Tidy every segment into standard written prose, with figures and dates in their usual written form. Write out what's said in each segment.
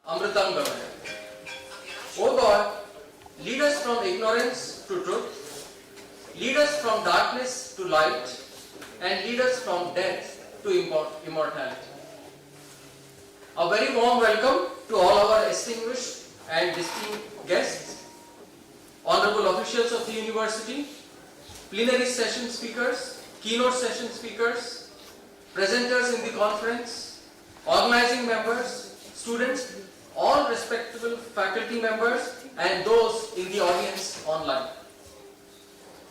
Amritam Gavaya. O God, lead us from ignorance to truth, lead us from darkness to light, and lead us from death to immortality. A very warm welcome to all our distinguished and distinguished guests, honorable officials of the university, plenary session speakers, keynote session speakers, presenters in the conference, organizing members, students, all respectable faculty members, and those in the audience online.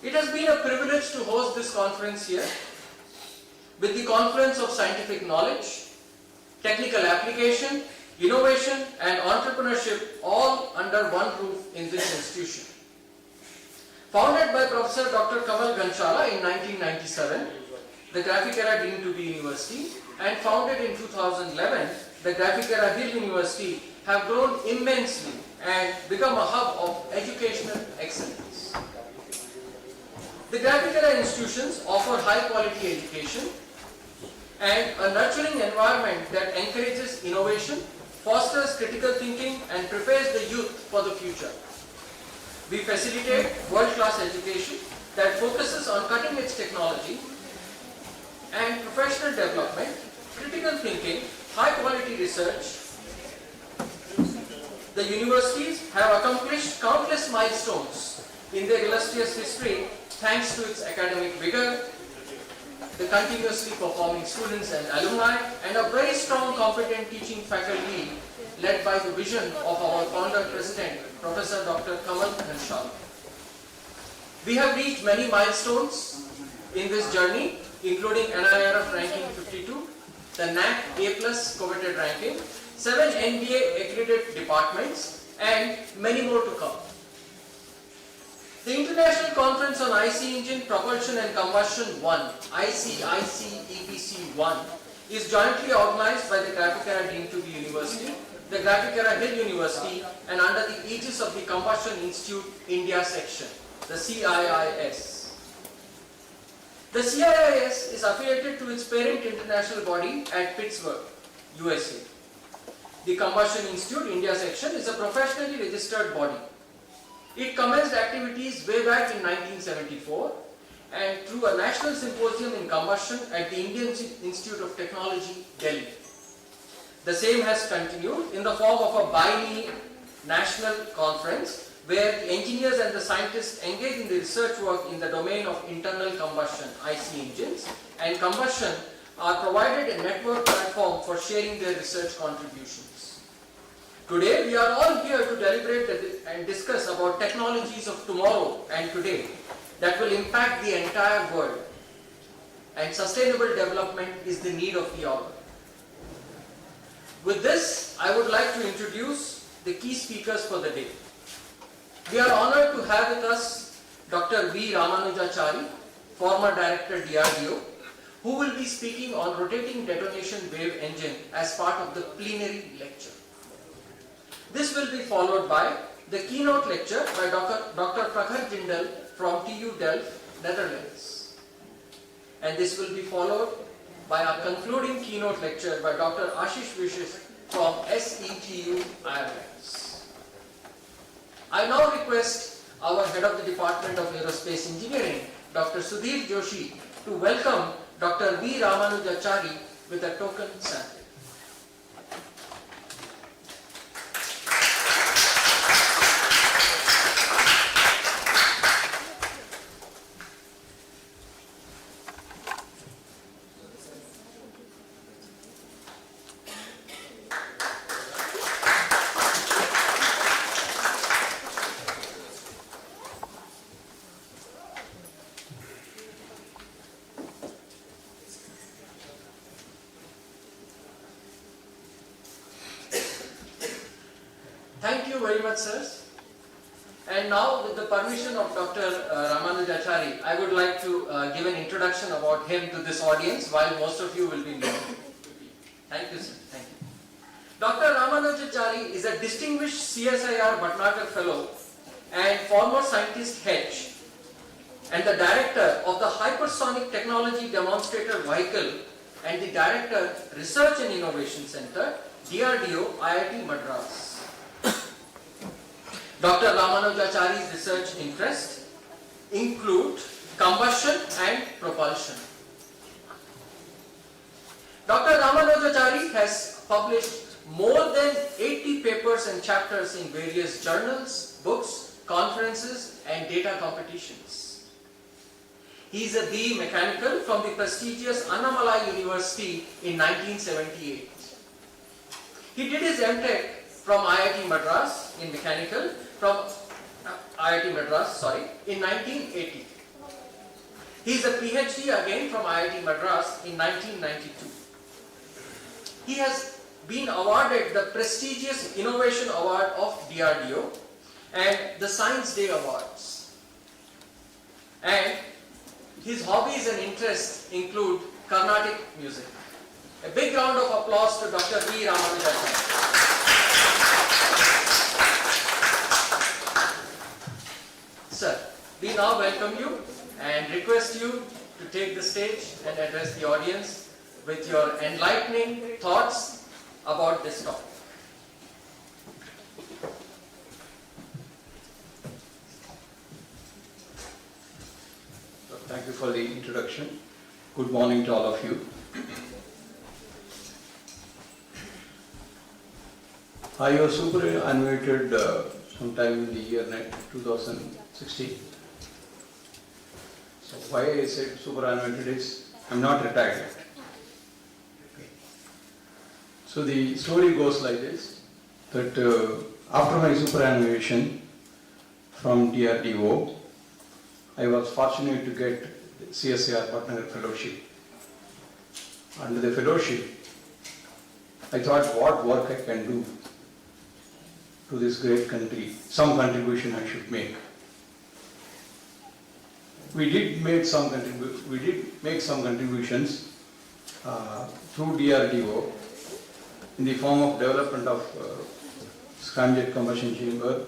It has been a privilege to host this conference here with the confluence of scientific knowledge, technical application, innovation, and entrepreneurship all under one roof in this institution. Founded by Professor Dr. Kamal Ganshala in 1997, the Graphic Era deemed to be university, and founded in 2011, the Graphic Era Hill University have grown immensely and become a hub of educational excellence. The Graphic Era institutions offer high quality education and a nurturing environment that encourages innovation, fosters critical thinking, and prepares the youth for the future. We facilitate world-class education that focuses on cutting-edge technology and professional development, critical thinking, high-quality research. The universities have accomplished countless milestones in their illustrious history thanks to its academic vigor, the continuously performing students and alumni, and a very strong, competent teaching faculty led by the vision of our founder-president, Professor Dr. Kamal Ganshala. We have reached many milestones in this journey, including NIRF ranking 52, the NAC A+ coveted ranking, 7 NBA accredited departments, and many more to come. The International Conference on IC Engine, Propulsion and Combustion 1, ICICEPC 1, is jointly organized by the Graphic Era deemed to be university, the Graphic Era Hill University, and under the aegis of the Combustion Institute India section, the CIIS. The CIIS is affiliated to its parent international body at Pittsburgh, USA. The Combustion Institute India section is a professionally registered body. It commenced activities way back in 1974 and through a national symposium in combustion at the Indian Institute of Technology, Delhi. The same has continued in the form of a bi-national conference where the engineers and the scientists engage in the research work in the domain of internal combustion IC engines, and combustion are provided a network platform for sharing their research contributions. Today we are all here to deliberate and discuss about technologies of tomorrow and today that will impact the entire world, and sustainable development is the need of the hour. With this, I would like to introduce the key speakers for the day. We are honored to have with us Dr. V. Ramanujachari, former Director DRDO, who will be speaking on rotating detonation wave engine as part of the plenary lecture. This will be followed by the keynote lecture by Dr. Prakhar Jindal from TU Delft, Netherlands. And this will be followed by our concluding keynote lecture by Dr. Ashish Vashishtha from SETU, Ireland. I now request our Head of the Department of Aerospace Engineering, Dr. Sudhir Joshi, to welcome Dr. V. Ramanujachari with a token sample. Thank you very much, sirs. And now, with the permission of Dr. Ramanujachari, I would like to give an introduction about him to this audience, while most of you will be new. Thank you, sir. Thank you. Dr. Ramanujachari is a distinguished CSIR Bhatnagar Fellow and former scientist H, and the director of the Hypersonic Technology Demonstrator Vehicle and the Director, Research and Innovation Center, DRDO, IIT Madras. Dr. Ramanujachari's research interests include combustion and propulsion. Dr. Ramanujachari has published more than 80 papers and chapters in various journals, books, conferences and data competitions. He is a B Mechanical from the prestigious Annamalai University in 1978. He did his MTech from IIT Madras in Mechanical in 1980. He is a PhD again from IIT Madras in 1992. He has been awarded the prestigious Innovation Award of DRDO and the Science Day Awards. And his hobbies and interests include Carnatic music. A big round of applause to Dr. V. Ramanujachari. Sir, we now welcome you and request you to take the stage and address the audience with your enlightening thoughts about this topic. Thank you for the introduction. Good morning to all of you. I was superannuated sometime in the year 2016. So why I said superannuated is I am not retired yet. Okay. So the story goes like this, that after my superannuation from DRDO, I was fortunate to get the CSIR Partner Fellowship. Under the fellowship, I thought what work I can do to this great country, some contribution I should make. We did make some contributions through DRDO in the form of development of scramjet combustion chamber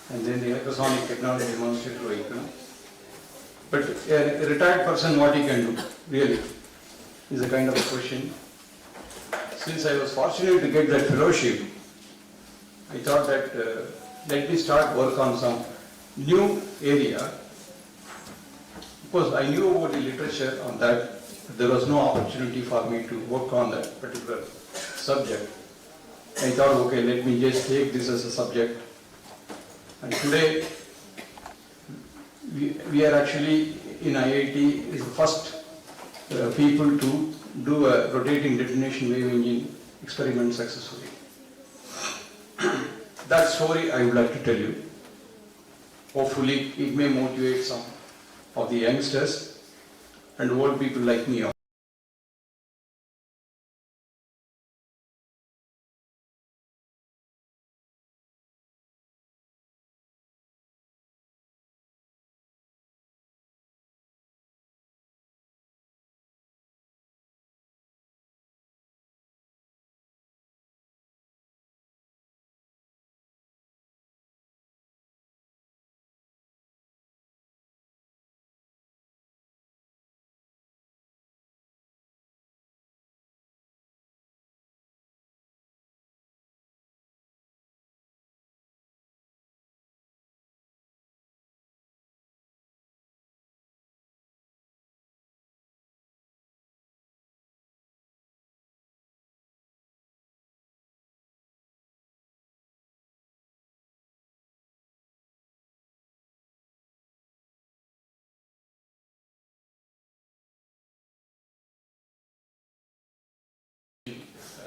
and then the hypersonic technology demonstrator vehicle. But a retired person, what he can do, really, is a kind of a question. Since I was fortunate to get that fellowship, I thought that let me start work on some new area, because I knew about the literature on that, but there was no opportunity for me to work on that particular subject. I thought, okay, let me just take this as a subject. And today, we are actually in IIT is the first people to do a rotating detonation wave engine experiment successfully. That story I would like to tell you. Hopefully it may motivate some of the youngsters and old people like me.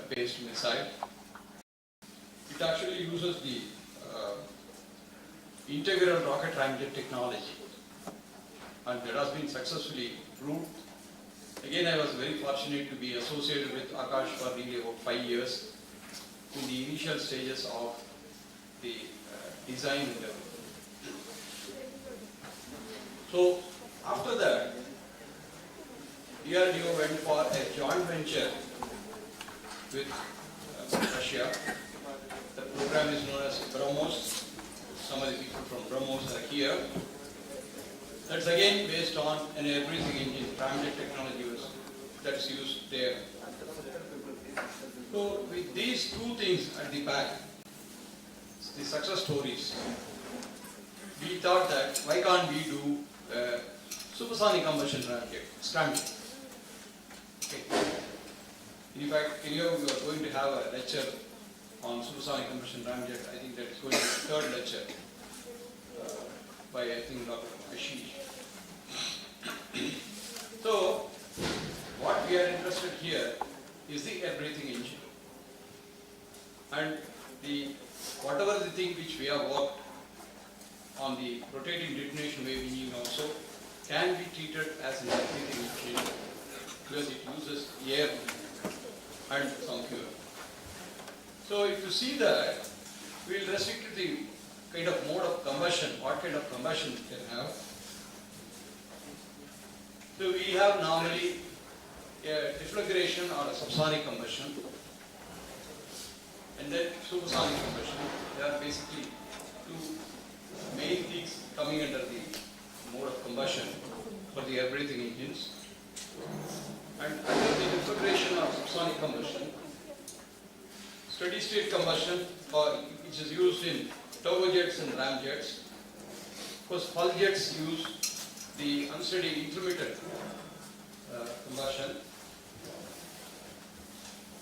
Based missile. It actually uses the integral rocket ramjet technology, and that has been successfully proved. Again, I was very fortunate to be associated with Akash for nearly about 5 years in the initial stages of the design and development. So after that, DRDO went for a joint venture with Russia. The program is known as BrahMos. Some of the people from BrahMos are here. That's again based on an air breathing engine. Scramjet technology was that's used there. So with these two things at the back, the success stories, we thought that why can't we do supersonic combustion scramjet. Okay. In fact, any of you are going to have a lecture on supersonic combustion scramjet. I think that is going to be the third lecture by I think Dr. Ashish. So what we are interested here is the air breathing engine, and whatever the thing which we have worked on the rotating detonation wave engine also can be treated as an air breathing engine because it uses air and some fuel. So if you see that, we will restrict to the kind of mode of combustion, what kind of combustion it can have. So we have normally a deflagration or a subsonic combustion, and then supersonic combustion. They are basically two main things coming under the mode of combustion for the air breathing engines. And under the deflagration or subsonic combustion, steady state combustion, which is used in turbojets and ramjets. Of course, pulse jets use the unsteady intermittent combustion.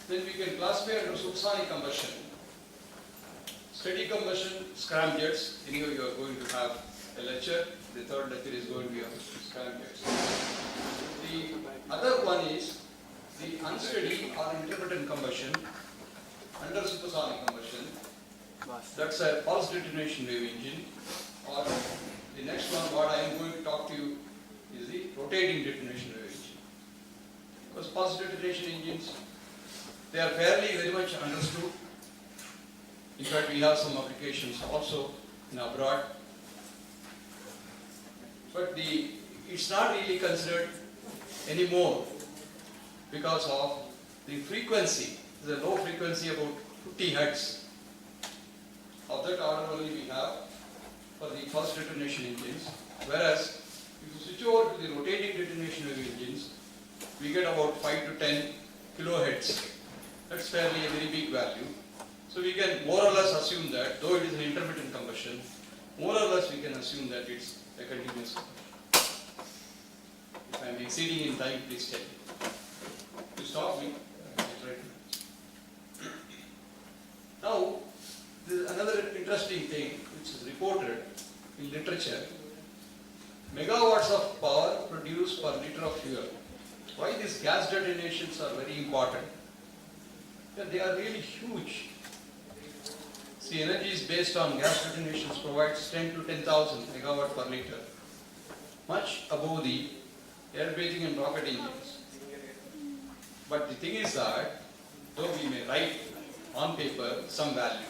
Then we can classify under supersonic combustion. Steady combustion scramjets. Anyway, you are going to have a lecture. The third lecture is going to be on scramjets. The other one is the unsteady or intermittent combustion under supersonic combustion. That's a pulse detonation wave engine. Or the next one, what I am going to talk to you is the rotating detonation wave engine. Because pulse detonation engines, they are fairly very much understood. In fact, we have some applications also in abroad. But it's not really considered anymore because of the frequency. There's a low frequency, about 50 hertz. Of that order only we have for the pulse detonation engines. Whereas if you switch over to the rotating detonation wave engines, we get about 5 to 10 kilohertz. That's fairly a very big value. So we can more or less assume that, though it is an intermittent combustion, more or less we can assume that it's a continuous combustion. If I am exceeding in time, please tell me. You stop me. Now, there is another interesting thing which is reported in literature. Megawatts of power produced per liter of fuel. Why these gas detonations are very important? Yeah, they are really huge. See, energy is based on gas detonations provides 10 to 10,000 megawatt per liter, much above the air breathing and rocket engines. But the thing is that, though we may write on paper some value,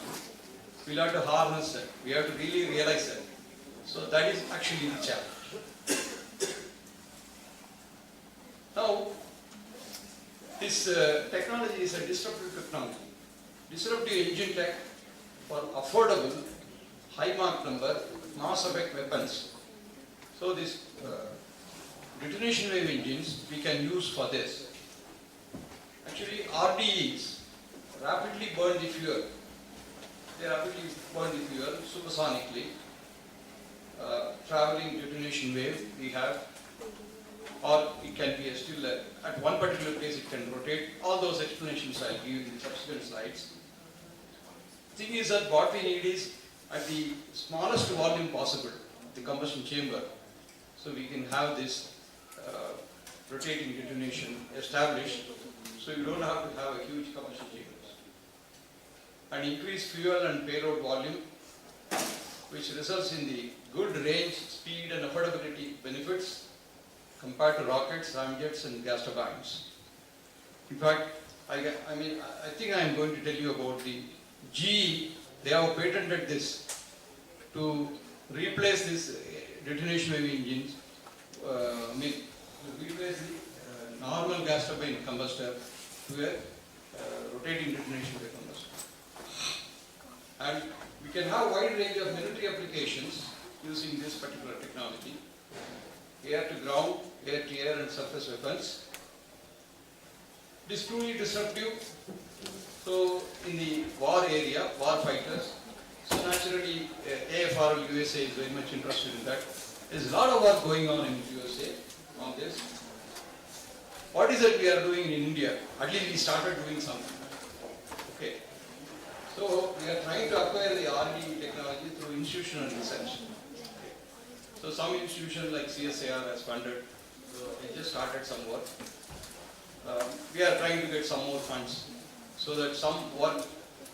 we'll have to harness that. We have to really realize that. So that is actually the challenge. Now, this technology is a disruptive technology. Disruptive engine tech for affordable, high Mach number, mass effect weapons. So this detonation wave engines we can use for this. Actually, RDEs rapidly burn the fuel. They rapidly burn the fuel supersonically. Traveling detonation wave we have, or it can be still at one particular place it can rotate. All those explanations I will give in the subsequent slides. Thing is that what we need is at the smallest volume possible, the combustion chamber, so we can have this rotating detonation established, so you don't have to have a huge combustion chambers. And increase fuel and payload volume, which results in the good range, speed and affordability benefits compared to rockets, ramjets and gas turbines. In fact, I think I am going to tell you about the GE. They have patented this to replace this detonation wave engines, replace the normal gas turbine combustor to a rotating detonation wave combustor. And we can have a wide range of military applications using this particular technology. Air to ground, air to air and surface weapons. It is truly disruptive. So in the war area, war fighters, so naturally AFRL USA is very much interested in that. There's a lot of work going on in USA on this. What is it we are doing in India? At least we started doing something. Okay. So we are trying to acquire the R&D technology through institutional research. Okay. So some institution like CSIR has funded. So they just started some work. We are trying to get some more funds so that some work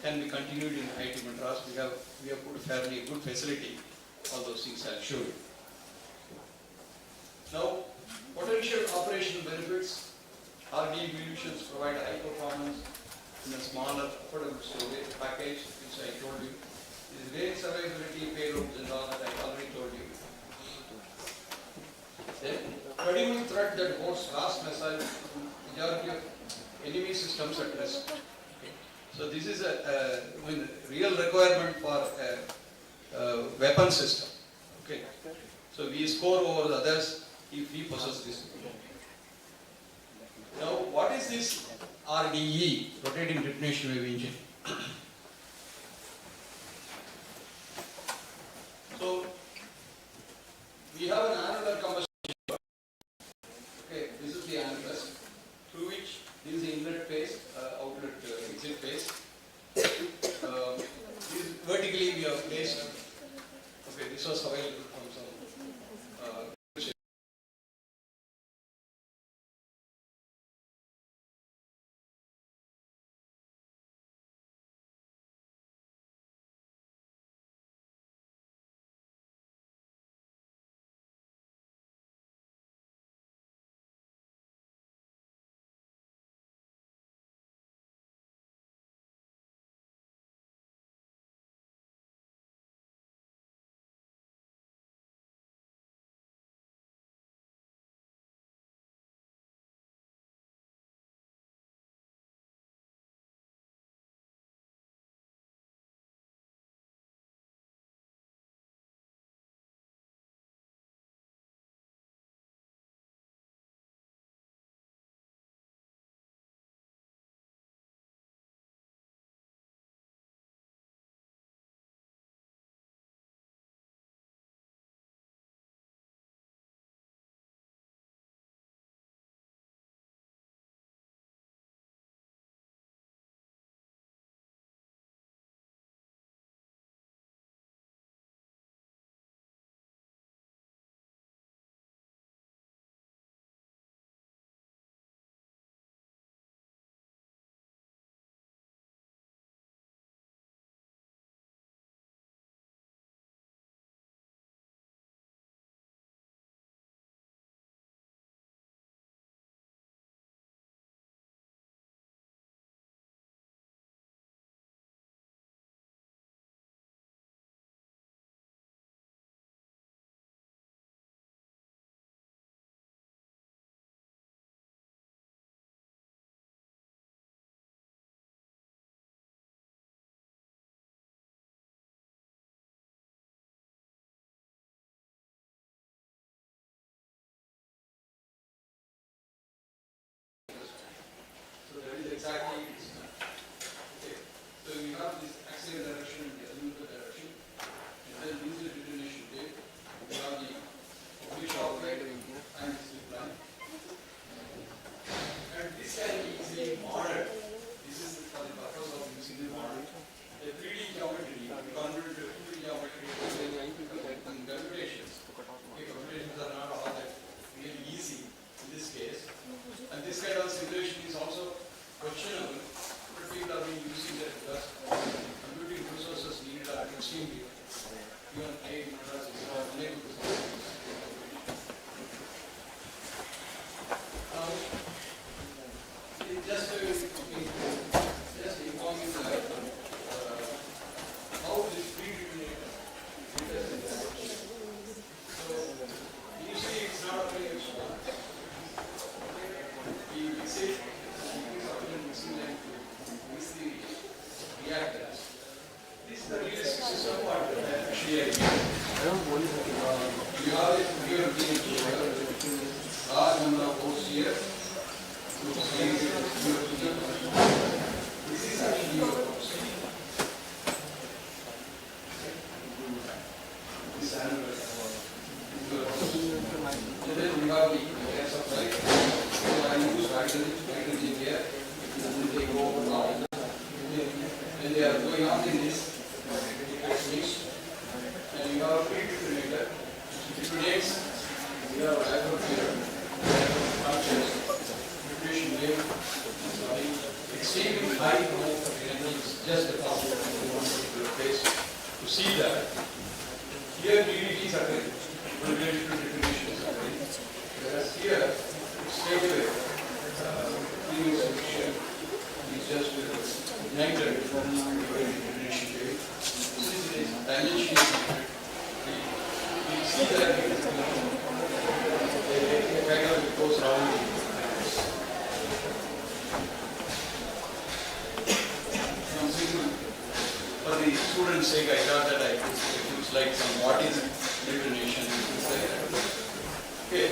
can be continued in IIT Madras. We have put a fairly good facility. All those things I'll show you. Now, potential operational benefits. RD solutions provide high performance in a smaller, affordable storage package, which I told you. This great survivability, payloads and all that I already told you. Then, credible threat that holds vast missile, majority of enemy systems at risk. Okay. So this is a real requirement for a weapon system. Okay. So we score over the others if we possess this. Now, what is this RDE, rotating detonation wave engine? So, we have an annular combustion. Okay, this is the annulus, through which this is the inlet phase, outlet exit phase. This vertically we have placed. Okay, this was available from some. Exactly. Okay. So we have this axial direction and the azimuthal direction, and then this is the detonation tape. We have the oblique outlet and the slip line. And this can be easily modeled. This is for the purpose of using the model. The 3D geometry, we convert to 2D geometry in computations. Okay, computations are not all that really easy in this case. And this kind of simulation is also questionable, but people have been using it because computing resources needed are extremely even IIT Madras is unable to support this. Now, just inform you that how this pre-detonator is. So, initially it's not a very strong. We say reactors. This is the realistic system what they are going on in this technique. And you have a pre-detonator, which detonates. You have anode here, detonation wave, extremely high amount of energy is just the possible in one particular place. To see that, here DDTs are related to detonations are whereas here, straight away, previous solution is just negative detonation wave. Since it is dimension, we see that it kind of goes around. For the students' sake, I thought that I could use like some what is detonation and things like that. Okay.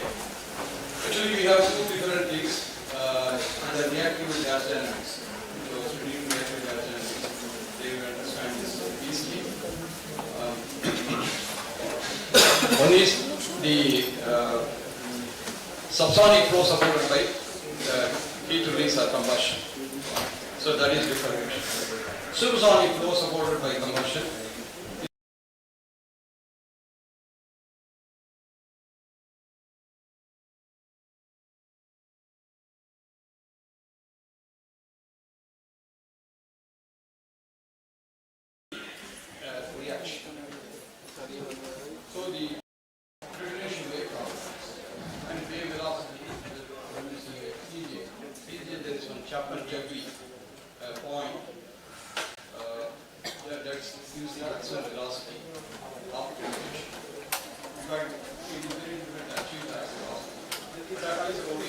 Actually, we have two different things under reactive gas dynamics. So, studying reactive gas dynamics, they will understand this easily. One is the subsonic flow supported by heat release or combustion. So, that is different. Supersonic flow supported by combustion. Reaction. So the detonation wave and wave velocity CJ, there is one Chapman-Jeffrey point. That's gives the maximum velocity of detonation. But it is very difficult to achieve that velocity. That is about 80%.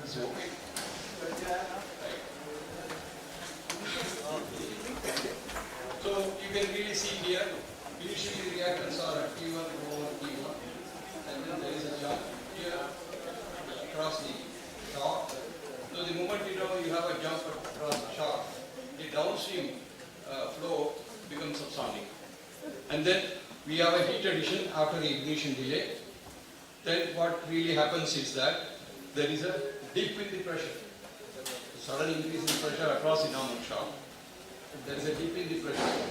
So, okay. So you can really see here, initially the reactants are at T1 over T1, and then there is a jump here across the shock. So the moment you have a jump across the shock, the downstream flow becomes subsonic. And then we have a heat addition after the ignition delay. Then what really happens is that there is a dip in the pressure. A sudden increase in pressure across the normal shock. There is a dip in the pressure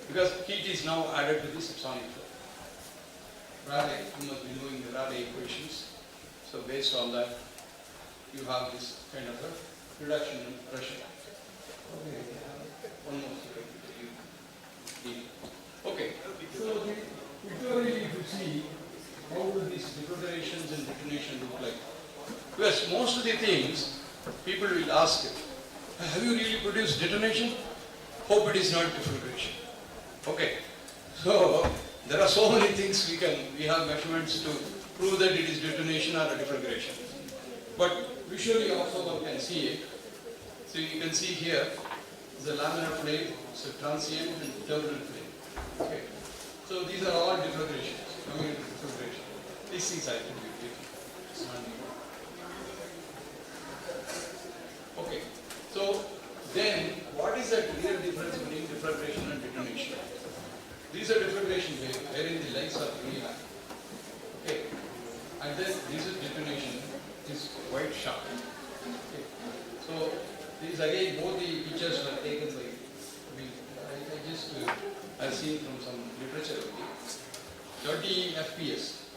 because heat is now added to the subsonic flow. Rayleigh, you must be knowing the Rayleigh equations. So based on that, you have this kind of a reduction in pressure. Okay, one more second. Okay, so pictorially if you see how will these deprotonations and detonation look like. Because most of the things people will ask, have you really produced detonation? Hope it is not deflagration. Okay, so there are so many things we have measurements to prove that it is detonation or a deflagration. But visually also one can see it. So you can see here is a laminar flame, so transient and turbulent flame. Okay, so these are all deflagrations. Coming into deflagration. These things I can be different. Okay, so then what is the real difference between deflagration and detonation? These are deflagration waves wherein the legs are really high. Okay, and then this is detonation, this white shock. Okay, so these again both the pictures were taken by I've seen from some literature only. 30 FPS,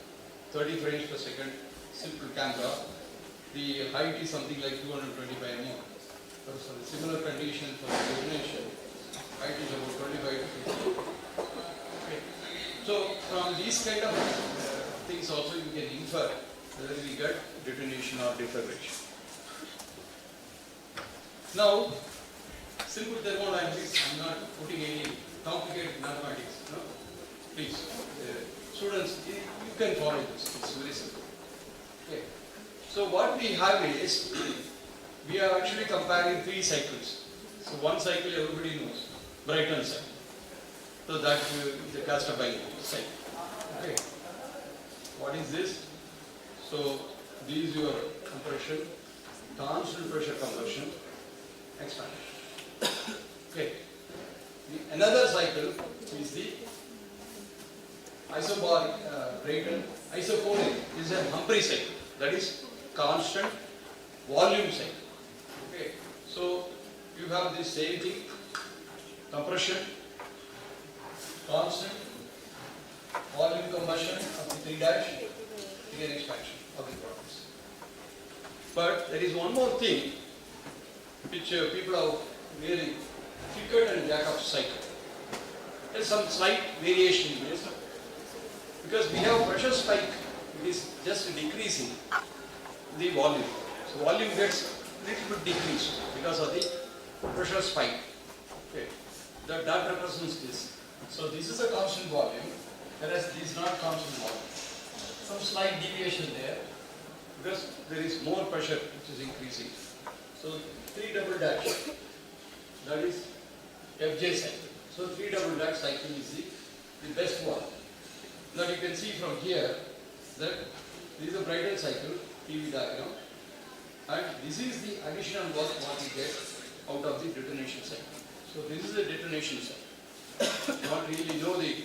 30 frames per second, simple camera. The height is something like 225 mm. For the similar condition for the detonation, height is about 25 to 50. Okay. So from these kind of things also you can infer whether we get detonation or deflagration. Now, simple thermodynamics, I'm not putting any complicated mathematics. No? Please, students, you can follow this. It's very simple. Okay. So what we have is, we are actually comparing 3 cycles. So one cycle everybody knows, Brighton cycle. So that is the cast turbine cycle. Okay. What is this? So this is your compression, constant pressure conversion, expansion. Okay. Another cycle is the isobaric Brayton. Isochoric is a Humphrey cycle. That is constant volume cycle. Okay, so you have this same thing, compression, constant, volume combustion of the 3 dash, again expansion of the products. But there is one more thing which people have really Fickert and Jacobs cycle. There is some slight variation in this because we have pressure spike, it is just decreasing the volume. So volume gets little bit decreased because of the pressure spike. Okay, that represents this. So this is a constant volume, whereas this is not constant volume. Some slight deviation there because there is more pressure which is increasing. So 3 double dash, that is FJ cycle. So 3 double dash cycle is the best one. Now you can see from here that this is a Brayton cycle, PV diagram, and this is the additional work what we get out of the detonation cycle. So this is the detonation cycle. You don't really know the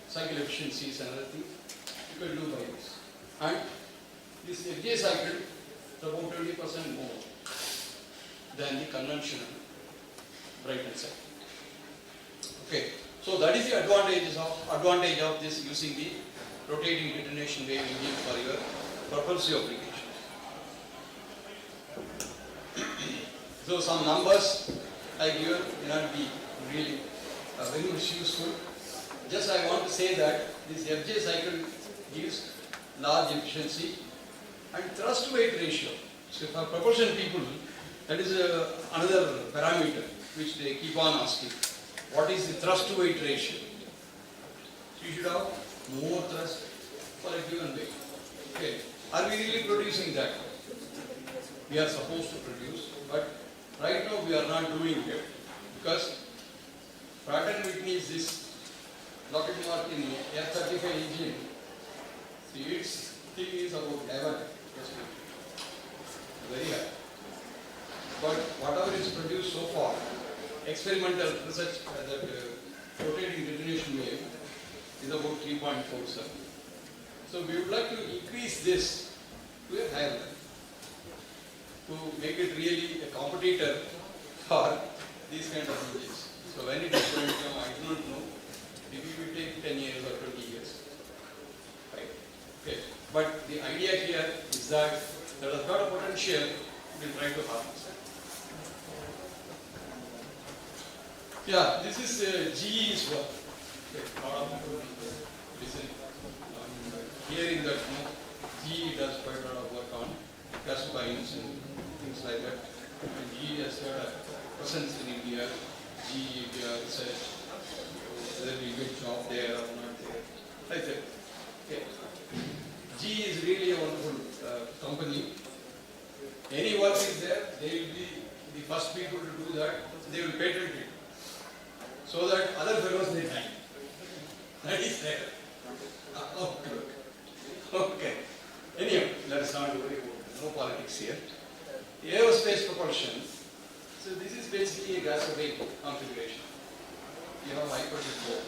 cycle efficiencies and other things, you can do by this. And this FJ cycle is about 20% more than the conventional Brayton cycle. Okay, so that is the advantage of this using the rotating detonation wave engine for your propulsive applications. So some numbers I give may not be really very much useful. Just I want to say that this FJ cycle gives large efficiency and thrust weight ratio. So for propulsion people, that is another parameter which they keep on asking. What is the thrust to weight ratio? So you should have more thrust for a given weight. Okay. Are we really producing that? We are supposed to produce, but right now we are not doing it because Pratt & Whitney is this Lockheed Martin F-35 engine. See, its thing is about 11, very high. But whatever is produced so far, experimental research that rotating detonation wave is about 3.47. So we would like to increase this to a higher level to make it really a competitor for these kind of engines. So when it is going to come, I do not know. Maybe it will take 10 years or 20 years. Right? Okay. But the idea here is that there has got a potential, we will try to harness. Yeah, this is GE's work. Okay, a lot of people listen, hearing that GE does quite a lot of work on gas turbines and things like that. And GE has got a presence in India. GE India research, whether we get job there or not there. Like that. Okay. GE is really a wonderful company. Any work is there, they will be the first people to do that. They will patent it, so that other fellows may die. That is there. Okay. Anyhow, let us not worry about no politics here. Aerospace propulsion. So this is basically a gas turbine configuration. You have high pressure core.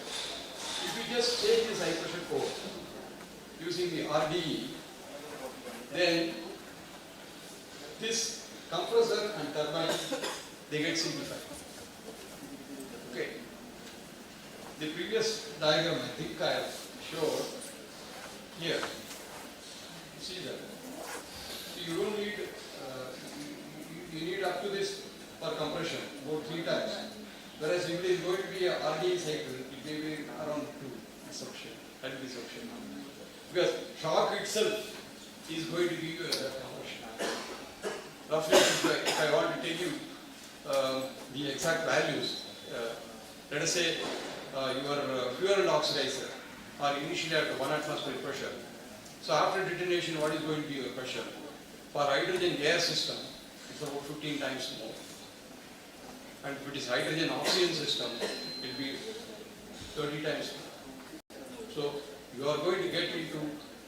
If you just change this high pressure core using the RDE, then this compressor and turbine, they get simplified. Okay. The previous diagram I think I have showed here. You see that? So you don't need, you need up to this for compression, about 3 times. Whereas if it is going to be a RDE cycle, it may be around 2 sufficient. That will be sufficient. Because shock itself is going to give you a compression. Roughly, if I want to tell you the exact values, let us say your fuel oxidizer are initially at 1 atmospheric pressure. So after detonation, what is going to be your pressure? For hydrogen gas system, it's about 15 times more. And if it is hydrogen oxygen system, it will be 30 times more. So you are going to get into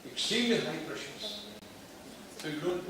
extremely high pressures. So you don't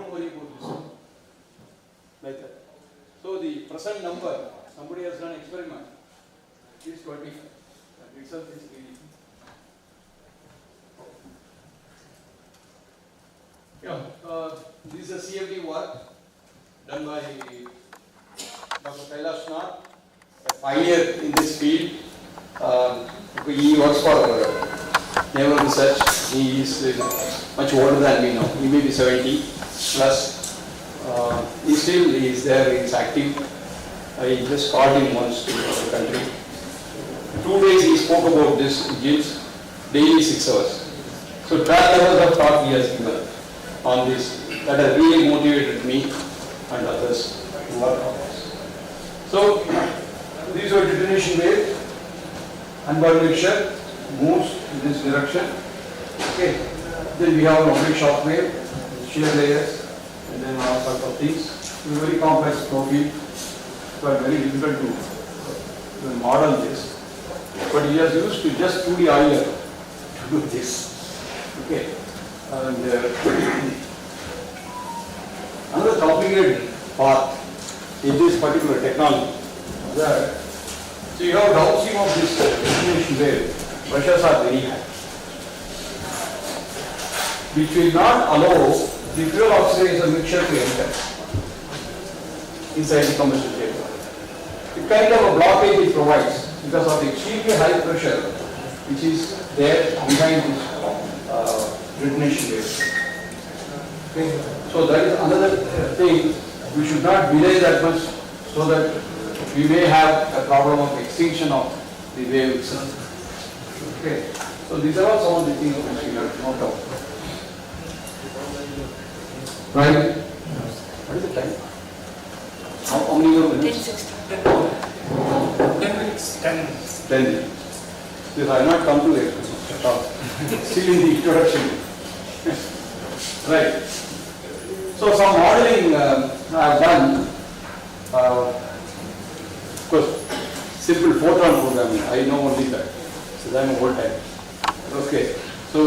don't worry about this one. Like that. So the present number, somebody has done an experiment, is 25. That itself is really. This is a CFD work done by Dr. Kailash Nath, a pioneer in this field. He works for Naval Research. He is much older than me now. He may be 70 plus. He is there, he is active. I just called him once to the country. 2 days he spoke about this engines, daily 6 hours. So 12 hours of talk he has given on this. That has really motivated me and others to work on this. So these were detonation wave, unbound mixture moves in this direction. Okay. Then we have an oblique shock wave, shear layers, and then all sorts of things. It's a very complex flow field, so very difficult to model this. But he has used to just 2D IR to do this. Okay. And another complicated part in this particular technology is that, so you have downstream of this detonation wave, pressures are very high, which will not allow the fuel oxidizer mixture to enter inside the combustion chamber. The kind of a blockage it provides because of the extremely high pressure which is there behind this detonation wave. Okay. So that is another thing, we should not delay that much so that we may have a problem of extinction of the wave itself. Okay. So these are all some of the things which we have to note out. Right? What is the time? How many more minutes? 10 minutes. 10 minutes. 10 minutes. Because I have not come to it. Still in the introduction. Right. So some modeling I have done. Of course, simple photon programming. I know only that. So I am old time. Okay. So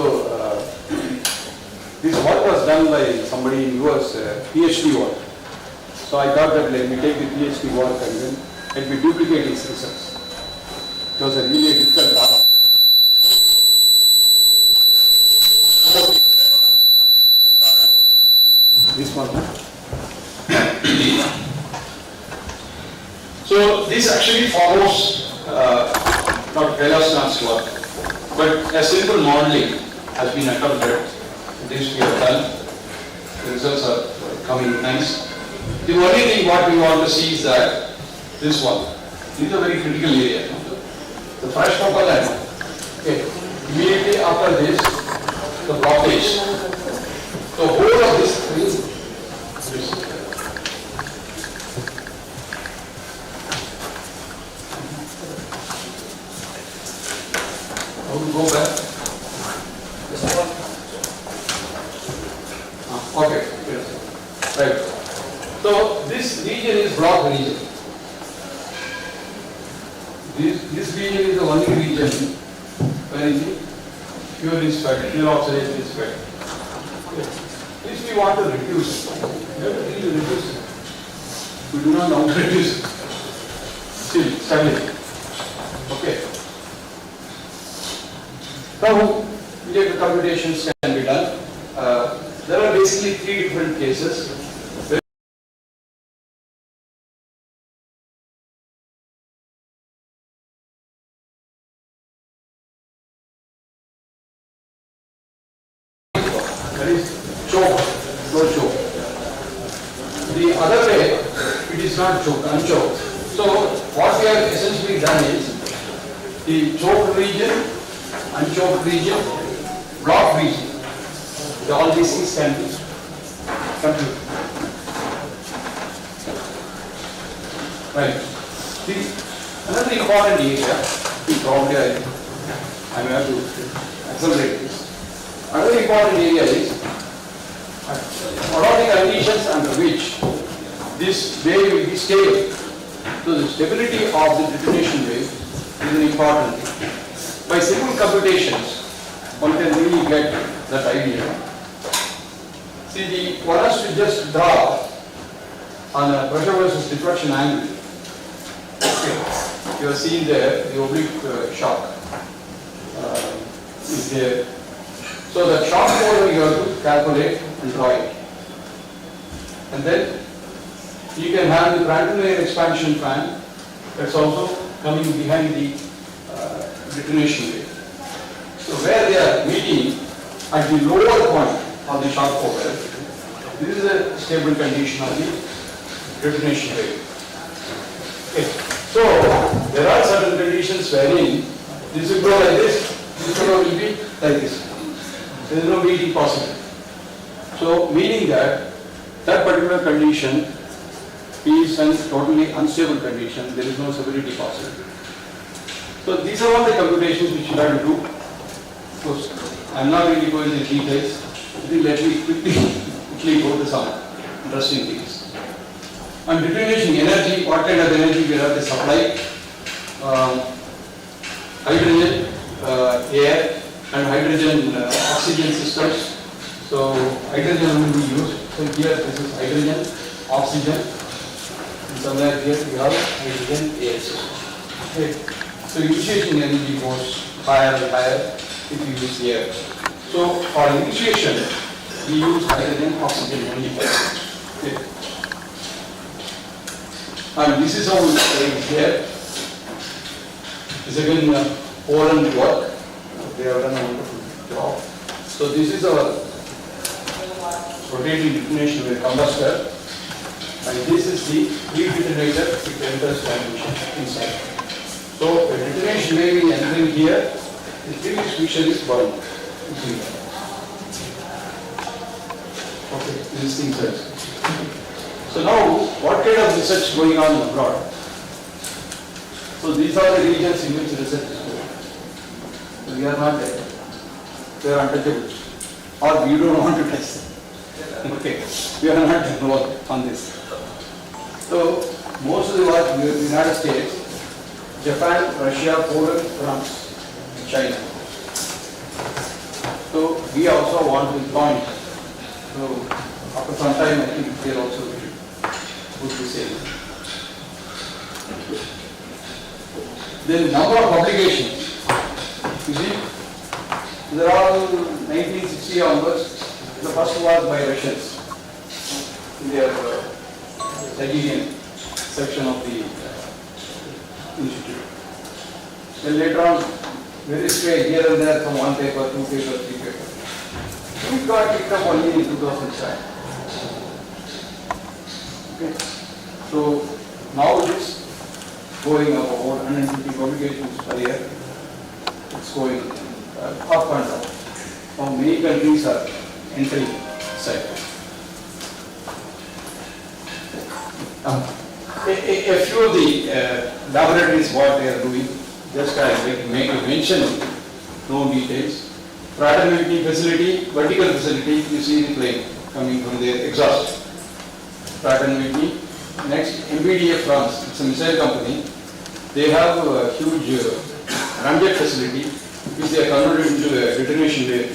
this work was done by somebody in US, PhD work. So I thought that let me take the PhD work and then let me duplicate his results. It was a really difficult task. This one. So this actually follows Dr. Kailash Nath's work, but a simple modeling has been attempted. This we have done. The results are coming nice. The only thing what we want to see is that this one. This is a very critical area. The fresh propellant. Okay. Immediately after this, the blockage. The whole of this is how to go back? Okay. Yes. Right. So this region is block region. This region is the only region where the fuel is fed, fuel oxidation is fed. This we want to reduce. We have to really reduce it. We do not know how to reduce it. Still, stability. Okay. Now, immediate computations can be done. There are basically 3 different cases. That is choke, no choke. The other way, it is not choke, unchoked. So what we have essentially done is the choked region, unchoked region, block region. All these things can be computed. Right. Another important area, probably I may have to accelerate this. Another important area is what are the conditions under which this wave will be stable. So the stability of the detonation wave is an important thing. By simple computations, one can really get that idea. See, one has to just draw on a pressure versus deflection angle. Okay. You are seeing there the oblique shock is there. So the shock model you have to calculate and draw it. And then you can have the Prandtl air expansion fan that's also coming behind the detonation wave. So where they are meeting at the lower point of the shock profile, this is a stable condition of the detonation wave. Okay. So there are certain conditions wherein this will go like this, this will be like this. There is no meeting possible. So meaning that particular condition is a totally unstable condition, there is no stability possible. So these are all the computations which you have to do. Of course, I am not really going into details. Let me quickly go to some interesting things. On detonation energy, what kind of energy we have to supply? Hydrogen, air, and hydrogen oxygen systems. So hydrogen will be used. So here this is hydrogen, oxygen. And somewhere here we have hydrogen, air system. Okay. So initiation energy goes higher and higher if you use air. So for initiation, we use hydrogen, oxygen only. Okay. And this is how it is here. This is again Poland work. They have done a wonderful job. So this is our rotating detonation wave combustor. And this is the heat detonator which enters transmission inside. So a detonation wave is entering here. The previous picture is burned. Okay, this is inside. So now, what kind of research going on abroad? So these are the regions in which research is going. So we are not there. We are untouchable. Or we don't want to touch them. Okay, we are not involved on this. So most of the work in the United States, Japan, Russia, Poland, France, China. So we also want to join. So after some time, I think they also would be same. Then number of publications. You see, there are 1960 onwards. The first was by Russians in their Siberian section of the institute. Then later on, very straight here and there from one paper, two papers, three papers. We got picked up only in 2005. Okay. So now it is going up about 150 publications per year. It's going up and up. Now many countries are entering cycle. A few of the laboratories, what they are doing, just I make a mention, no details. Pratt & Whitney facility, vertical facility, you see the plane coming from their exhaust. Pratt & Whitney. Next, MBDA France, it's a missile company. They have a huge ramjet facility, which they are converted into a detonation wave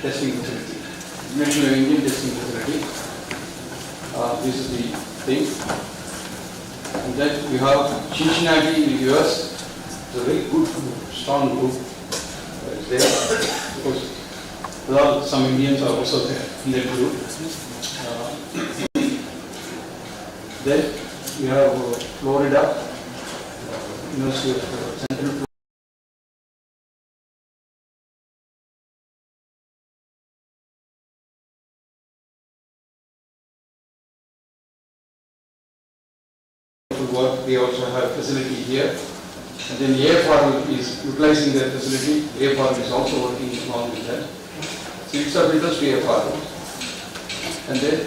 testing facility. Detonation wave engine testing facility. This is the thing. And then we have Cincinnati in the US. It's a very good, strong group. It's there. Because some Indians are also there in that group. Then we have Florida, University of Central work. They also have a facility here. And then AFR is utilizing their facility. AFR is also working along with that. So it's of interest to AFR. And then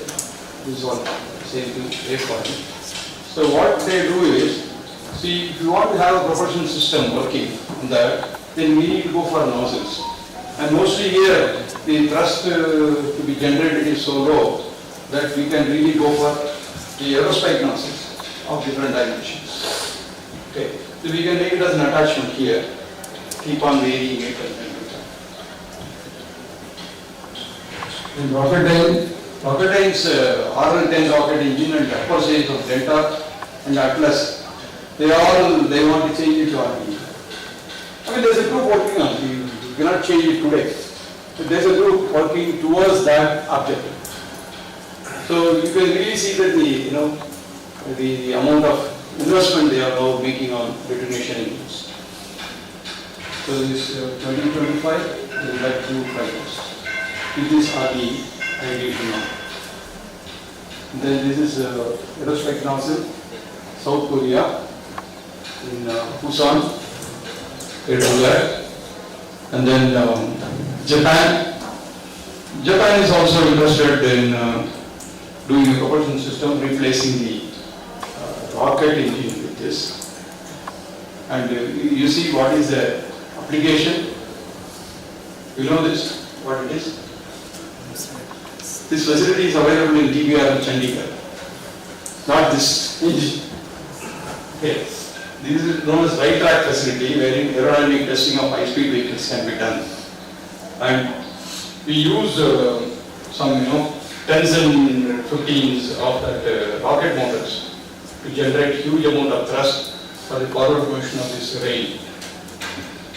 this one, same thing, AFR. So what they do is, see, if you want to have a propulsion system working on that, then we need to go for nozzles. And mostly here, the thrust to be generated is so low that we can really go for the aerospike nozzles of different dimensions. Okay, so we can make it as an attachment here, keep on varying it and do that. In rocket Rocketine's R10 rocket engine and upper stage of Delta and Atlas, they want to change it to RD. I mean, there's a group working on it. You cannot change it today. So there's a group working towards that objective. So you can really see that the amount of investment they are now making on detonation engines. So this 2025, they would like to try this. These are the ideas now. Then this is aerospec nozzle, South Korea, in Busan, they do that. And then Japan. Japan is also interested in doing a propulsion system, replacing the rocket engine with this. And you see what is the application. You know this, what it is? This facility is available in TBR in Chandigarh. Not this engine. Okay. This is known as right track facility wherein aerodynamic testing of high-speed vehicles can be done. And we use some 10s and 15s of that rocket motors to generate huge amount of thrust for the forward motion of this rail.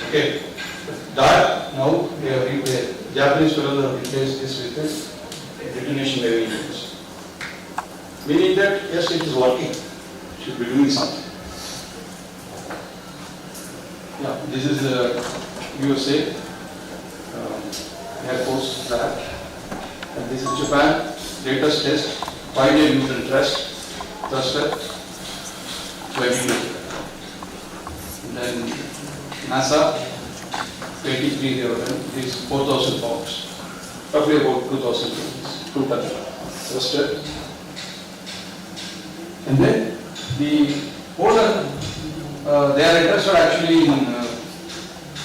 Okay. That now the Japanese fellows have replaced this with this detonation wave engines. Meaning that yes, it is working. It should be doing something. Yeah, this is the USA Air Force lab, and this is Japan latest test, 5-day Newton thruster, 20 Newton. And then NASA 23 they have done. This 4,000 pounds, roughly about 2,000 pounds, 2 ton thruster. And then the Poland. They are interested actually in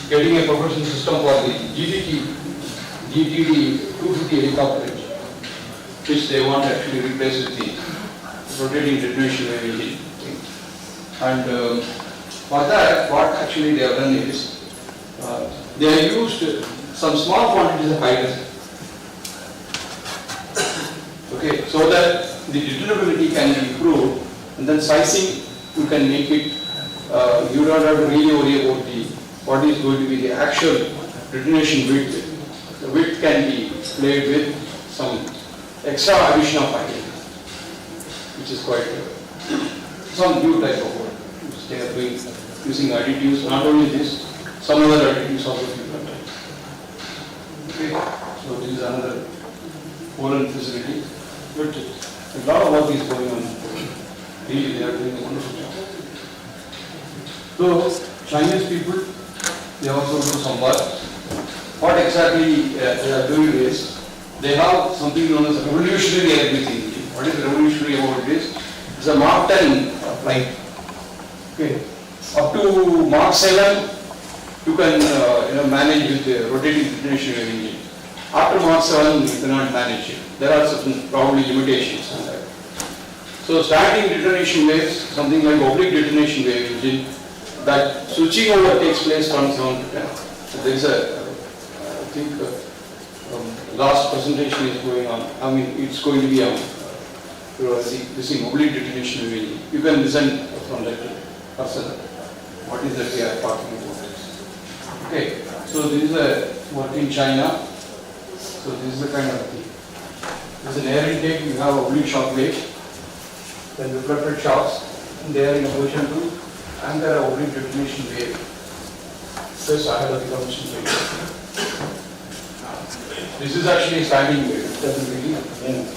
getting a propulsion system for the GTD 250 helicopter engine, which they want to actually replace with the rotating detonation wave engine. And for that, what actually they have done is they have used some small quantities of hydrogen. Okay, so that the detonability can be improved, and then sizing you can make it. You don't have to really worry about what is going to be the actual detonation width. The width can be played with some extra addition of hydrogen, which is quite some new type of work which they are doing using additives. Not only this, some other additives also different types. Okay, so this is another Poland facility. But a lot of work is going on. Really, they are doing a wonderful job. So, Chinese people, they also do some work. What exactly they are doing is, they have something known as a revolutionary air breathing engine. What is revolutionary about this? It's a Mach 10 flight. Okay. Up to Mach 7, you can manage with the rotating detonation wave engine. After Mach 7, you cannot manage it. There are certain probably limitations on that. So, standing detonation waves, something like oblique detonation wave engine, that switching over takes place from 7 to 10. So there is I think last presentation is going on. I mean, it's going to be on this oblique detonation wave. You can listen from that person. What is that we are talking about? Okay, so this is a work in China. So this is the kind of thing. There's an air intake, you have oblique shock wave, then reflected shocks, and they are in a position to anchor a oblique detonation wave just ahead of the combustion wave. This is actually a standing wave, it doesn't really move.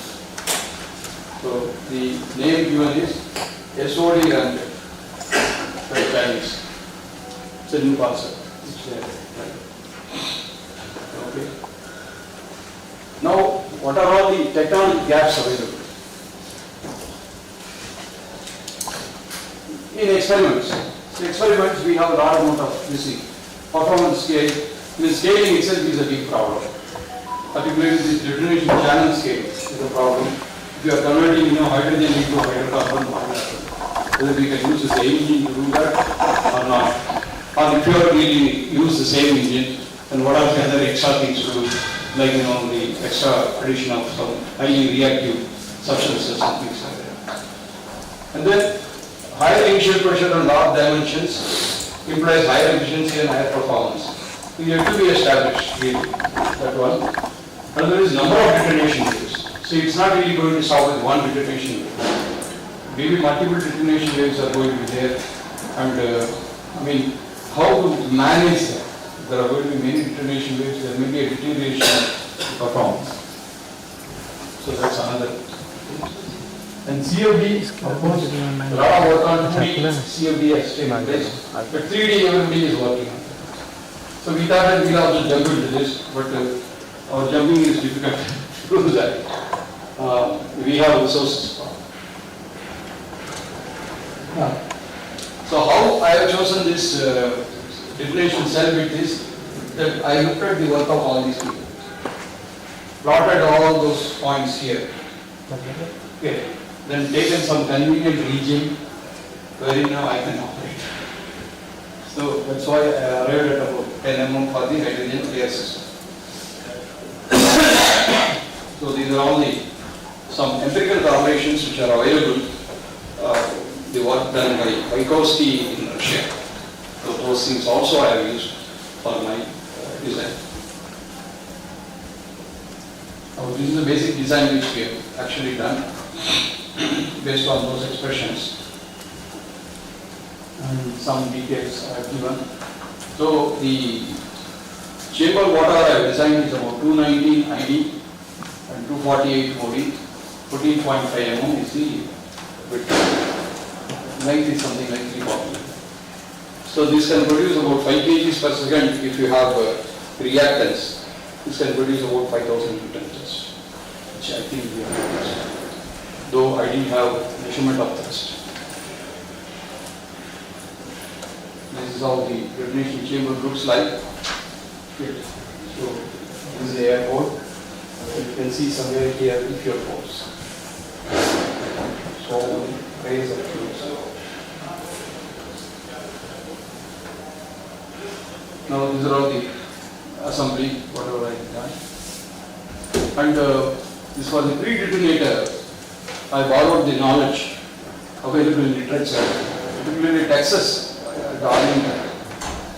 So the name given is SOD Ramjet by Chinese. It's a new concept. Okay. Now, what are all the technology gaps available? In experiments. So experiments we have a large amount of performance scale. The scaling itself is a big problem. Particularly this detonation channel scale is a problem. If you are converting hydrogen into hydrocarbon, whether we can use the same engine to do that or not. Or if you are really use the same engine, then what are the other extra things to do, like the extra addition of some highly reactive substances and things like that. And then higher initial pressure on large dimensions implies higher efficiency and higher performance. It has to be established really, that one. And there is number of detonation waves. So it's not really going to stop with one detonation wave. Maybe multiple detonation waves are going to be there. And I mean, how to manage that? There are going to be many detonation waves, there may be a deterioration in performance. So that's another thing. And CFD, of course, a lot of work on 2D CFD has taken place, but 3D everybody is working on. So we thought that we'll also jump into this, but our jumping is difficult to do that. We have resources. So how I have chosen this detonation cell bit is that I looked at the work of all these people, plotted all those points here. Okay. Then taken some convenient region wherein now I can operate. So that's why I arrived at about 10 mm for the hydrogen air system. So these are all some empirical correlations which are available. The work done by Wajkowski in Russia. So those things also I have used for my design. Now this is the basic design which we have actually done based on those expressions. And some details I have given. So the chamber water I have designed is about 219 ID and 248 OD. 14.5 mm is the width. Length is something like 340. So this can produce about 5 kg per second if you have reactants. This can produce about 5,000 newtons, which I think we have produced. Though I didn't have measurement of thrust. This is how the detonation chamber looks like. So this is the airport. You can see somewhere here the fuel ports. So raise of fuels. Now these are all the assembly, whatever I have done. And this was the pre-detonator. I borrowed the knowledge available in literature, particularly Texas, the Army.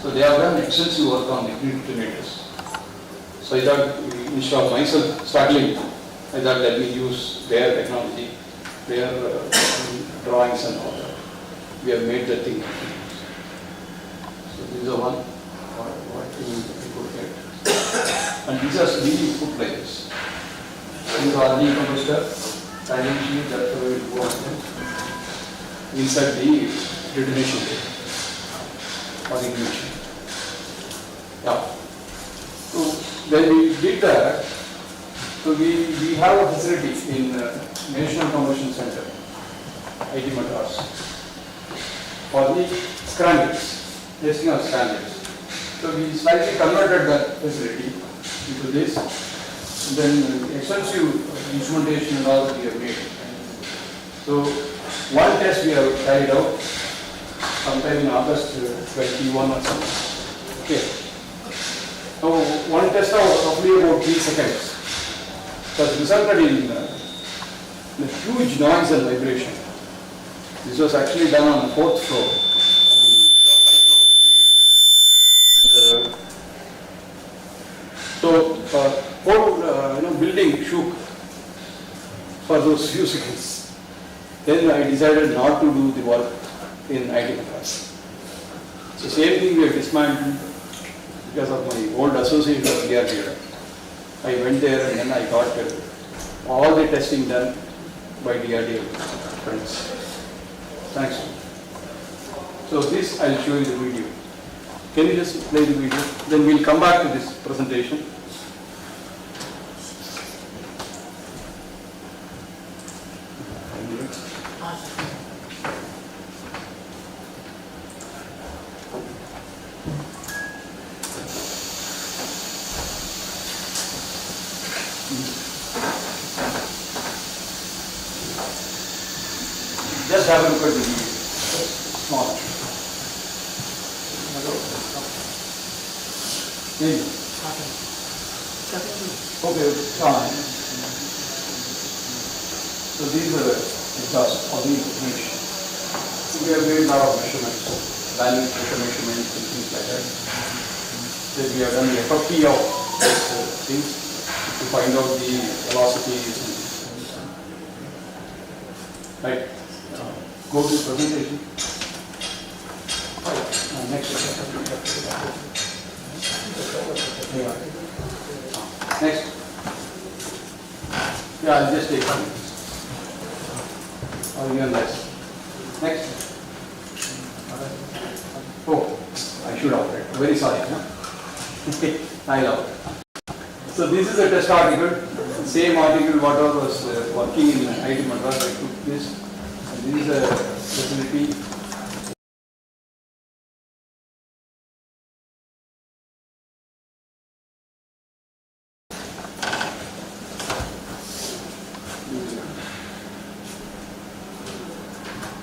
So they have done extensive work on the pre-detonators. So I thought, instead of myself struggling, I thought let me use their technology, their drawings and all that. We have made that thing. So this is the one. What we could get. And these are really put like this. This is our Oblique combustor, silent sheet, that's how it works. Inside the detonation or ignition. Yeah. So when we did that, so we have a facility in National Combustion Center, IT Madras, for the scramjets, testing of scramjets. So we slightly converted that facility into this. And then extensive instrumentation and all we have made. So one test we have carried out sometime in August 21 or something. Okay. So one test of roughly about 3 seconds has resulted in a huge noise and vibration. This was actually done on the 4th floor. So whole building shook for those few seconds. Then I decided not to do the work in IT Madras. So same thing we have dismantled because of my old associate of DRDO. I went there and then I got all the testing done by DRDO friends. Thanks. So this I'll show you the video. Can you just play the video? Then we'll come back to this presentation. Just have a look at the video. Small. Okay, fine. So these are exhaust or the information. So we have made a lot of measurements, value pressure measurements and things like that. Then we have done the FFT of things to find out the velocities and right. Go to the presentation. Next. Next. Yeah, I'll just take one. Or even less. Next. Oh, I should have read. Very sorry. I love it. So this is a test article. Same article whatever was working in IT Madras. I took this. And this is a facility.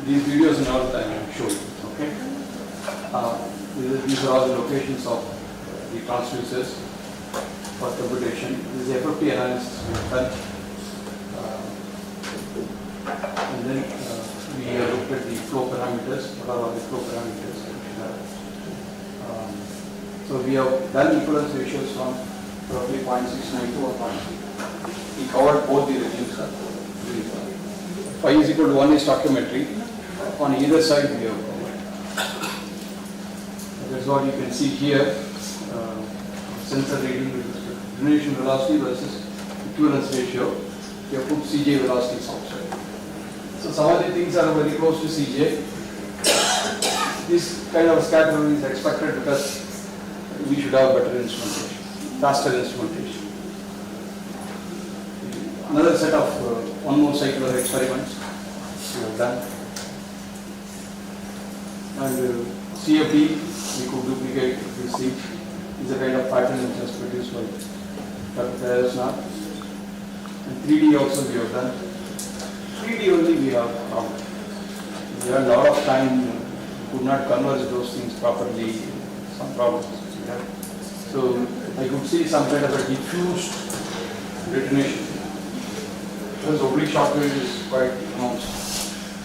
These videos and all that I will show you. Okay. These are all the locations of the transducers for computation. This is FFT analysis we have done. And then we have looked at the flow parameters. What are all the flow parameters? So we have done equivalence ratios from roughly 0.69 to 1.3. We covered both the regimes. Phi is equal to 1 is stoichiometry. On either side we have covered. That's what you can see here. Sensor reading with detonation velocity versus equivalence ratio. You have put CJ velocities outside. So some of the things are very close to CJ. This kind of scattering is expected because we should have better instrumentation, faster instrumentation. Another set of one more cycle of experiments we have done. And CFD, we could duplicate this thing. Is a kind of pattern which is produced by Prakhar Jindal. And 3D also we have done. 3D only we have found. We had a lot of time, could not converge those things properly, some problems. So I could see some kind of a diffused detonation. Because oblique shockwave is quite pronounced.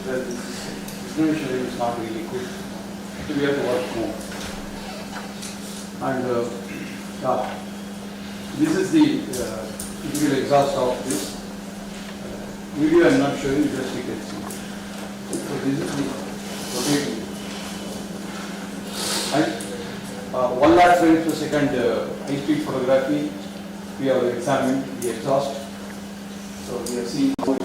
The detonation rate is not really good. So we have to work more. And this is the typical exhaust of this. Video I am not showing, just you can see. So this is the rotating. And 1 lakh frames per second high-speed photography, we have examined the exhaust. So we have seen how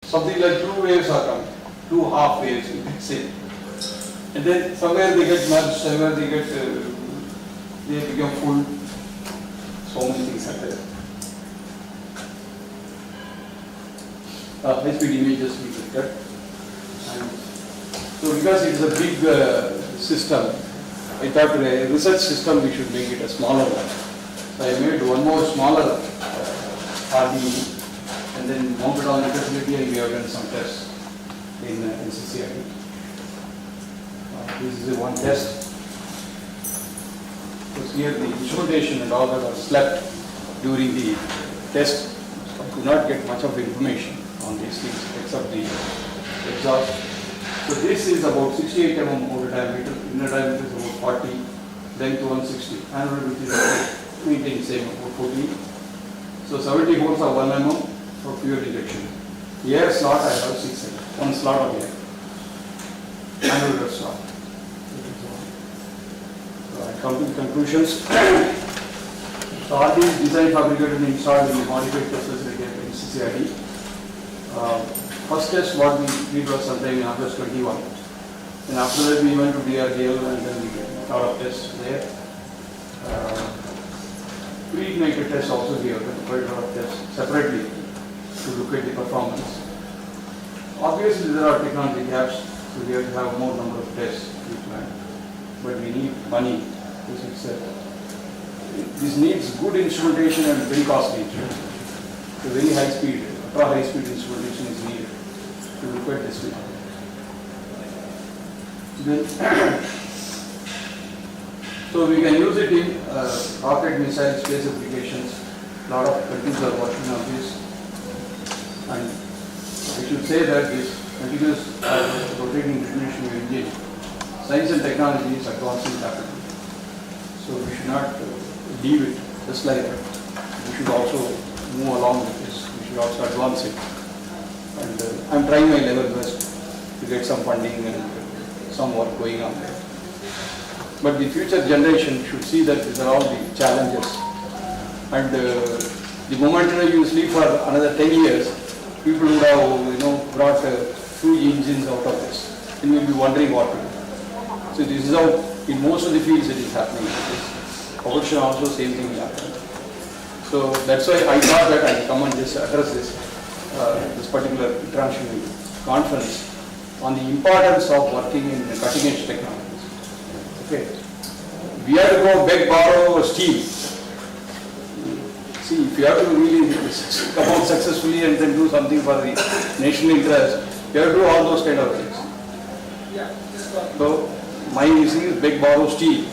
something like 2 waves are coming, 2 half waves, you can say. And then somewhere they get merged, somewhere they get, they become full. So many things are there. High-speed images we looked at. And so because it is a big system, I thought a research system we should make it a smaller one. So I made one more smaller RDE and then mounted on the facility, and we have done some tests in CCID. This is one test. Because here the instrumentation and all that are slept during the test. So I could not get much of information on these things except the exhaust. So this is about 68 mm outer diameter, inner diameter is about 40, length 160, annual width is maintained same about 14. So 70 holes are 1 mm for fuel injection. Air slot I have 6 mm, 1 slot of air. Annual slot. So I come to the conclusions. So all these designed, fabricated and installed in the modified test facility in CCID. First test what we did was sometime in August 21. And after that we went to DRDO and then we did a lot of tests there. Pre-ignited tests also we have done quite a lot of tests separately to look at the performance. Obviously there are technology gaps, so we have to have more number of tests we plan. But we need money, as I said. This needs good instrumentation and very costly instrumentation. So very high speed, ultra high speed instrumentation is needed to look at this. Then so we can use it in rocket, missile, space applications. A lot of countries are working on this, and I should say that this continuous rotating detonation engine, science and technology is advancing rapidly. So we should not leave it just like that. We should also move along with this. We should also advance it. And I'm trying my level best to get some funding and some work going on there. But the future generation should see that these are all the challenges. And the momentarily you sleep for another 10 years, people would have brought huge engines out of this. And you'll be wondering what to do. So this is how in most of the fields it is happening. Propulsion also same thing will happen. So that's why I thought that I come and just address this particular international conference on the importance of working in cutting edge technologies. Okay. We have to go beg, borrow, steal. See, if you have to really come out successfully and then do something for the national interest, you have to do all those kind of things. So my thing is beg, borrow, steal.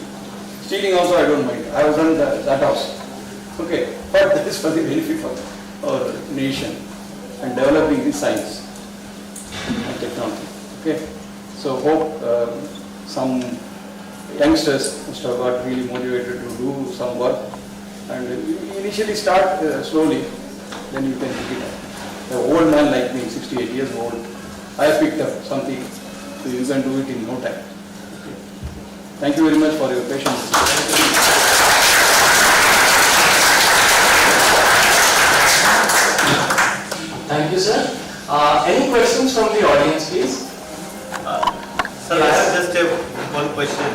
Stealing also I don't mind. I have done that also. Okay, but that is for the benefit of our nation and developing the science and technology. Okay, so hope some youngsters must have got really motivated to do some work, and initially start slowly, then you can pick it up. The old man like me, 68 years old, I have picked up something, so you can do it in no time. Okay. Thank you very much for your patience. Thank you, sir. Any questions from the audience, please? Sir, I have just one question.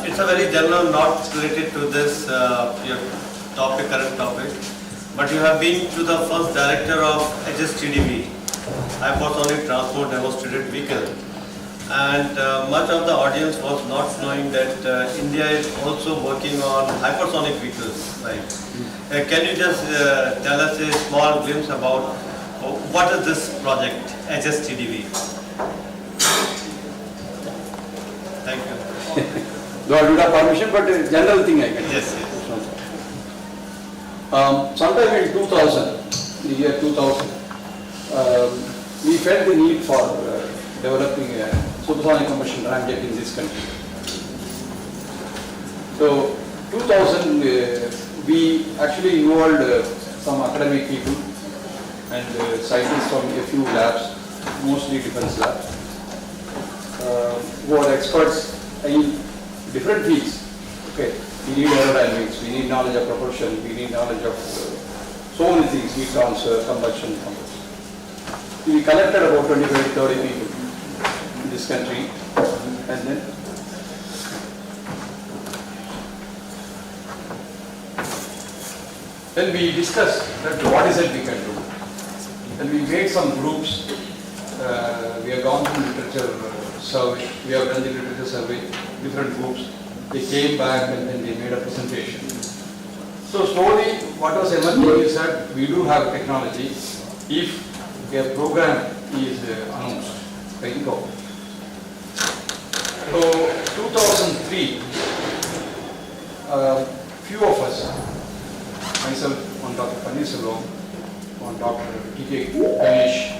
It's a very general, not related to this your topic, current topic, but you have been to the first director of HSTDV, hypersonic transport demonstrated vehicle, and much of the audience was not knowing that India is also working on hypersonic vehicles. Right? Can you just tell us a small glimpse about what is this project, HSTDV? Thank you. Though I would have permission, but a general thing I can. Yes, yes. Sometime in 2000, the year 2000, we felt the need for developing a supersonic combustion ramjet in this country. So 2000, we actually involved some academic people and scientists from a few labs, mostly defense labs, who are experts in different fields. Okay, we need aerodynamics, we need knowledge of propulsion, we need knowledge of so many things, heat transfer, combustion. We collected about 25-30 people in this country, and then we discussed that what is it we can do. And we made some groups. We have gone through literature survey. We have done the literature survey, different groups. They came back and then they made a presentation. So slowly, what was emerging is that we do have technology if a program is announced by the government. So 2003, few of us, myself, one Dr. Paniselvam, one Dr. T.K. Ganesh.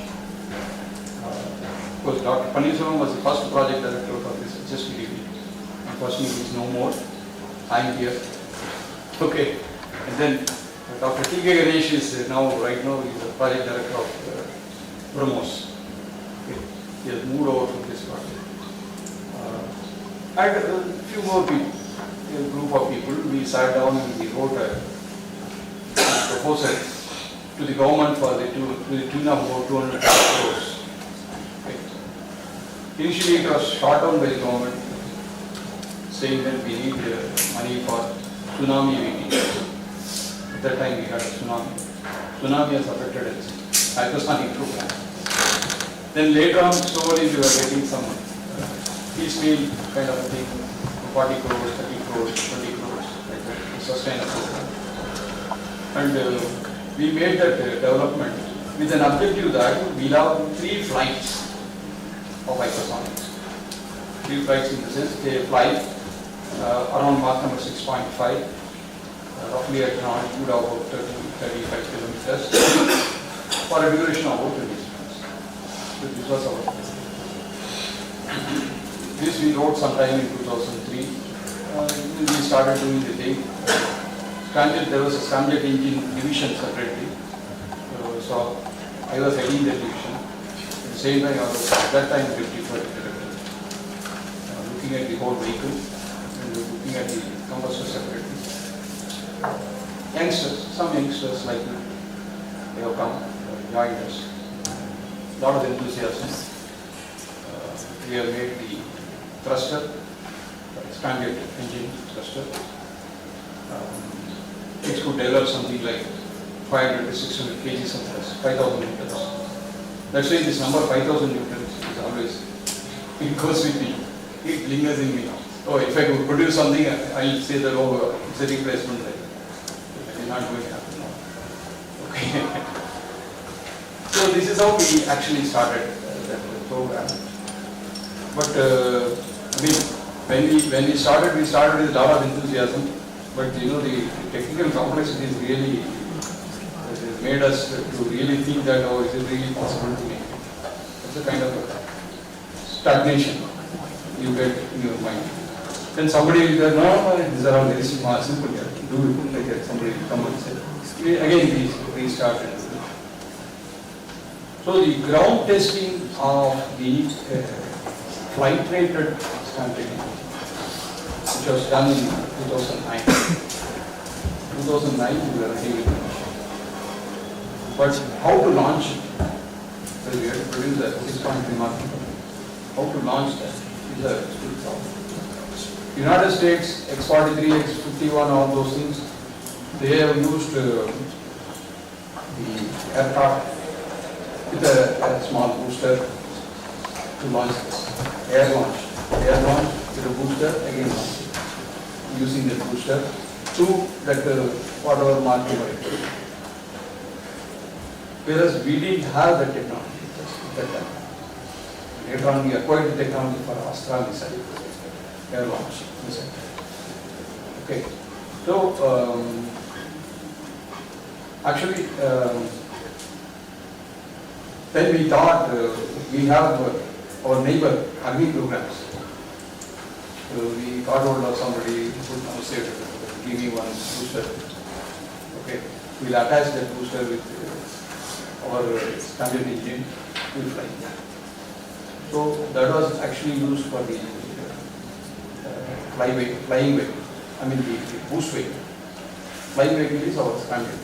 Because Dr. Paniselvam was the first project director for this HSTDV. Unfortunately, he is no more. I am here. Okay. And then Dr. T.K. Ganesh is right now, he is the project director of BrahMos. Okay. He has moved over from this project. And a few more people, a group of people, we sat down and we wrote a proposal to the government for the tune of about 200 crores. Okay. Initially it was shot down by the government, saying that we need money for tsunami VT. At that time we had a tsunami. Tsunami has affected us. Hypersonic program. Then later on, slowly we were getting some piecemeal kind of a thing, 40 crores, 30 crores, 20 crores, like that, to sustain a program. And we made that development with an objective that we have 3 flights of hypersonics. field flights in the sense they fly around Mach number 6.5, roughly at an altitude of about 30-35 kilometers for a duration of about 20 seconds. So this was our this we wrote sometime in 2003. We started doing the thing. There was a scramjet engine division separately. So I was heading the division. At the same time, I was at that time deputy project director, looking at the whole vehicle and looking at the combustor separately. Some youngsters like me, they have come, joined us. A lot of enthusiasm. We have made the thruster, scramjet engine thruster. It could develop something like 500 to 600 kg of thrust, 5,000 newtons. That's why this number 5,000 newtons is always, it goes with me, it lingers in me. Oh, if I could produce something, I'll say that, oh, it's a replacement. It is not going to happen now. Okay. So this is how we actually started that program. But I mean, when we started with a lot of enthusiasm. But you know, the technical complexity is really it made us to really think that, oh, is it really possible to make it? It's a kind of stagnation you get in your mind. Then somebody will go, no, these are all very simple, do it like that. Somebody will come and say, again we restart. So the ground testing of the flight rated scramjet, which was done in 2009. 2009 we were heavy launch. But how to launch it? Well, we had to produce that. This point remarkable. How to launch that is a big problem. United States X-43, X-51, all those things, they have used the aircraft with a small booster to launch this. Air launch with a booster, again launch it. Using the booster to that whatever mark you might do. Whereas we didn't have that technology at that time. Later on we acquired the technology for Astra missile, air launch missile. Okay. So actually then we thought we have our neighbor Army programs. So we got hold of somebody who said, give me one booster. Okay, we'll attach that booster with our scramjet engine, we'll fly. So that was actually used for the flying vehicle. I mean the boost vehicle. Flying vehicle is our scramjet.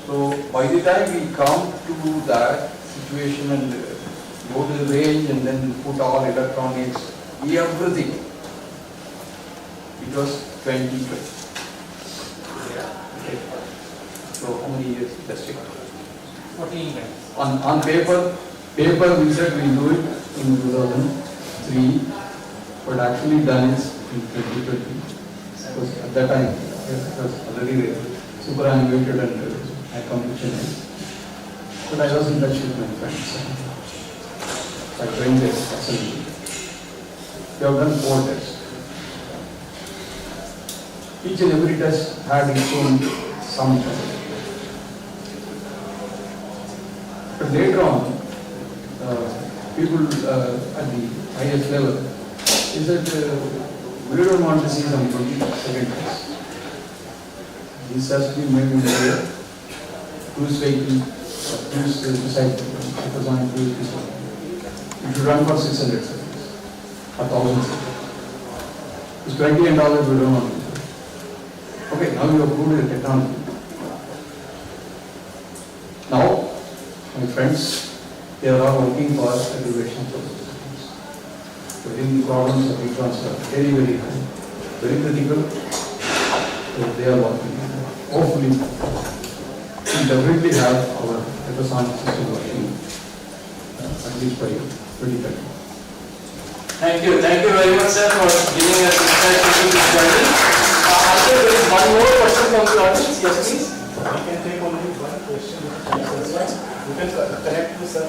So by the time we come to that situation and go to the range and then put all electronics, everything, it was 2020. Okay. So how many years does it take? 14 years. On paper we said we'll do it in 2003, but actually done is in 2020. Because at that time it was already superannuated and high competition. But I was in touch with my friends. I trained this assembly. We have done 4 tests. Each and every test had its own some trouble. But later on, people at the highest level is that we don't want to see some 22nd test. This has to be made in India. Cruise vehicle, cruise missile, hypersonic cruise missile. It should run for 600 seconds, 1,000 seconds. It's $20 we don't want to do. Okay, now you have proved the technology. Now, my friends, they are all working for aggregation processes. Within the problems of heat transfer, very, very high, very critical. So they are working. Hopefully, we definitely have our hypersonic system working at least by 2030. Thank you very much, sir, for giving us insight into this journey. There is one more question from the audience. Yes, please. We can take only one question. You can connect to sir.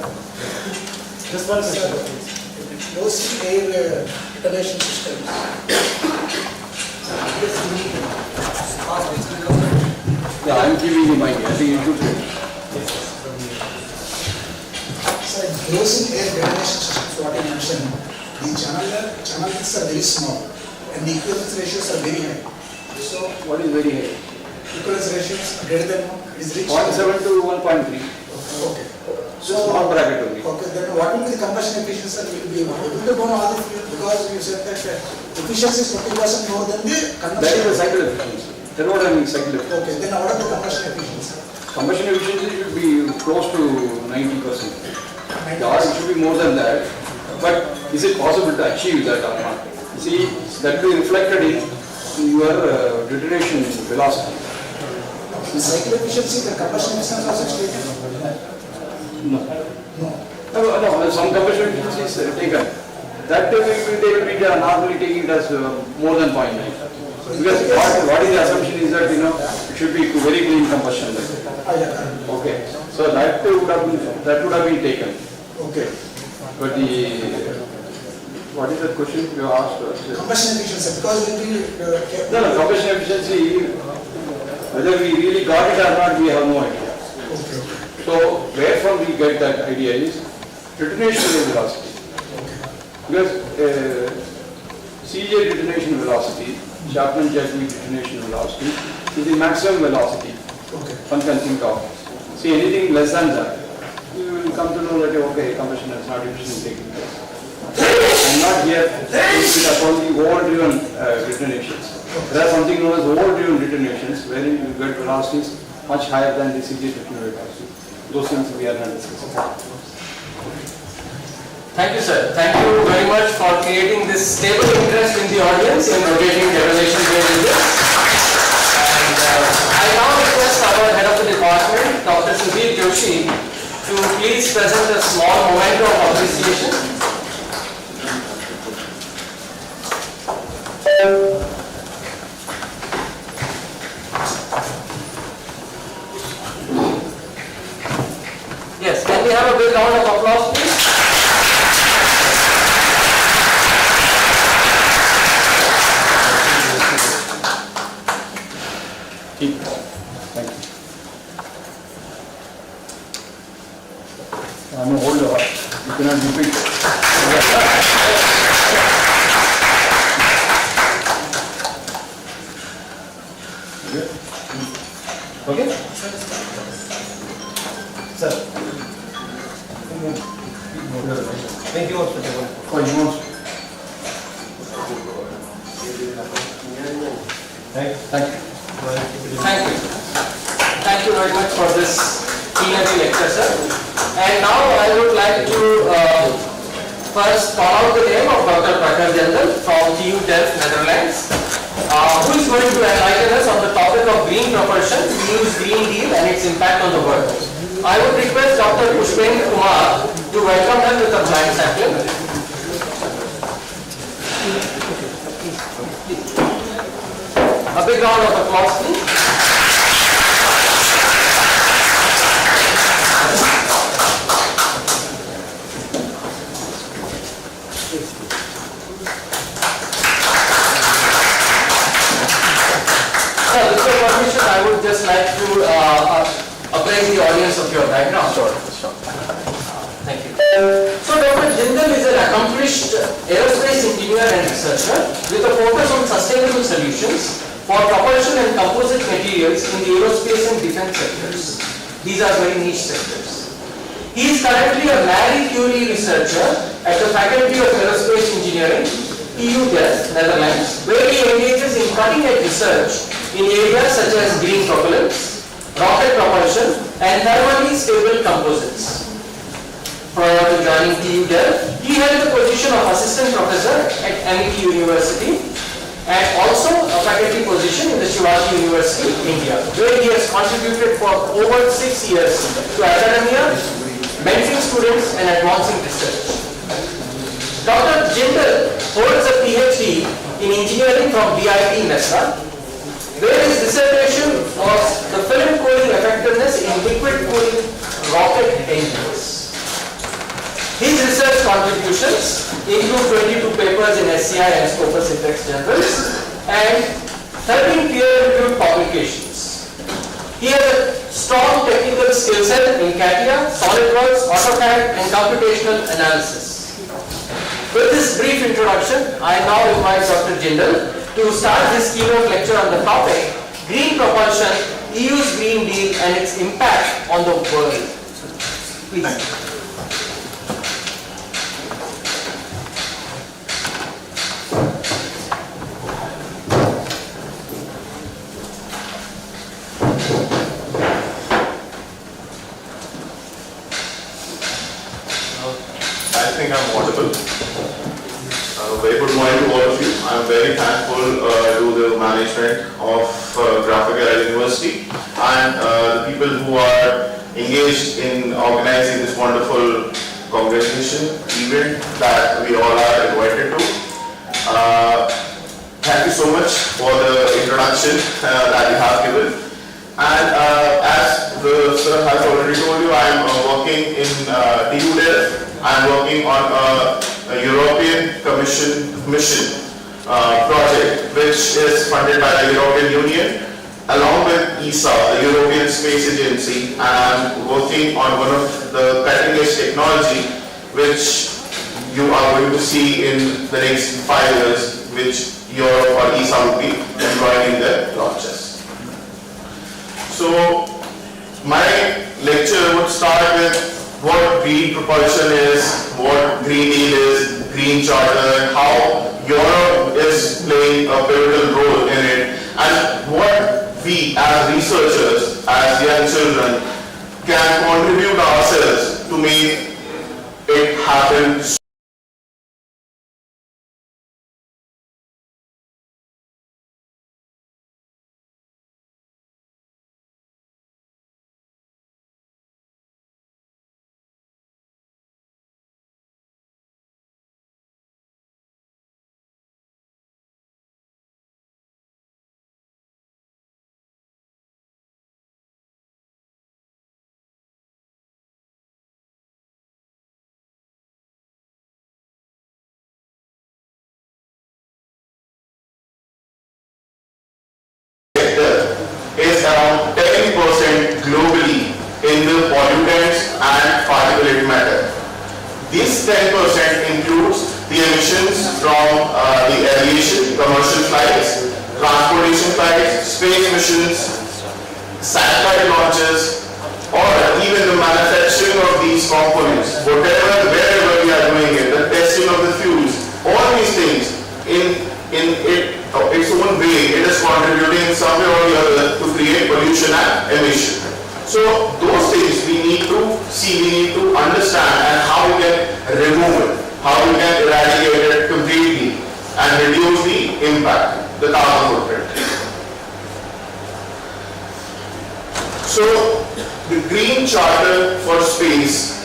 Just one question, please. closing air detonation systems. Yeah, I'm giving you my, I think you should say. So closing air detonation systems, what I mentioned, the channels are very small and the equivalence ratios are very high. So What is very high? equivalence ratios are greater than 1 is reached. 0.7 to 1.3. Okay. So small bracket only. Okay, then what will be the combustion efficiency? Will be able to go on all the fuel because you said that efficiency is 40% more than the That is the combustion. cycle efficiency. That's what I mean, cycle efficiency. Okay, then what are the combustion efficiency? Combustion efficiency should be close to 90%. Or it should be more than that. But is it possible to achieve that or not? You see, that will be reflected in your detonation velocity. The cycle efficiency, the combustion efficiency also stated? No. No. No, some combustion efficiency is taken. That they will be normally taking it as more than 0.9. Because what is the assumption is that, it should be very clean combustion. Okay. So that would have been taken. Okay. But what is the question you asked? Combustion efficiency, because it will be... No, combustion efficiency, whether we really got it or not, we have no idea. Okay. So where from we get that idea is detonation velocity. Because CJ detonation velocity, Chapman-Jaggi detonation velocity is the maximum velocity one can think of. See, anything less than that, you will come to know that okay, combustion is not efficiently taking place. I'm not here to speak about the overdriven detonations. There are something known as overdriven detonations, where you get velocities much higher than the CJ detonation velocity. Those things we are not discussing. Thank you, sir. Thank you very much for creating this stable interest in the audience in rotating detonation ranges. And I now request our head of the department, Dr. Sudhir Joshi, to please present a small memento of appreciation. Yes, can we have a big round of applause, please? Thank you. I'm a holder. You cannot repeat. Okay? Sir. Thank you also. Oh, you want? Thank you. Thank you. Thank you very much for this plenary lecture, sir. And now I would like to first call out the name of Dr. Prakhar Jindal from TU Delft, Netherlands, who is going to enlighten us on the topic of green propulsion, EU's Green Deal and its impact on the world. I would request Dr. Pushpendra Kumar to welcome them with a blank sapling. A big round of applause, please. With your permission, I would just like to appraise the audience of your background. Sure. Thank you. So Dr. Jindal is an accomplished aerospace engineer and researcher with a focus on sustainable solutions for propulsion and composite materials in the aerospace and defense sectors. These are very niche sectors. He is currently a Marie Curie researcher at the Faculty of Aerospace Engineering, TU Delft, Netherlands, where he engages in cutting-edge research in areas such as green propellants, rocket propulsion, and thermally stable composites. Prior to joining TU Delft, he held the position of assistant professor at MIT University and also a faculty position in the Shivaji University, India, where he has contributed for over 6 years to academia, mentoring students and advancing research. Dr. Jindal holds a PhD in engineering from BIT Mesra, where his dissertation was the film cooling effectiveness in liquid cooling rocket engines. His research contributions include 22 papers in SCI and Scopus Index Journals and 13 peer-reviewed publications. He has a strong technical skill set in CATIA, SolidWorks, AutoCAD and computational analysis. With this brief introduction, I now invite Dr. Jindal to start his keynote lecture on the topic Green Propulsion, EU's Green Deal and its impact on the world. Please. I think I'm audible. Very good morning to all of you. I'm very thankful to the management of Prakhar Jindal University and the people who are engaged in organizing this wonderful congregation event that we all are invited to. Thank you so much for the introduction that you have given. And as the sir has already told you, I am working in TU Delft. I am working on a European Commission mission project which is funded by the European Union along with ESA, the European Space Agency, and I am working on one of the cutting edge technology which you are going to see in the next 5 years, which Europe or ESA will be employing in their launches. So my lecture would start with what green propulsion is, what Green Deal is, Green Charter, and how Europe is playing a pivotal role in it, and what we as researchers, as young children, can contribute ourselves to make it happen. Is around 10% globally in the pollutants and particulate matter. This 10% includes the emissions from the aviation, commercial flights, transportation flights, space missions, satellite launches, or even the manufacturing of these components, wherever we are doing it, the testing of the fuels, all these things in its own way, it is contributing somewhere or the other to create pollution and emission. So those things we need to see, we need to understand, and how we can remove it, how we can eradicate it completely and reduce the impact, the carbon footprint. So the Green Charter for Space,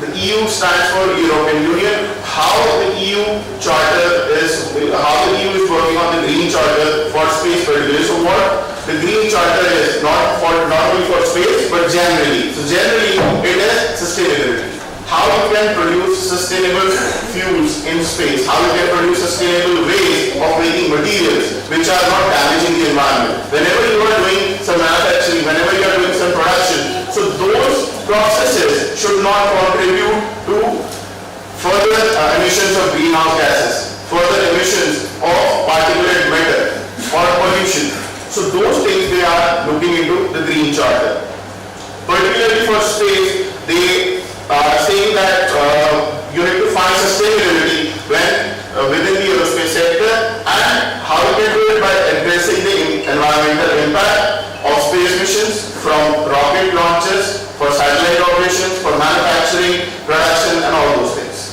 the EU stands for European Union. How the EU Charter is, how the EU is working on the Green Charter for space particularly. So what the Green Charter is, not only for space, but generally. So generally it is sustainability. How you can produce sustainable fuels in space, how you can produce sustainable ways of making materials which are not damaging the environment. Whenever you are doing some manufacturing, whenever you are doing some production, so those processes should not contribute to further emissions of greenhouse gases, further emissions of particulate matter or pollution. So those things they are looking into the Green Charter. Particularly for space, they are saying that you need to find sustainability when within the aerospace sector, and how you can do it by addressing the environmental impact of space missions from rocket launches, for satellite operations, for manufacturing, production, and all those things.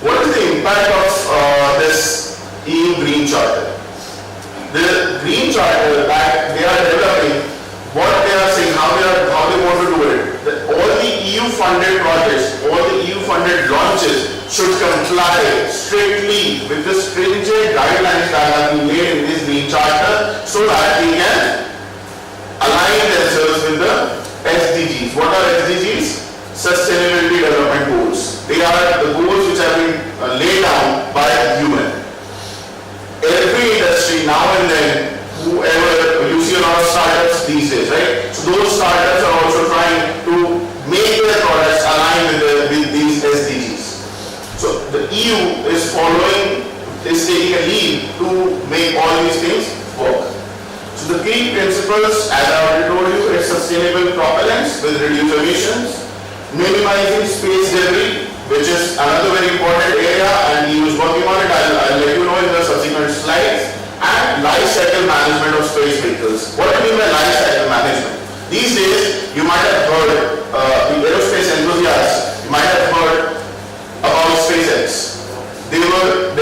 What is the impact of this EU Green Charter? The Green Charter that they are developing, what they are saying, how they want to do it. All the EU funded projects, all the EU funded launches should comply strictly with the stringent guidelines that have been made in this Green Charter, so that they can align themselves with the SDGs. What are SDGs? Sustainability they are the goals which have been laid down by human. Every industry now and then, whoever, you see a lot of startups these days, right? So those startups are also trying to make their products align with these SDGs. So the EU is taking a lead to make all these things work. So the key principles, as I already told you, is sustainable propellants with reduced emissions, minimizing space debris, which is another very important area, and he was working on it. I'll let you know in the subsequent slides. And life cycle management of space vehicles. What do I mean by life cycle management? These days, you might have heard, the aerospace enthusiasts, you might have heard about SpaceX. They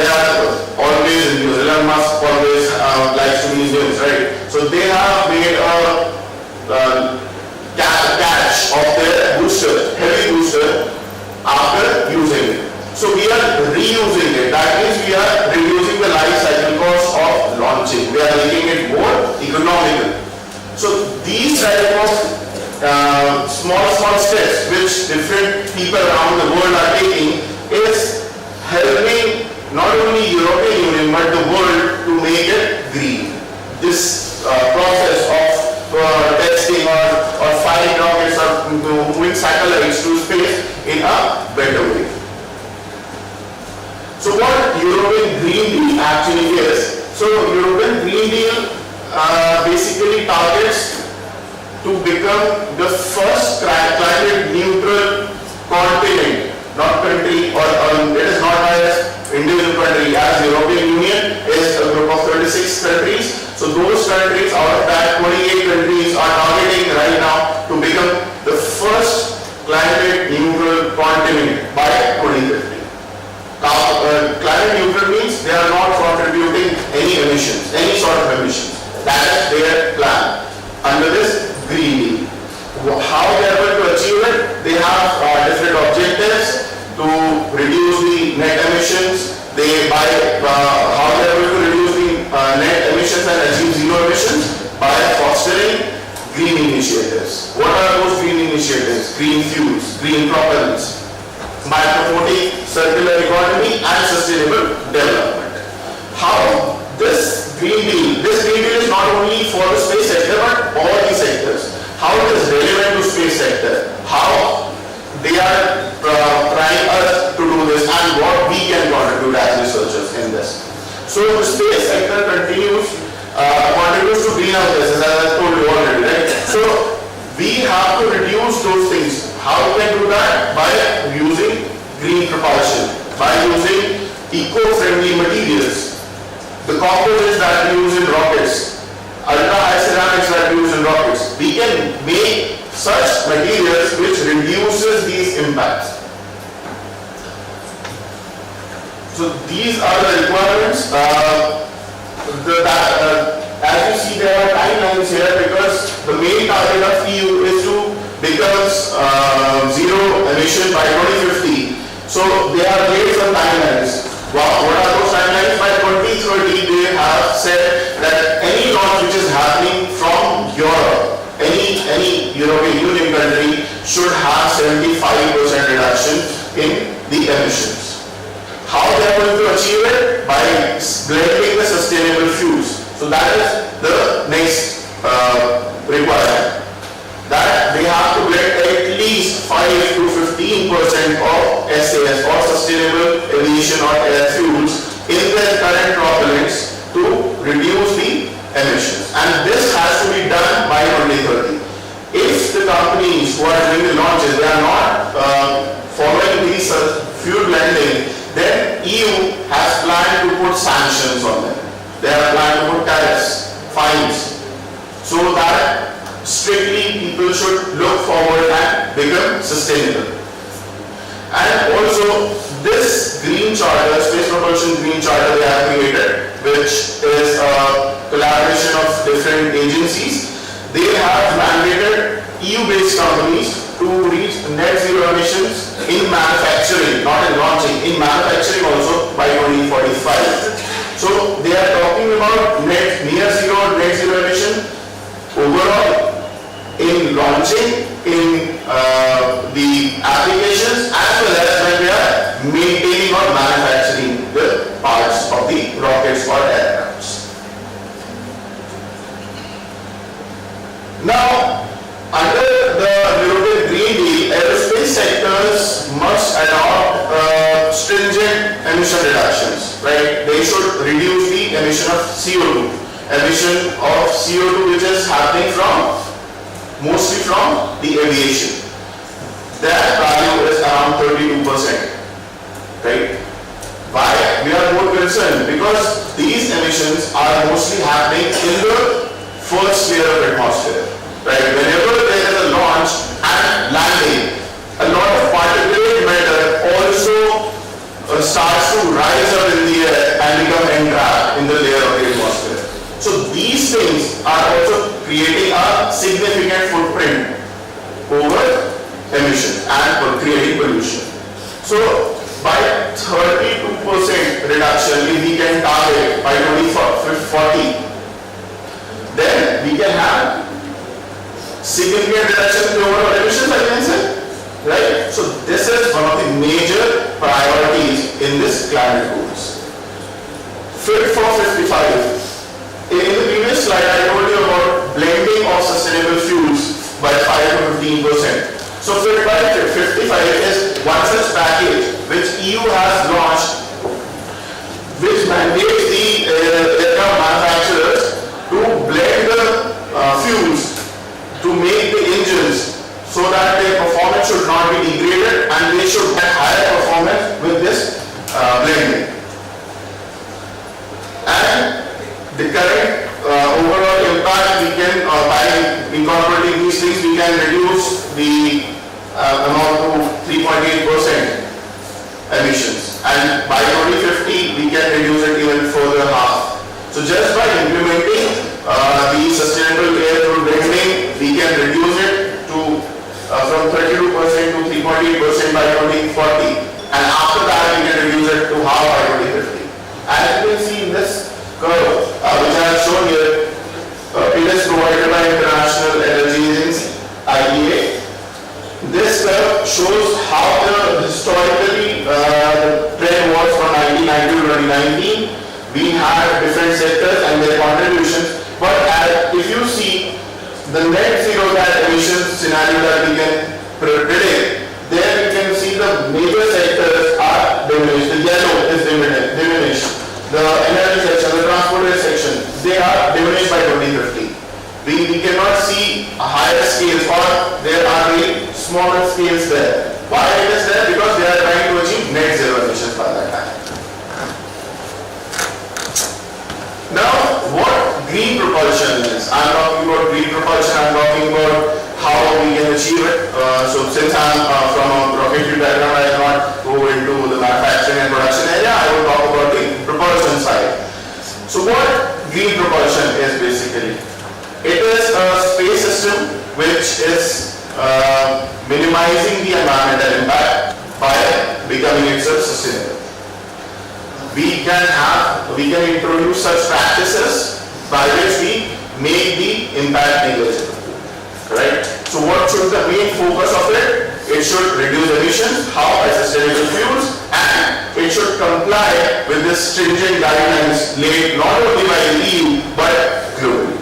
are always in news. Elon Musk always likes to be in news, right? So they have made a catch of their booster, heavy booster, after using it. So we are reusing it. That means we are reducing the life cycle cost of launching. We are making it more economical. So these type of small steps which different people around the world are taking is helping not only European Union but the world to make it green. This process of testing or firing rockets or moving satellites to space in a better way. So what European Green Deal actually is? So European Green Deal basically targets to become the first climate neutral continent, not country, or it is not as individual country, as European Union is a group of 36 countries. So those countries, out of that 28 countries are targeting right now to become the first climate neutral continent by 2050. Climate neutral means they are not contributing any emissions, any sort of emissions. That is their plan under this Green Deal. How they are going to achieve it? They have different objectives to reduce the net emissions. How they are going to reduce the net emissions and achieve zero emissions? By fostering green initiatives. What are those green initiatives? Green fuels, green propellants. By promoting circular economy and sustainable development. How this Green Deal is not only for the space sector but all the sectors. How it is relevant to space sector. How they are trying us to do this and what we can contribute as researchers in this. So the space sector contributes to greenhouse gases, as I told you already, right? So we have to reduce those things. How we can do that? By using green propulsion, by using eco-friendly materials. The composites that we use in rockets, ultra-high ceramics that we use in rockets, we can make such materials which reduces these impacts. So these are the requirements. As you see, there are timelines here because the main target of EU is to become zero emission by 2050. So they are laid some timelines. What are those timelines? By 2030, they have said that any launch which is happening from Europe, any European Union country should have 75% reduction in the emissions. How they are going to achieve it? By blending the sustainable fuels. So that is the next requirement. That they have to blend at least 5 to 15% of SAS or sustainable aviation or air fuels in their current propellants to reduce the emissions. And this has to be done by 2030. If the companies who are doing the launches, they are not following these fuel blending, then EU has planned to put sanctions on them. They are planned to put tariffs, fines, so that strictly people should look forward and become sustainable. And also this green charter, Space Propulsion Green Charter they have created, which is a collaboration of different agencies. They have mandated EU-based companies to reach net zero emissions in manufacturing, not in launching, in manufacturing also by 2045. So they are talking about near zero emission overall in launching, in the applications, as well as when they are reduce the emission of CO2. Emission of CO2 which is happening mostly from the aviation. That value is around 32%. Right? Why we are more concerned? Because these emissions are mostly happening in the first layer of atmosphere. Right? Whenever there is a launch and landing, a lot of particulate matter also starts to rise up in the air and become entrapped in the layer of the atmosphere. So these things are also creating a significant footprint over emissions and creating pollution. So by 32% reduction, if we can target by 2040, then we can have significant reduction in overall emissions, I can say. Right? So this is one of the major priorities in this climate goals. Fit for 55. In the previous slide, I told you about blending of sustainable fuels by 5 to 15%. So Fit by 55 is one such package which EU has launched, which mandates the aircraft manufacturers to blend the fuels to make the engines so that their performance should not be degraded and they should have higher performance with this blending. And the current overall impact we can, by incorporating these things, we can reduce the amount to 3.8% emissions, and by 2050 we can reduce it even further half. So just by implementing the sustainable air through blending, we can reduce it to from 32% to 3.8% by 2040, and after that we can reduce it to half by 2050. As you can see in this curve, which I have shown here, it is provided by International Energy Agency, IEA. This curve shows how the historically the trend was from 1990 to 2019. We had different sectors and their contributions, but if you see the net zero gas emissions scenario that we can predict, there you can see the major sectors are diminished. The yellow is diminished. The energy section, the transportation section, they are diminished by 2050. We cannot see a higher scales, or there are very smaller scales there. Why it is there? Because they are trying to achieve net zero emissions by that time. Now, what green propulsion is? I'm talking about green propulsion, I'm talking about how we can achieve it. So since I'm from a rocketry background, I will not go into the manufacturing and production area, I will talk about the propulsion side. So what green propulsion is basically? It is a space system which is minimizing the environmental impact by becoming itself sustainable. We can introduce such practices by which we make the impact negligible. Right? So what should the main focus of it? It should reduce emissions, how by sustainable fuels, and it should comply with the stringent guidelines laid not only by the EU but globally.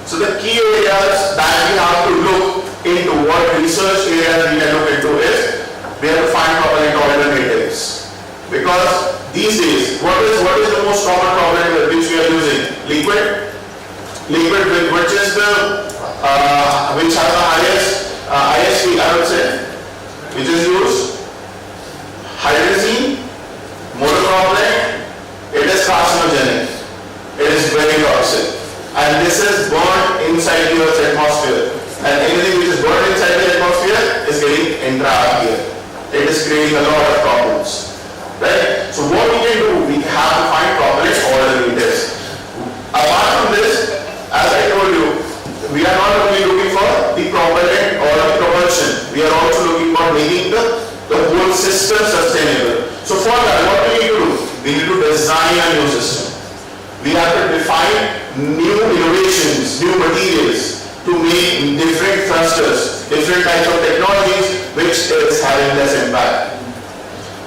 So the key areas that we have to look into, what research areas we can look into is, we have to find propellant alternatives. Because these days, what is the most common propellant which we are using? Liquid, which is the which has the highest ISP, I would say, which is used. Hydrazine, motor propellant, it is carcinogenic. It is very toxic. And this is burned inside the Earth's atmosphere. And anything which is burned inside the atmosphere is getting entrapped here. It is creating a lot of problems. Right? So what we can do, we have to find propellant alternatives. Apart from this, as I told you, we are not only looking for the propellant or the propulsion, we are also looking for making the whole system sustainable. So for that, what we need to do? We need to design a new system. We have to define new innovations, new materials to make different thrusters, different types of technologies which is having less impact.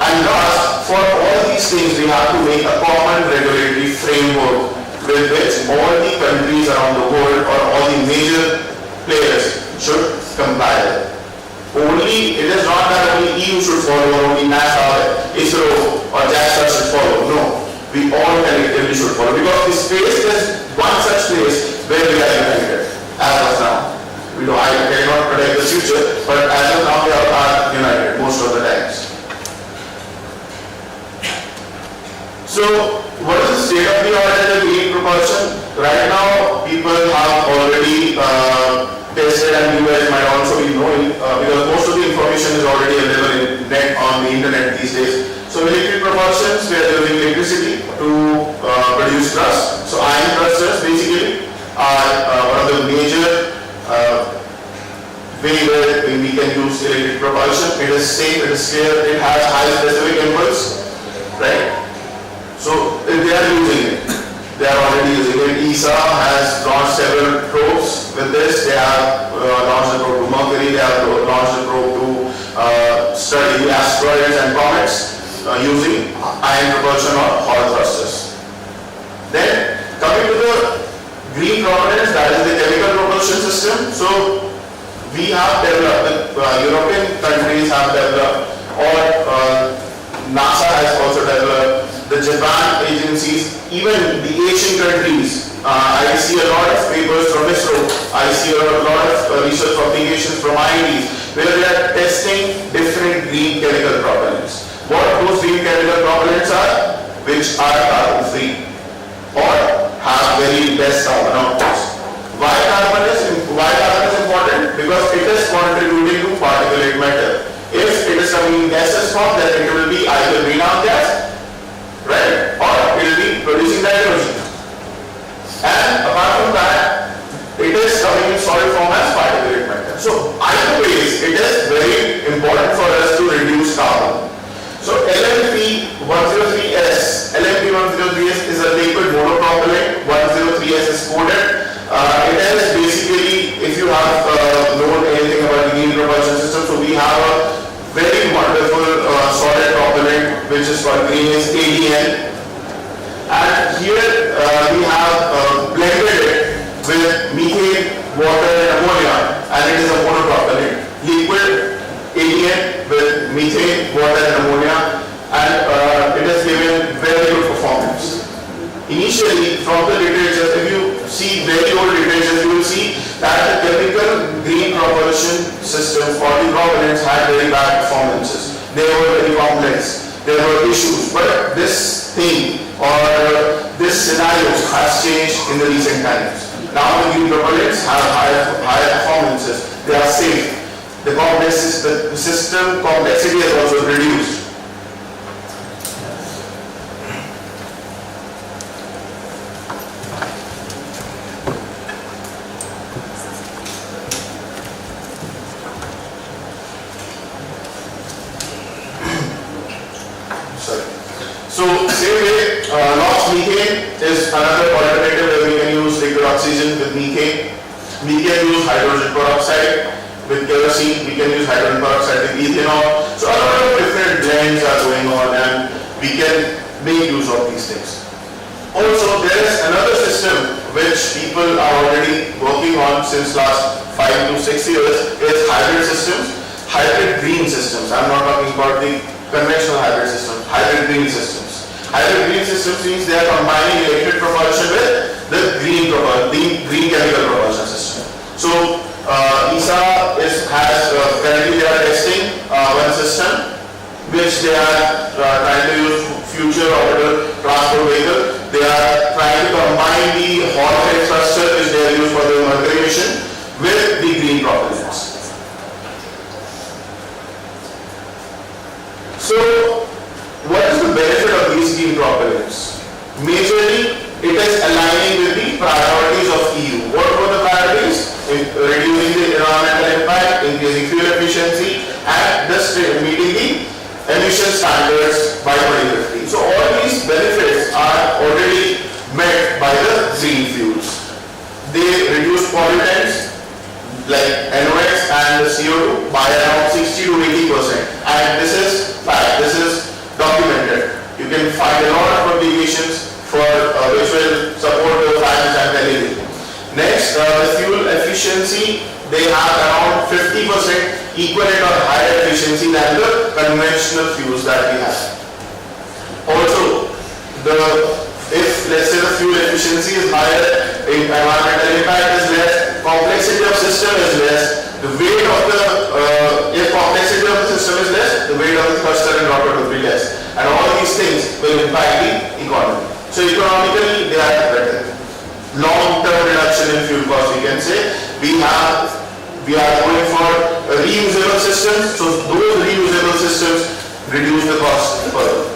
And last, for all these things, we have to make a common regulatory framework with which all the countries around the world or all the major players should comply with. Only, it is not that only EU should follow or only NASA, ISRO or JAXA should follow. No, we all collectively should follow, because the space is one such place where we are united as of now. I cannot predict the future, but as of now we are united most of the times. So, what is the state of the art in the green propulsion? Right now, people have already tested, and you guys might also be knowing, because most of the information is already available on the internet these days. So, electric propulsions, we are using electricity to produce thrust. So, iron thrusters basically are one of the major way where we can use electric propulsion. It is safe, it is clear, it has high specific impulse, right? So they are using it. They are already using it. ESA has launched several probes with this. They have launched a probe to Mercury. They have launched a probe to study asteroids and comets using ion propulsion or Hall thrusters. Then coming to the green propellants, that is the chemical propulsion system. So we have developed, European countries have developed, or NASA has also developed, the Japan agencies, even the Asian countries. I see a lot of papers from ISRO, I see a lot of research publications from IITs, where they are testing different green chemical propellants. What those green chemical propellants are? Which are carbon free or have very less carbon outputs. Why carbon is important? Because it is contributing to particulate matter. If it is coming in gaseous form, then it will be either greenhouse gas, right, or it will be producing nitrogen. And apart from that, it is coming in solid form as particulate matter. So either ways, it is very important for us to reduce carbon. So LMP103S is a liquid monopropellant. 103S is coated. It is basically, if you have known anything about the green propulsion system, so we have a very wonderful solid propellant which is called green is ADN, and here we have blended it with methane, water and ammonia, and it is a monopropellant. Liquid ADN with methane, water and ammonia, and it has given very good performance. Initially, from the literature, if you see very old literature, you will see that the typical green propulsion systems for the propellants had very bad performances. They were very complex. There were issues. But this thing or this scenario has changed in the recent times. Now the green propellants have higher performances. They are safe. The system complexity has also reduced. So same way, NOx methane is another alternative where we can use liquid oxygen with methane. We can use hydrogen peroxide with kerosene. We can use hydrogen peroxide with ethanol. So a lot of different blends are going on, and we can make use of these things. Also, there is another system which people are already working on since last 5 to 6 years. Is hybrid systems, hybrid green systems. I'm not talking about the conventional hybrid system, hybrid green systems. Hybrid green systems means they are combining electric propulsion with the green chemical propulsion system. So ESA currently they are testing one system which they are trying to use future orbital transport vehicle. They are trying to combine the Hall thruster which they are used for the Mercury mission with the green propellants. So, what is the benefit of these green propellants? Majorly, it is aligning with the priorities of EU. What were the priorities? Reducing the environmental impact, increasing fuel efficiency, and thus meeting the emission standards by 2050. So, all these benefits are already met by the green fuels. They reduce pollutants like NOx and the CO2 by around 60 to 80%. And this is fact, this is documented. You can find a lot of publications for which will support the facts I'm telling you. Next, the fuel efficiency, they have around 50% equivalent or higher efficiency than the conventional fuels that we have. Also, if let's say the fuel efficiency is higher, environmental impact is less, complexity of system is less, the weight of the if complexity of the system is less, the weight of the thruster and rotor will be less, and all these things will impact the economy. So economically, they are better. Long-term reduction in fuel cost, we can say. We are going for reusable systems, so those reusable systems reduce the cost further.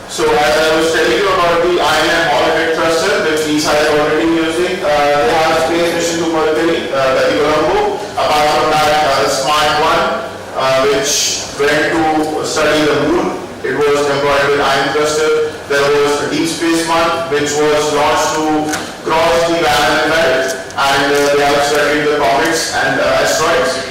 So as I was telling you about the iron and Hall effect thruster, which ESA is already using, they have Space Mission 2.0, Colombo. Apart from that, Smart One, which went to study the moon. It was employed with iron thruster. There was a Deep Space One, which was launched to cross the Van Belt, and they have studied the comets and asteroids.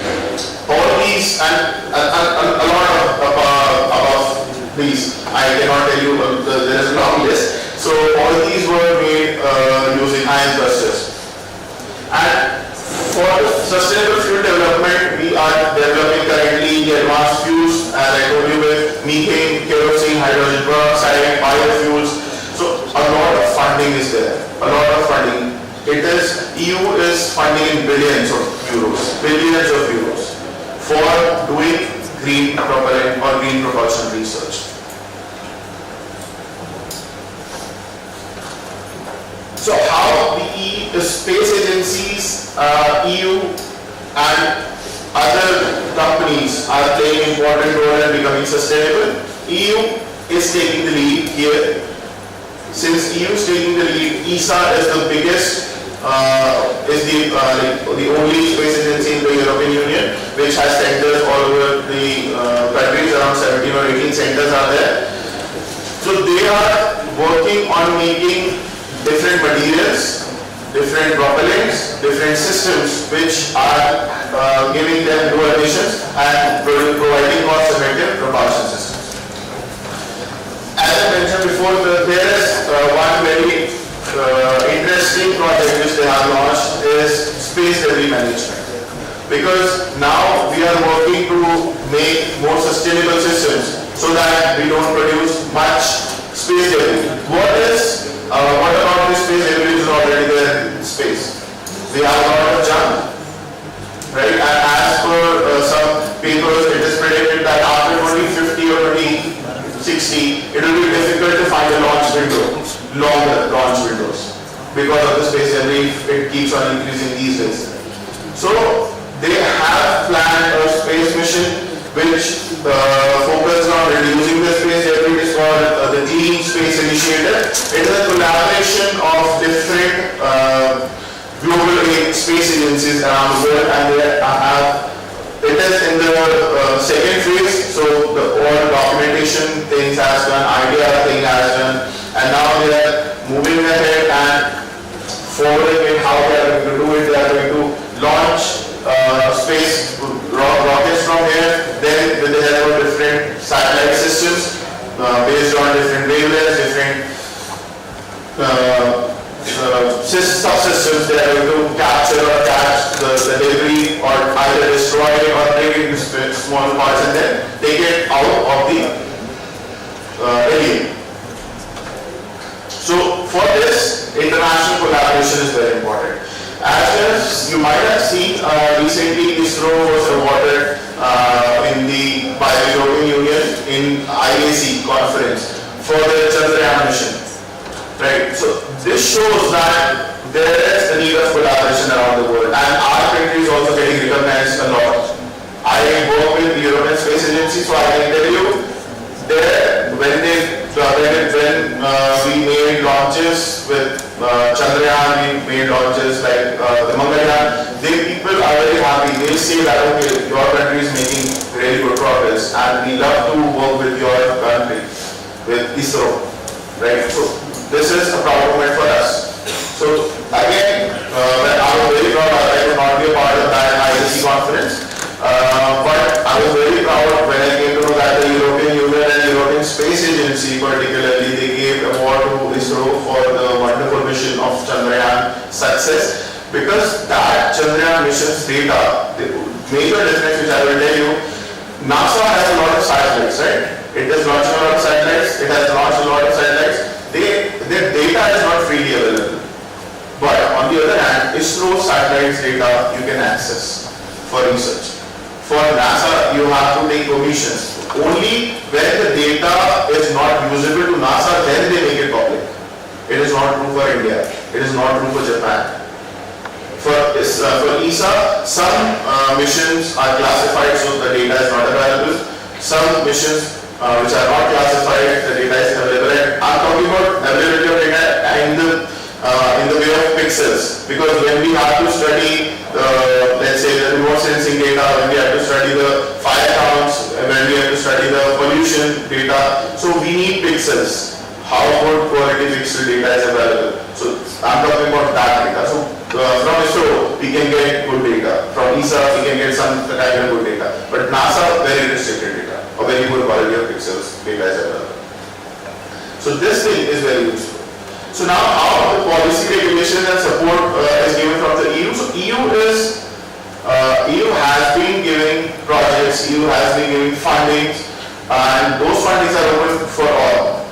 All these and a lot of above these, I cannot tell you, there is a long list. So all these were made using iron thrusters. And for sustainable fuel development, we are developing currently the advanced fuels, as I told you, with methane, kerosene, hydrogen peroxide, biofuels. So a lot of funding is there. A lot of funding. EU is funding in billions of euros for doing green propellant or green propulsion research. So how the space agencies, EU and other companies are playing important role in becoming sustainable? EU is taking the lead here. Since EU is taking the lead, ESA is the biggest, the only space agency in the European Union, which has centers all over the countries. Around 17 or 18 centers are there. So they are working on making different materials, different propellants, different systems which are giving them low emissions and providing cost-effective propulsion systems. As I mentioned before, there is one very interesting project which they have launched is space debris management. Because now we are working to make more sustainable systems so that we don't produce much space debris. What about this space debris is already there in space? We have a lot of junk, right? And as per some papers, it is predicted that after 2050 or 2060, it will be difficult to find a launch window, longer launch windows, because of the space debris. It keeps on increasing these days. So they have planned a space mission which focuses on reducing the space debris. It is called the Clean Space Initiative. It is a collaboration of different global space agencies around the world, and it is in the second phase. So all documentation things has done, idea thing has done, and now they are moving ahead and forwarding it. How they are going to do it? They are going to launch space rockets from here, then with the help of different satellite systems based on different wavelengths, different subsystems, they are going to capture or catch the debris or either destroy it or break it into small parts and then take it out of the alien. So for this, international collaboration is very important. As you might have seen, recently ISRO was awarded by the European Union in IAC conference for the Chandrayaan mission. Right. So this shows that there is a need of collaboration around the world, and our country is also getting recognized a lot. I work with the European Space Agency, so I can tell you there when we made launches with Chandrayaan, we made launches like the Mangalyaan, people are very happy. They say that okay, your country is making really good progress and we love to work with your country, with ISRO, right? So this is a proud moment for us. So again, I was very proud I could not be a part of that IAC conference, but I was very proud when I came to know that the European Union and European Space Agency particularly, they gave award to ISRO ISRO for the wonderful mission of Chandrayaan success, because that Chandrayaan mission's data, the major difference which I will tell you, NASA has a lot of satellites, right? It has launched a lot of satellites, their data is not freely available. But on the other hand, ISRO satellites data you can access for research. For NASA, you have to take permissions. Only when the data is not usable to NASA, then they make it public. It is not true for India. It is not true for Japan. For ESA, some missions are classified, so the data is not available. Some missions which are not classified, the data is available. And I'm talking about availability of data in the way of pixels, because when we have to study let's say the remote sensing data, when we have to study the fire counts, when we have to study the pollution data, so we need pixels. How good quality pixel data is available? So I'm talking about that data. So from ISRO we can get good data, from ESA we can get some kind of good data, but NASA very restricted data, a very good quality of pixels data is available. So this thing is very useful. So now how the policy regulation and support is given from the EU. So EU has been giving projects, EU has been giving funding, and those fundings are open for all.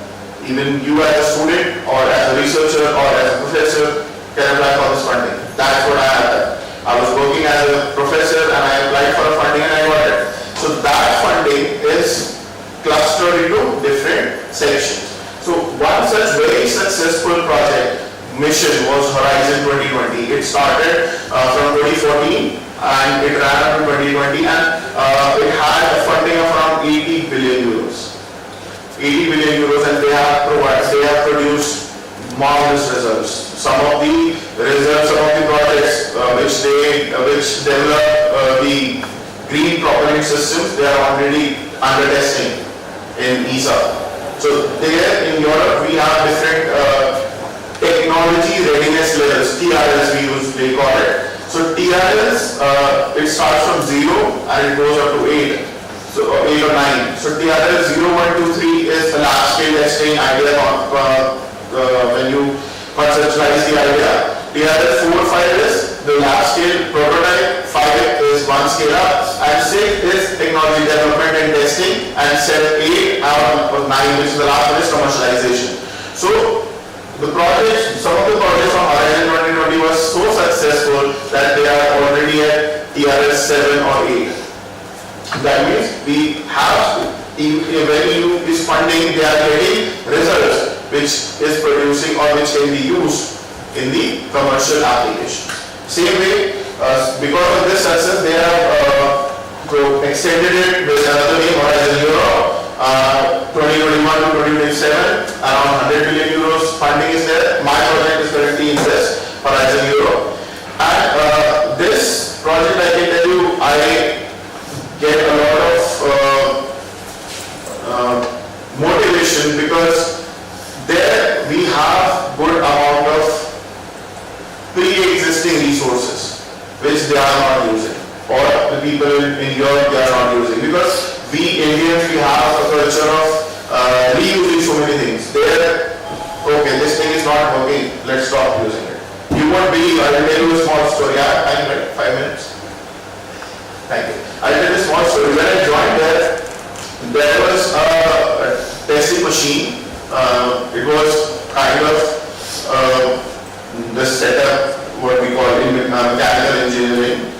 Even you as a student or as a researcher or as a professor can apply for this funding. That's what I have done. I was working as a professor and I applied for a funding and I got it. So that funding is clustered into different sections. So one such very successful project mission was Horizon 2020. It started from 2014 and it ran up to 2020, and it had a funding of around 80 billion euros. 80 billion euros, and they have produced marvelous results. Some of the results, some of the projects which develop the green propellant systems, they are already under testing in ESA. So there in Europe we have different technology readiness levels, TRLs we usually call it. So TRLs, it starts from 0 and it goes up to 8, so 8 or 9. So TRL 0, 1, 2, 3 is the large scale testing idea when you conceptualize the idea. TRL 4, 5 is the large scale prototype, 5 is 1 scale up, and 6 is technology development and testing, and 7, 8 or 9, which is the last one, is commercialization. So the projects, some of the projects from Horizon 2020 was so successful that they are already at TRL 7 or 8. That means we have, when EU is funding, they are getting results which is producing or which can be used in the commercial application. Same way, because of this success, they have extended it with another name, Horizon Europe, 2021 to 2027, around 100 billion euros funding is there. My project is currently in this Horizon Europe, and this project, I can tell you, I get a lot of motivation, because there we have good amount of pre-existing resources which they are not using, or the people in Europe they are not using, because we Indians, we have a culture of reusing so many things. There, okay, this thing is not working, let's stop using it. You won't believe, I will tell you a small story. I have time, right? 5 minutes. Thank you. I'll tell you a small story. When I joined there was a testing machine. It was kind of the setup, what we call in mechanical engineering.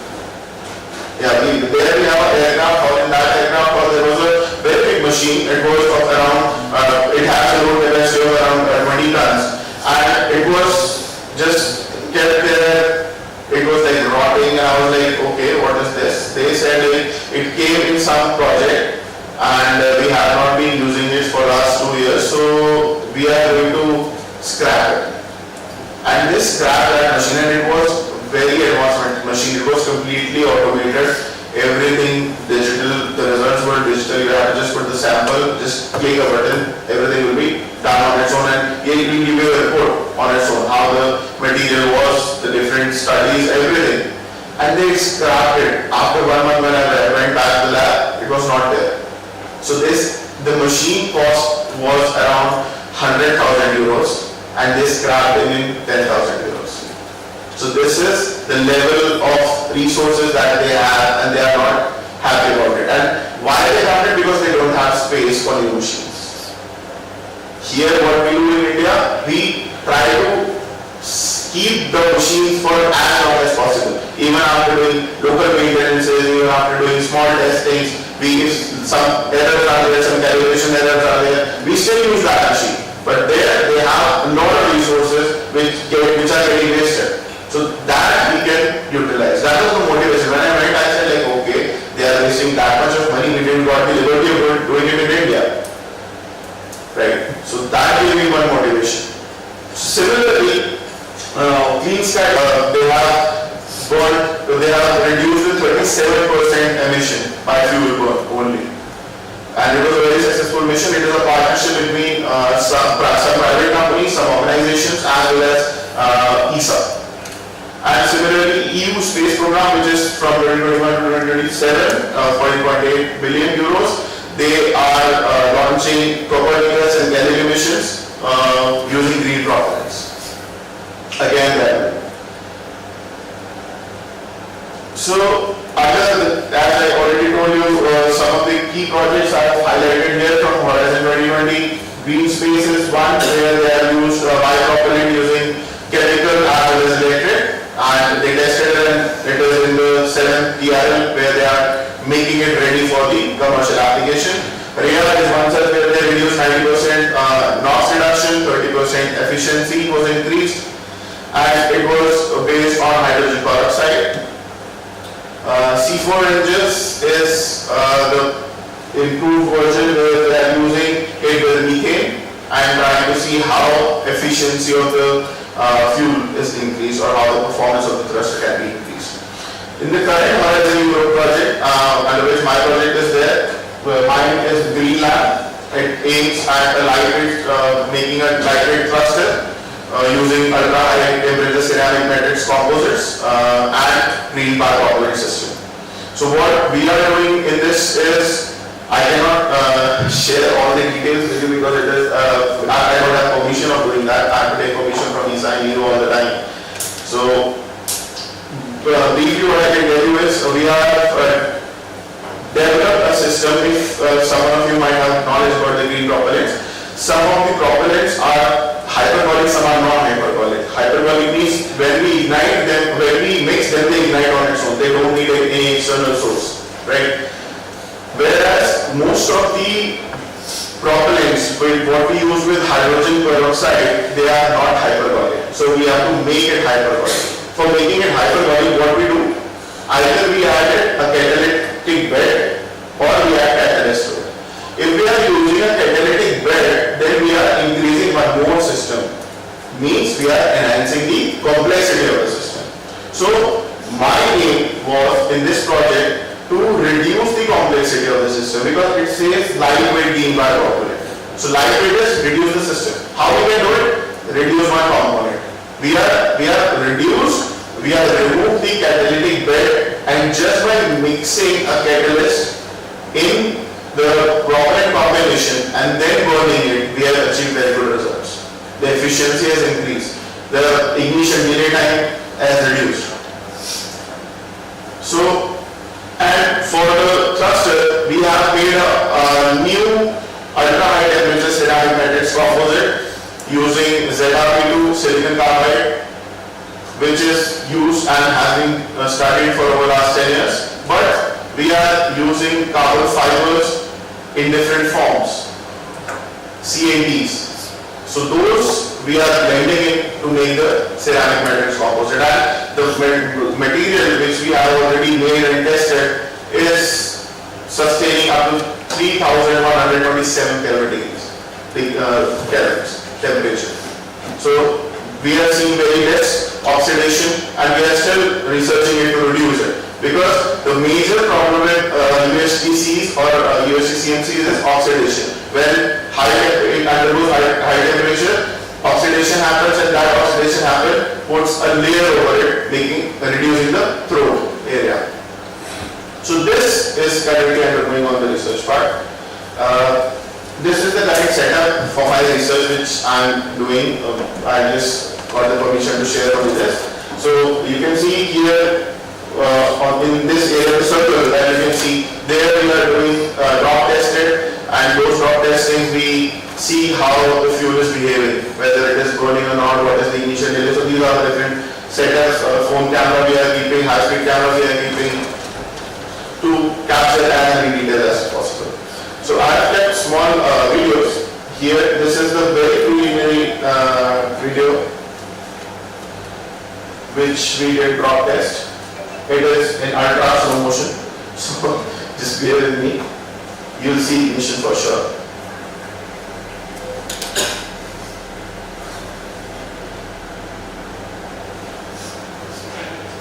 Yeah, there we have an aircraft, or in that aircraft there was a very big machine. It was of around, it has a load capacity of around 20 tons, and it was just kept there. It was like rotting, and I was like, okay, what is this? They said it came in some project, and we have not been using it for last 2 years, so we are going to scrap it. And this scrapped that machine, and it was very advanced machine. It was completely automated, everything digital, the results were digital. You have to just put the sample, just click a button, everything will be done on its own, and it will give you a report on its own, how the material was, the different studies, everything. And they scrapped it. After 1 month when I went back to the lab, it was not there. So the machine cost was around 100,000 euros, and they scrapped him in 10,000 euros. So this is the level of resources that they have, and they are not happy about it. And why they have it? Because they don't have space for new machines. Here what we do in India, we try to keep the machines for as long as possible. Even after doing local maintenances, even after doing small testings, if some errors are there, some calibration errors are there, we still use that machine. But there they have a lot of resources which are getting wasted. So that we can utilize. That was the motivation. When I went, I said like, okay, they are wasting that much of money, we didn't got the liberty of doing it in India. Right? So that gave me one motivation. Similarly, Clean Sky, they have reduced with 27% emission by fuel burn only. And it was a very successful mission. It is a partnership between some private companies, some organizations, as well as ESA. And similarly, EU space program, which is from 2021 to 2027, 40.8 billion euros, they are launching Copernicus and Galileo missions using green propellants. Again, there. So, as I already told you, some of the key projects I have highlighted here from Horizon 2020. Green space is one where they are used biopropellant using chemical as well as electric. And they tested it, and it is in the 7th TRL where they are making it ready for the commercial application. REA is one such where they reduced 90% NOx reduction, 30% efficiency was increased, and it was based on hydrogen peroxide. C4 engines is the improved version where they are using it with methane and trying to see how efficiency of the fuel is increased or how the performance of the thruster can be increased. In the current Horizon Europe project, under which my project is there, mine is Green Lab. It aims at making a lightweight thruster using ultra high temperature ceramic matrix composites and green biopropellant system. So what we are doing in this is, I cannot share all the details with you because it is, I don't have permission of doing that. I have to take permission from ESA and all the time. So, briefly what I can tell you is, we have developed a system. If some of you might have knowledge about the green propellants, some of the propellants are hyperbolic, some are non-hyperbolic. Hyperbolic means when we ignite them, when we mix them, they ignite on its own. They don't need any external source, right? Whereas most of the propellants, with what we use with hydrogen peroxide, they are not hyperbolic. So we have to make it hyperbolic. For making it hyperbolic, what we do, either we add a catalytic bed or we add catalyst to it. If we are using a catalytic bed, then we are increasing one more system. Means we are enhancing the complexity of the system. So my aim was in this project to reduce the complexity of the system because it says lightweight green biopropellant. So lightweight is reduce the system. How we can do it? Reduce one component. We have removed the catalytic bed, and just by mixing a catalyst in the propellant combination and then burning it, we have achieved very good results. The efficiency has increased. The ignition delay time has reduced. So, and for the thruster, we have made a new ultra high temperature ceramic matrix composite using ZrP2 silicon carbide, which is used and has been studied for over the last 10 years. But we are using carbon fibers in different forms, CATs. So those we are blending in to make the ceramic matrix composite. And the material which we have already made and tested is sustaining up to 3,127 kelvins temperature. So we are seeing very less oxidation, and we are still researching it to reduce it. Because the major problem with USTCs or USTCMCs is oxidation. When it undergoes high temperature, oxidation happens, and that oxidation puts a layer over it, reducing the throat area. So this is currently undergoing on the research part. This is the current setup for my research which I am doing. I just got the permission to share with this. So you can see here in this area circle that you can see there we are doing drop tested, and those drop testings we see how the fuel is behaving, whether it is burning or not, what is the initial delay. So these are the different setups. Phone camera we are keeping, high speed camera we are keeping to capture as many details as possible. So I have kept small videos here. This is the very preliminary video which we did drop test. It is in ultra slow motion, so just bear with me. You'll see ignition for sure.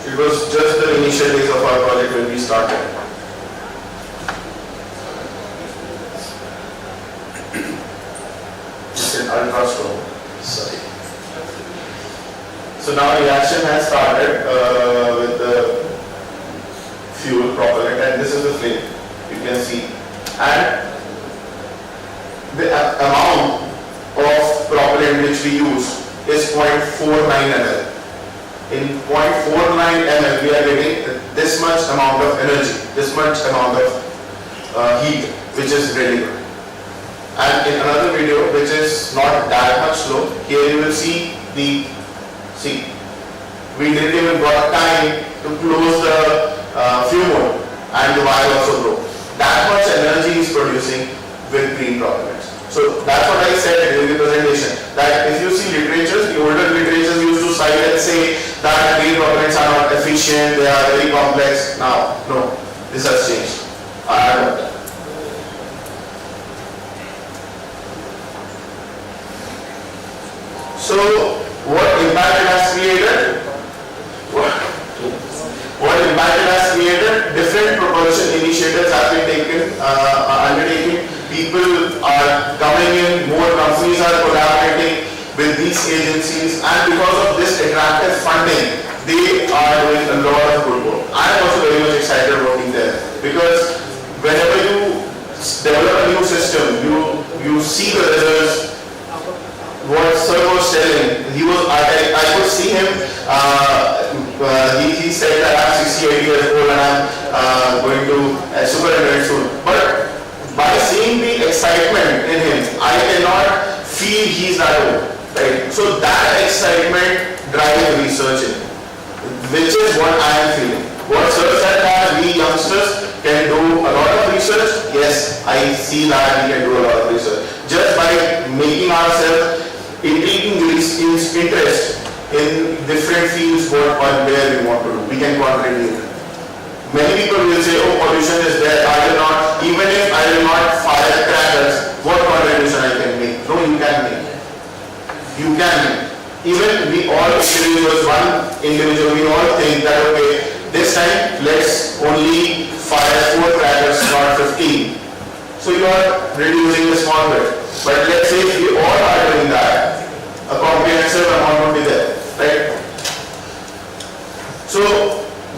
It was just the initial days of our project when we started. It's in ultra slow. Sorry. So now reaction has started with the fuel propellant, and this is the flame. You can see, and the amount of propellant which we use is 0.49 ml. In 0.49 ml, we are getting this much amount of energy, this much amount of heat, which is really good. And in another video, which is not that much slow, here you will see we didn't even got time to close the fuel mode, and the wire also broke. That much energy is producing with green propellants. So that's what I said during the presentation, that if you see literatures, the older literatures used to cite and say that green propellants are not efficient, they are very complex. Now, no, this has changed. I know that. So, what impact it has created? What impact it has created? Different propulsion initiatives have been undertaken. People are coming in, more companies are collaborating with these agencies, and because of this attractive funding, they are doing a lot of good work. I am also very much excited working there, because whenever you develop a new system, you see the results. What sir was telling, I could see him, he said that I'm 68 years old and I'm going to superintendent soon. But by seeing the excitement in him, I cannot feel he's that old. Right? So that excitement drives research in, which is what I am feeling. What sir said that we youngsters can do a lot of research, yes, I see that we can do a lot of research. Just by making ourselves taking interest in different fields what or where we want to do, we can contribute. Many people will say, oh, pollution is there, I will not, even if I will not fire crackers, what contribution I can make? No, you can make. You can make. Even we all individuals, we all think that, okay, this time let's only fire 4 crackers, not 15. So you are reducing the small bit. But let's say if we all are doing that, a comprehensive amount would be there, right? So,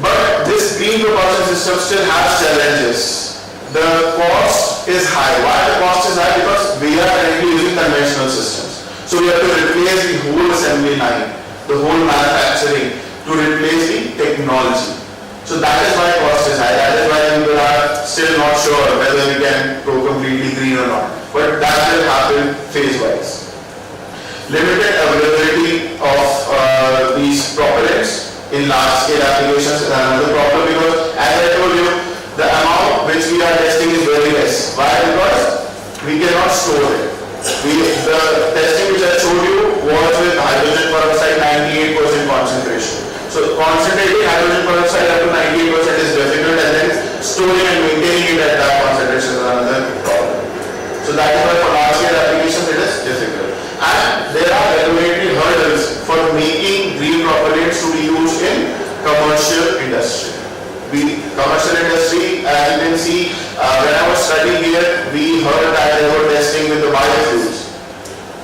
but this green propulsion system still has challenges. The cost is high. Why the cost is high? Because we are currently using conventional systems. So we have to replace the whole assembly line, the whole manufacturing, to replace the technology. So that is why cost is high. That is why people are still not sure whether we can go completely green or not. But that will happen phase-wise. Limited availability of these propellants in large-scale applications is another problem, because as I told you, the amount which we are testing is very less. Why? Because we cannot store it. The testing which I showed you was with hydrogen peroxide 98% concentration. So concentrating hydrogen peroxide up to 98% is difficult, and then storing and maintaining it at that concentration is another problem. So that is why for large-scale applications it is difficult. And there are regulatory hurdles for making green propellants to be used in commercial industry. Commercial industry, as you can see, when I was studying here, we heard that they were testing with the biofuels,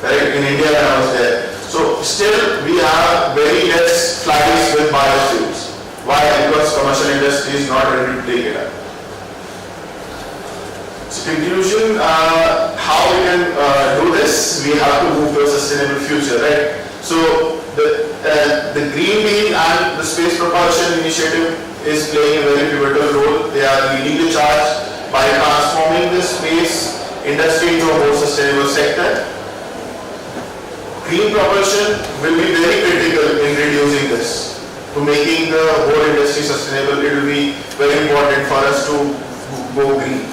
right, in India when I was there. So still we have very less flights with biofuels. Why? Because commercial industry is not ready to take it up. So conclusion, how we can do sustainable future, right? So the Green Deal and the Space Propulsion Initiative is playing a very pivotal role. They are leading the charge by transforming the space industry into a more sustainable sector. Green propulsion will be very critical in reducing this, to making the whole industry sustainable. It will be very important for us to go green.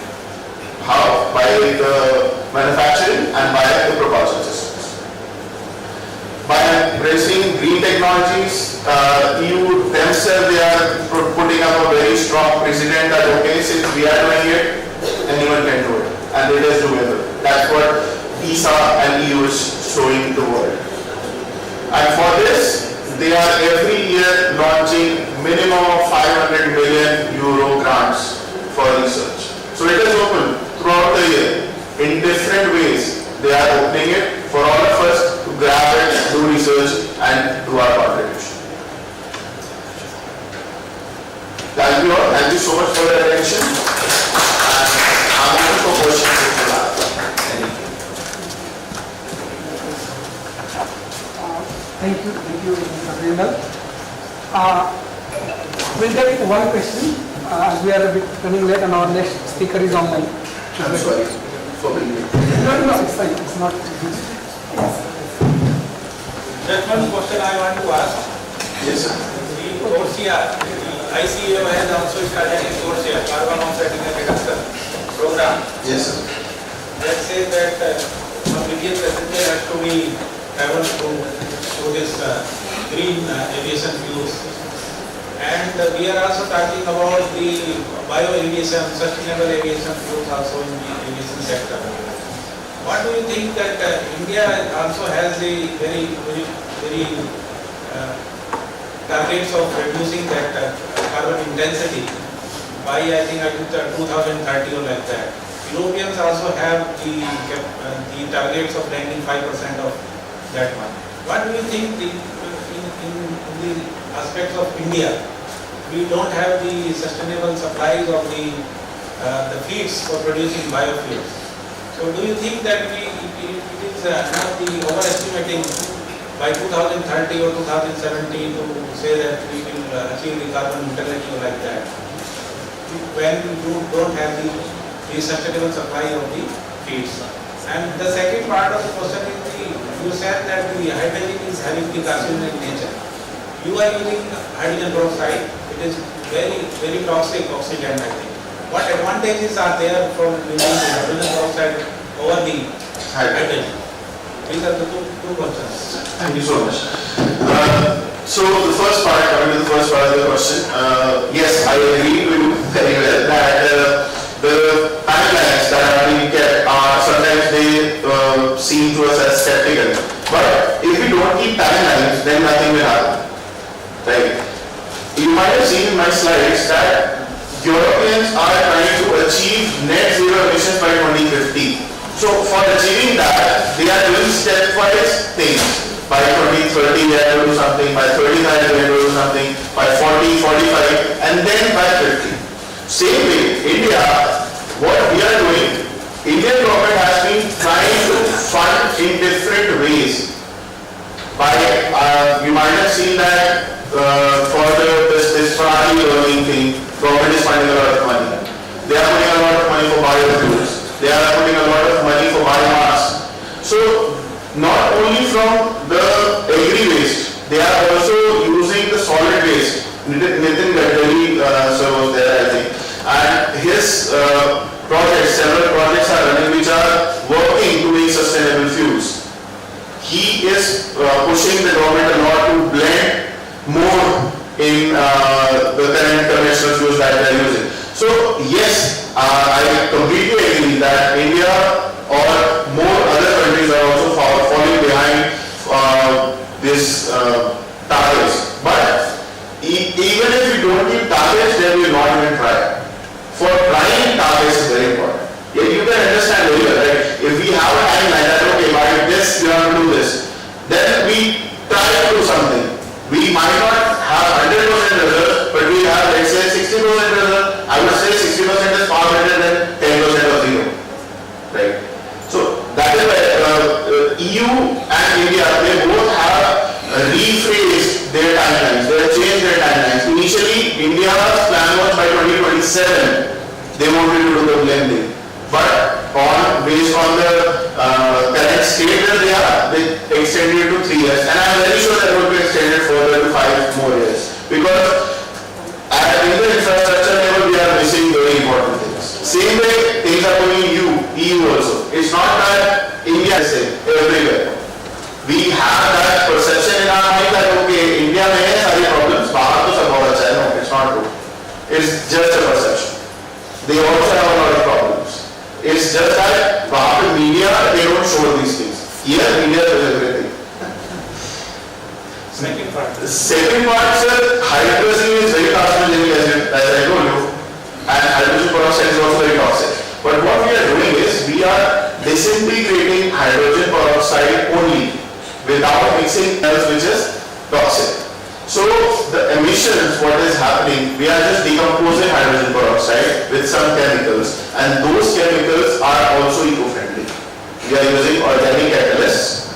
How? By the manufacturing and by the propulsion systems. By embracing green technologies, EU themselves, they are putting up a very strong precedent that okay, since we are doing it, anyone can do it, and it is doable. That's what ESA and EU is showing the world. And for this, they are every year launching minimum of 500 million euro grants for research. So it is open throughout the year in different ways. They are opening it for all of us to grab it, do research and do our contribution. Thank you all. Thank you so much for your attention. And I'm open for questions if you have any. Thank you, Mr. Jindal. We'll take one question as we are a bit running late and our next speaker is online. I'm sorry for being late. No, it's fine. It's not. Just one question I want to ask. Yes, sir. The OCR, ICAO has also started its OCR, carbon offsetting and reduction program. Yes, sir. Let's say that a million passenger has to be traveled through this green aviation fuels. And we are also talking about the bio-aviation, sustainable aviation fuels also in the aviation sector. What do you think that India also has a very targets of reducing that carbon intensity by I think 2030 or like that. Europeans also have the targets of landing 5% of that one. What do you think in the aspects of India? We don't have the sustainable supplies of the feeds for producing biofuels. So do you think that it is not the overestimating by 2030 or 2017 to say that we will achieve the carbon neutrality or like that, when you don't have the sustainable supply of the feeds? And the second part of the question is you said that the hydrogen is having the carcinogenic nature. You are using hydrogen peroxide. It is very toxic oxygen, I think. What advantages are there from using the hydrogen peroxide over the hydrogen? These are the two questions. Thank you so much. So the first part, coming to the first part of the question, yes, I agree with you very well that the timelines that are being kept are sometimes they seem to us as skeptical. But if we don't keep timelines, then nothing will happen. Right? You might have seen in my slides that Europeans are trying to achieve net zero emissions by 2050. So for achieving that, they are doing stepwise things. By 2030 they are going to do something, by 35 they are going to do something, by 40, 45 and then by 50. Same way, India, what we are doing, Indian government has been trying to fund in different ways. By, you might have seen that for this Ferrari learning thing, government is funding a lot of money. They are putting a lot of money for biofuels. They are putting a lot of money for biomass. So, not only from the agri waste, they are also using the solid waste. Nitin Gadkari sir was there, I think. And his projects, several projects are running which are working to make sustainable fuels. He is pushing the government a lot to blend more in the current conventional fuels that they are using. So yes, I completely agree that India or more other countries are also falling behind this targets. But even if we don't keep targets, then we will not even try. For trying targets is very important. Yeah, you can understand very well, right? If we have a timeline that okay, by this we have to do this, then we try to do something. We might not have 100% result, but we have, let's say, 60% result. I would say 60% is far better than 10% of zero, right? So that is why EU and India, they both have rephrased their timelines, they have changed their timelines. Initially, India's plan was by 2027, they wanted to do the blending. But based on the current state that they are, they extended it to 3 years. And I am very sure that will be extended further to 5 more years. Because at in the infrastructure level, we are missing very important things. Same way, things are going in EU also. It's not that India is same everywhere. We have that perception in our mind that okay, India may have many problems, bahar to sab bahut acha hai. No, it's not true. It's just a perception. They also have a lot of problems. It's just that bahar media, they don't show these things. Here, media shows everything. Second part, sir, hydrogen is very carcinogenic as I told you, and hydrogen peroxide is also very toxic. But what we are doing is we are disintegrating hydrogen peroxide only without mixing else which is toxic. So the emissions, what is happening, we are just decomposing hydrogen peroxide with some chemicals, and those chemicals are also eco-friendly. We are using organic catalysts.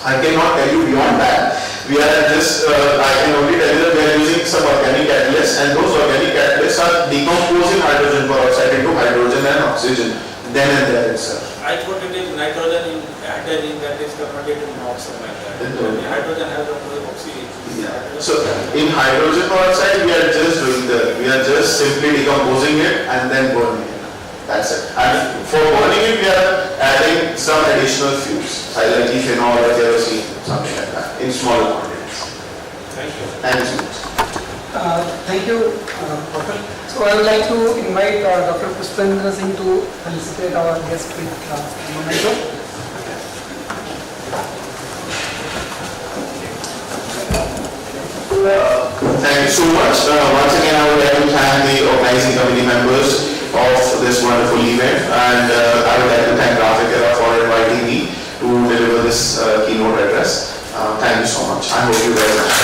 I cannot tell you beyond that. We are just, I can only tell you that we are using some organic catalysts, and those organic catalysts are decomposing hydrogen peroxide into hydrogen and oxygen then and there itself. I put it in nitrogen added in that is converted to NOx like that. Hydrogen has oxygen. Yeah. So in hydrogen peroxide, we are just doing we are just simply decomposing it and then burning it. That's it. And for burning it, we are adding some additional fuels, like ethanol or kerosene, something like that, in smaller quantities. Thank you. Thank you so much. Thank you, Dr. So I would like to invite Dr. Pushpendra Singh to felicitate our guest with memento. Thank you so much. Once again, I would like to thank the organizing committee members of this wonderful event, and I would like to thank Prakhar for inviting me to deliver this keynote address. Thank you so much. I hope you very much.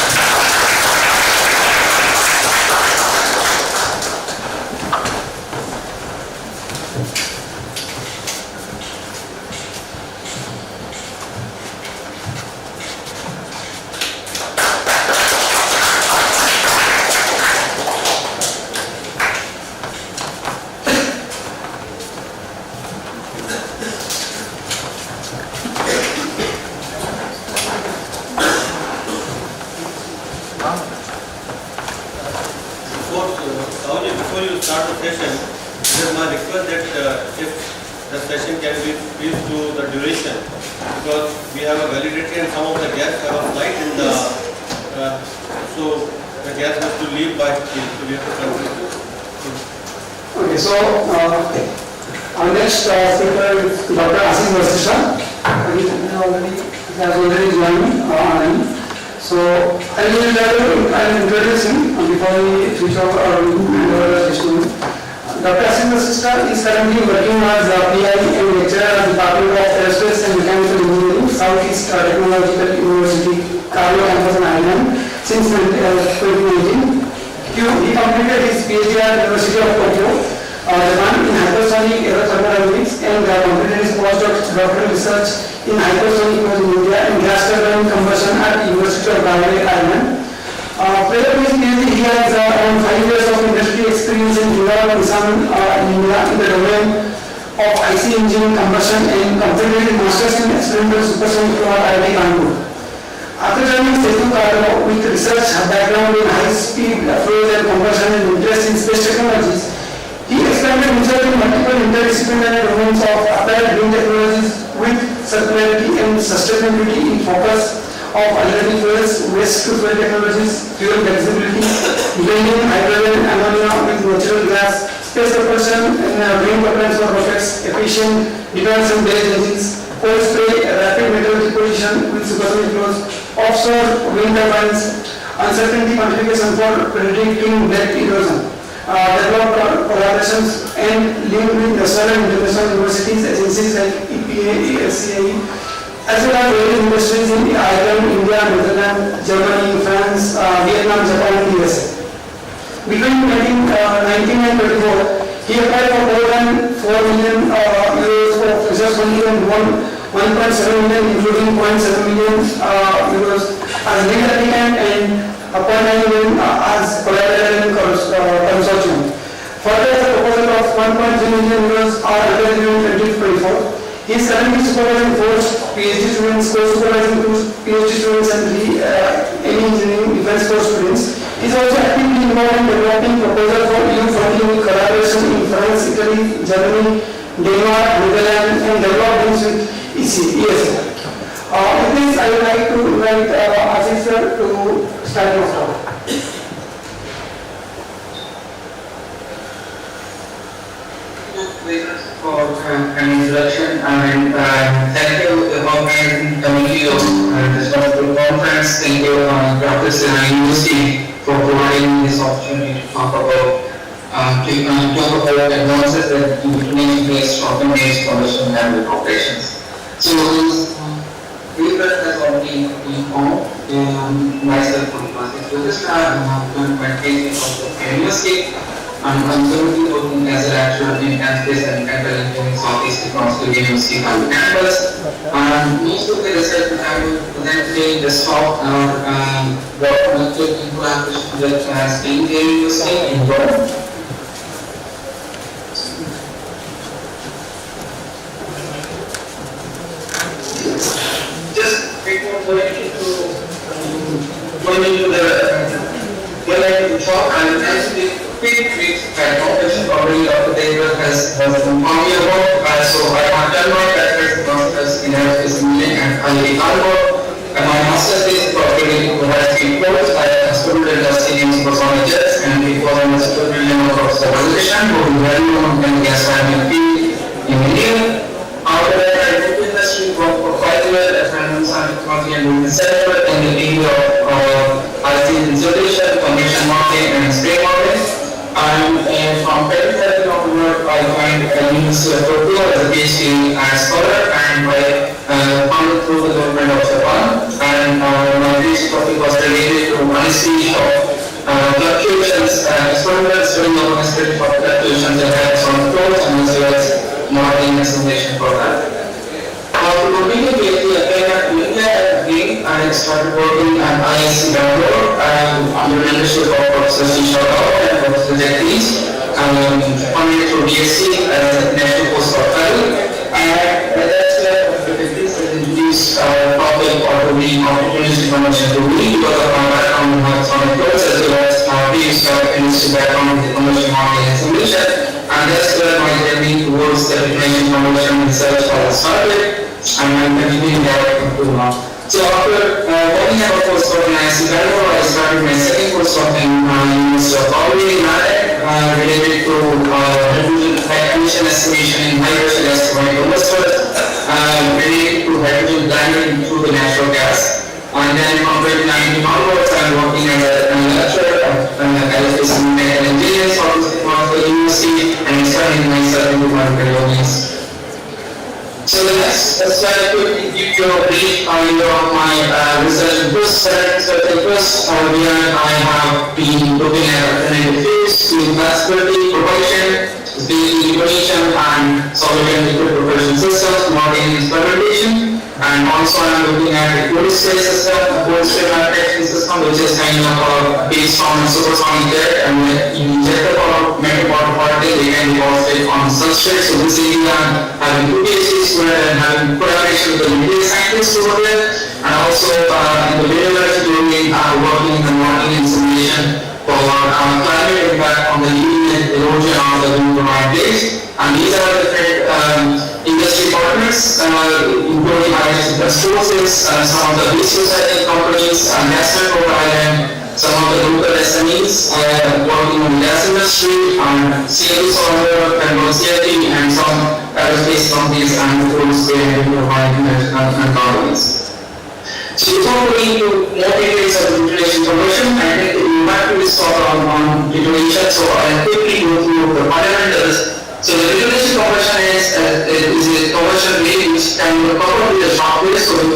Before you start the session, it is my request that if the session can be brief to the duration, because we have a validity and some of the guests have a flight in the, so the guest has to leave by 3, so we have to continue. Okay, so our next speaker is Dr. Ashish Vashishtha. He has already joined. So I will introduce him before we switch over to student. Dr. Ashish Vashishtha is currently working as a PI and lecturer at the Department of Aerospace and Mechanical Engineering, Southeast Technological University, Carlo campus in Ireland since 2019. He completed his PhD at University of Tokyo, Japan in hypersonic aerothermodynamics, and completed his postdoctoral research in hypersonic in India and gas turbine combustion at University of Galway, Ireland. Prior to his PhD, he has around 5 years of industry experience in Hero Nissan in India in the domain of IC engine combustion, and completed his master's in experimental supersonic from IIT Kanpur. After joining SETU with research background in high-speed flows and combustion and interest in space technologies, he expanded himself in multiple interdisciplinary domains of applied green technologies with circularity and sustainability in focus of alternative fuels, waste-to-fuel technologies, fuel flexibility, blending hydrogen, ammonia with natural gas, space propulsion and green propellants for rockets, efficient detonation-based engines, cold spray, rapid metal deposition with supersonic flows, offshore wind turbines, uncertainty quantification for predicting net erosion, develop collaborations and link with national and international universities, agencies like EPA, EFCI, as well as various industries in Ireland, India, Netherlands, Germany, France, Vietnam, Japan and USA. Between 1919 and 24, he applied for more than 4 million euros for research funding and won 1.7 million, including 0.7 million euros as lead applicant and 0.9 million as collaborator in consortium. Further, the proposal of 1.3 million euros are available in 2024. He is currently supervising 4 PhD students, co-supervising 2 PhD students and 3 any engineering defense course students. He is also actively involved in developing proposals for EU funding with collaboration in France, Italy, Germany, Denmark, Netherlands, and developments with ESA. With this, I would like to invite Ashish sir to start his talk. For an introduction and thank you the organizing committee of this wonderful conference. Thank you Dr. Sinha University for providing this opportunity to talk about advances that detonation-based organ-based combustion and operations. So this paper has already been formed. Myself from Ashish Vashishtha, I have done my PhD from the University. I'm currently working as a lecturer in aerospace and chemical engineering Southeast across the University of campus. Most of the research that I will present today in this talk are conducted in collaboration with State University in Rome. Just before going into the talk, I will actually quick competition already Dr. David has informed me about. So I have done my bachelor's and master's in aerospace engineering and IIT Kanpur. And my master's is probably has been course. I have studied industry in hypersonic jets and it was an $1 of stabilization for the very long and gas mining field in India. After that, I moved to industry, worked for 5 years as an science technology and business sector in the area of IC insulation, convection mounting and spray mounting. And from Plenary Lecture-3 I joined the University of Tokyo as a PhD scholar and I founded through the government of Japan. And my PhD topic was related to honesty of fluctuations, experiments during the honesty of fluctuations that had some flows and as well as modeling and simulation for that. After completing PhD, I came back to India and again I started working at ICICEPC under the leadership of Professor Ashish Vashishtha and Professor Jagdish, funded through DSC as a national postdoc fellow. And that's where Professor Jagdish has introduced topic of the opportunity conversion to me because of my background in hypersonic flows as well as previous industry background in conversion modeling and simulation. And that's where my journey towards the detonation conversion research started. And I'm continuing that until now. So after working at a postdoc in ICICEPC, I started my second postdoc in University of Oblique related to hydrogen estimation in high-pressure gas-turbine combustors related to hydrogen blending through the natural gas. And then from 2019 onwards, I'm working as a lecturer at aerospace and mechanical engineering Southeast University and studying myself into multiple domains. So the next slide quickly give you a brief idea of my research interests. Here I have been looking at alternative fuels, fuel flexibility, propulsion, detonation and solid and liquid propulsion systems, modeling and experimentation. And also I am looking at the cold spray system, a cold spray manufacturing system which is kind of based on supersonic jet and you inject the metal particle, they can deposit on substrate. So this area having 2 PhD students and having collaboration with the military scientists over there. And also in the Plenary Lecture-3 working in the modeling and simulation for climate impact on the erosion of the wind base. And these are different industry partners, including ICICEPC sources, some of the big society companies, national provider, some of the local SMEs working in the gas industry, CLU software, CLT, and some aerospace companies and tools they provide and companies. So before going into more details of detonation conversion, I think we have to start on detonation. So I'll quickly go through the fundamentals. So the detonation conversion is a conversion rate which can couple with the shock wave. So we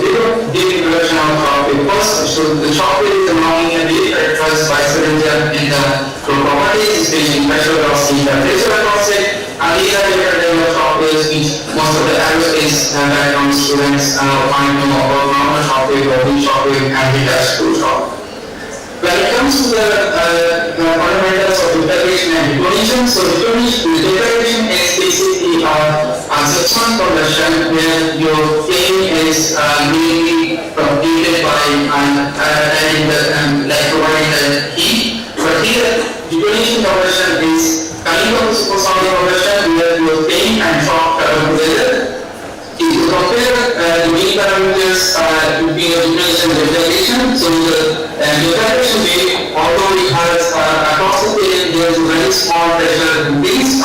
did introduction of shock wave first. So the shock wave is a non-linear characterized by certain in the properties, especially pressure velocity, temperature across it. And these are different types of shock waves which most of the aerospace background students might know about normal shockwave, oblique shockwave, and detached screw shock. When it comes to the fundamentals of integration and detonation, so integration is basically a subsonic conversion where your flame is mainly completed by like providing the heat. But here, detonation conversion is kind of a supersonic conversion where your flame and shock travel together. If you compare the main parameters between the detonation and integration, so the integration wave, although it has across the plane, there is a very small pressure increase,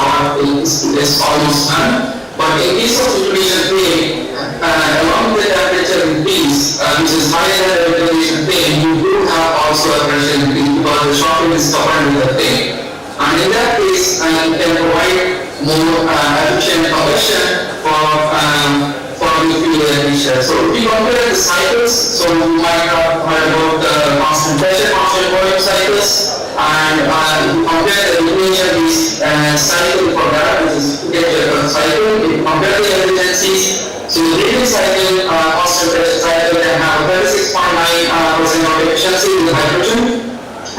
it's almost none. But in case of detonation wave, along with the temperature increase, which is higher than the detonation plane, you do have also a pressure increase because the shockwave is coupled with the plane. And in that case, you can provide more efficient combustion for the fuel emission. So if you compare the cycles, so you might have heard about the constant pressure, constant volume cycles, and if you compare the detonation-based cycle for that, which is to get your cycle, if you compare the efficiencies, so the radial cycle, constant pressure cycle can have 36.9% of efficiency with hydrogen,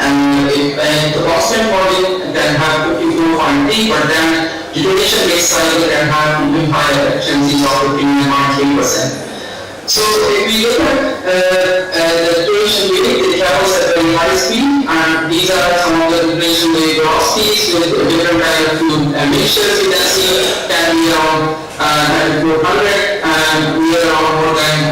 and the constant volume can have 54.3, but then detonation-based cycle can have even higher efficiencies of 15.3%. So if we look at the detonation wave, it travels at very high speed, and these are some of the detonation wave velocities with different kind of fuel mixtures you can see, can be around 400 and near around more than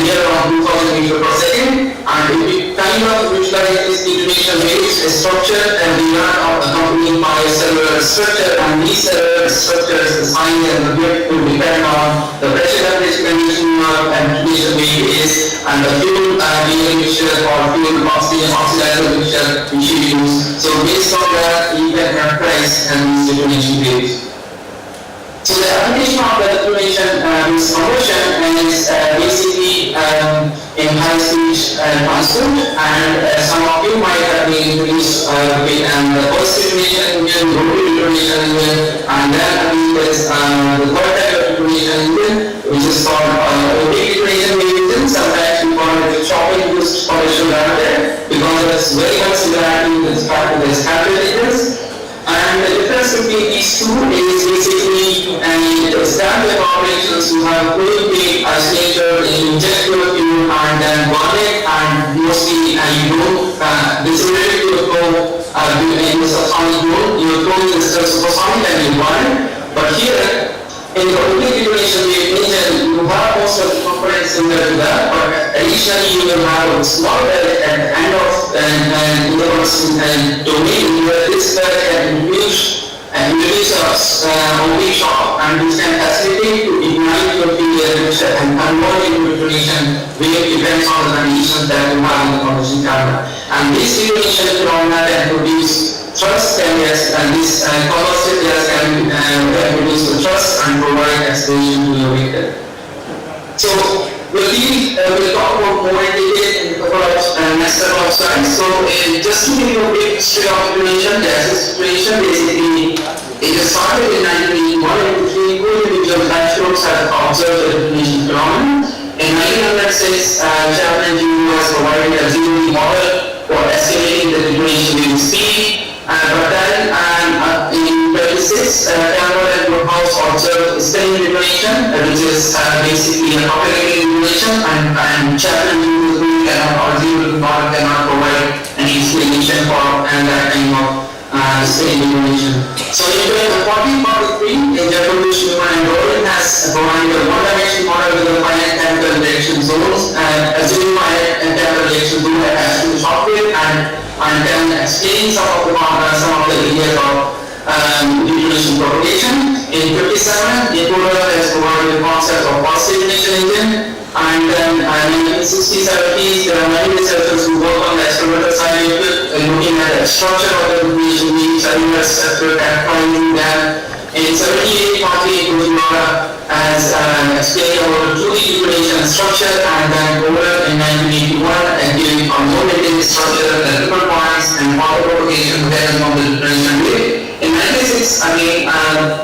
near around 2000 meters per second. And if we kind of visualize this detonation waves structure, and we are accompanied by cellular structure, and these cellular structures, the sign and the width will depend on the pressure temperature condition and detonation wave is, and the fuel mixture or fuel oxidizer mixture we should use. So based on that, you can characterize these detonation waves. So the application of the detonation conversion is basically in high-speed transport, and some of you might have been introduced with the first detonation engine, the rotary detonation engine, and then there's the third type of detonation engine, which is called oblique detonation engine. Sometimes we call it the shock-induced combustion reactor because it's very much similarity with the standard. And the difference between these two is basically standard operations. You have fluid being isolated, you inject your fuel and then burn it, and mostly you don't dissociate your flow in the subsonic mode. Your flow is still supersonic and you burn it. But here, in the oblique detonation wave engine, you have most of the components similar to that, but additionally you will have a small pellet at the end of the domain where this pellet can release oblique shock, and this can facilitate to ignite your fuel and convert into detonation wave depends on the conditions that you have in the combustion chamber. And this detonation phenomena can produce thrust gas, and this combusted gas can produce the thrust and provide acceleration to your vehicle. So we'll talk about more in detail in a couple of next set of slides. So just to give you a brief history of detonation, gas detonation basically it started in 1981 and three co-individual telescopes have observed the detonation phenomenon. In 1906, Chapman and TU was provided a zero-D model for estimating the detonation wave speed. But then in 26, Campbell and Woodhouse observed spinning detonation, which is basically a complicated detonation, and Chapman and TU cannot provide any explanation for that kind of spinning detonation. So in 1943, Jeffrey Schumann and Doran has provided a one-dimensional model with a finite chemical reaction zones, assuming finite chemical reaction zone attached to the shockwave, and then explain some of the areas of detonation propagation. In 57, Nicola has provided the concept of pulse detonation engine, and then in the 60s, 70s, there are many researchers who work on the experimental side of it, looking at the structure of the detonation waves, cellular structure, characterizing them. In 78, Marty Nicola has explained about the 2D detonation structure, and then over in 1981, giving a more detailed structure, the triple points, and power propagation mechanism of the detonation wave. In 1960, this, again,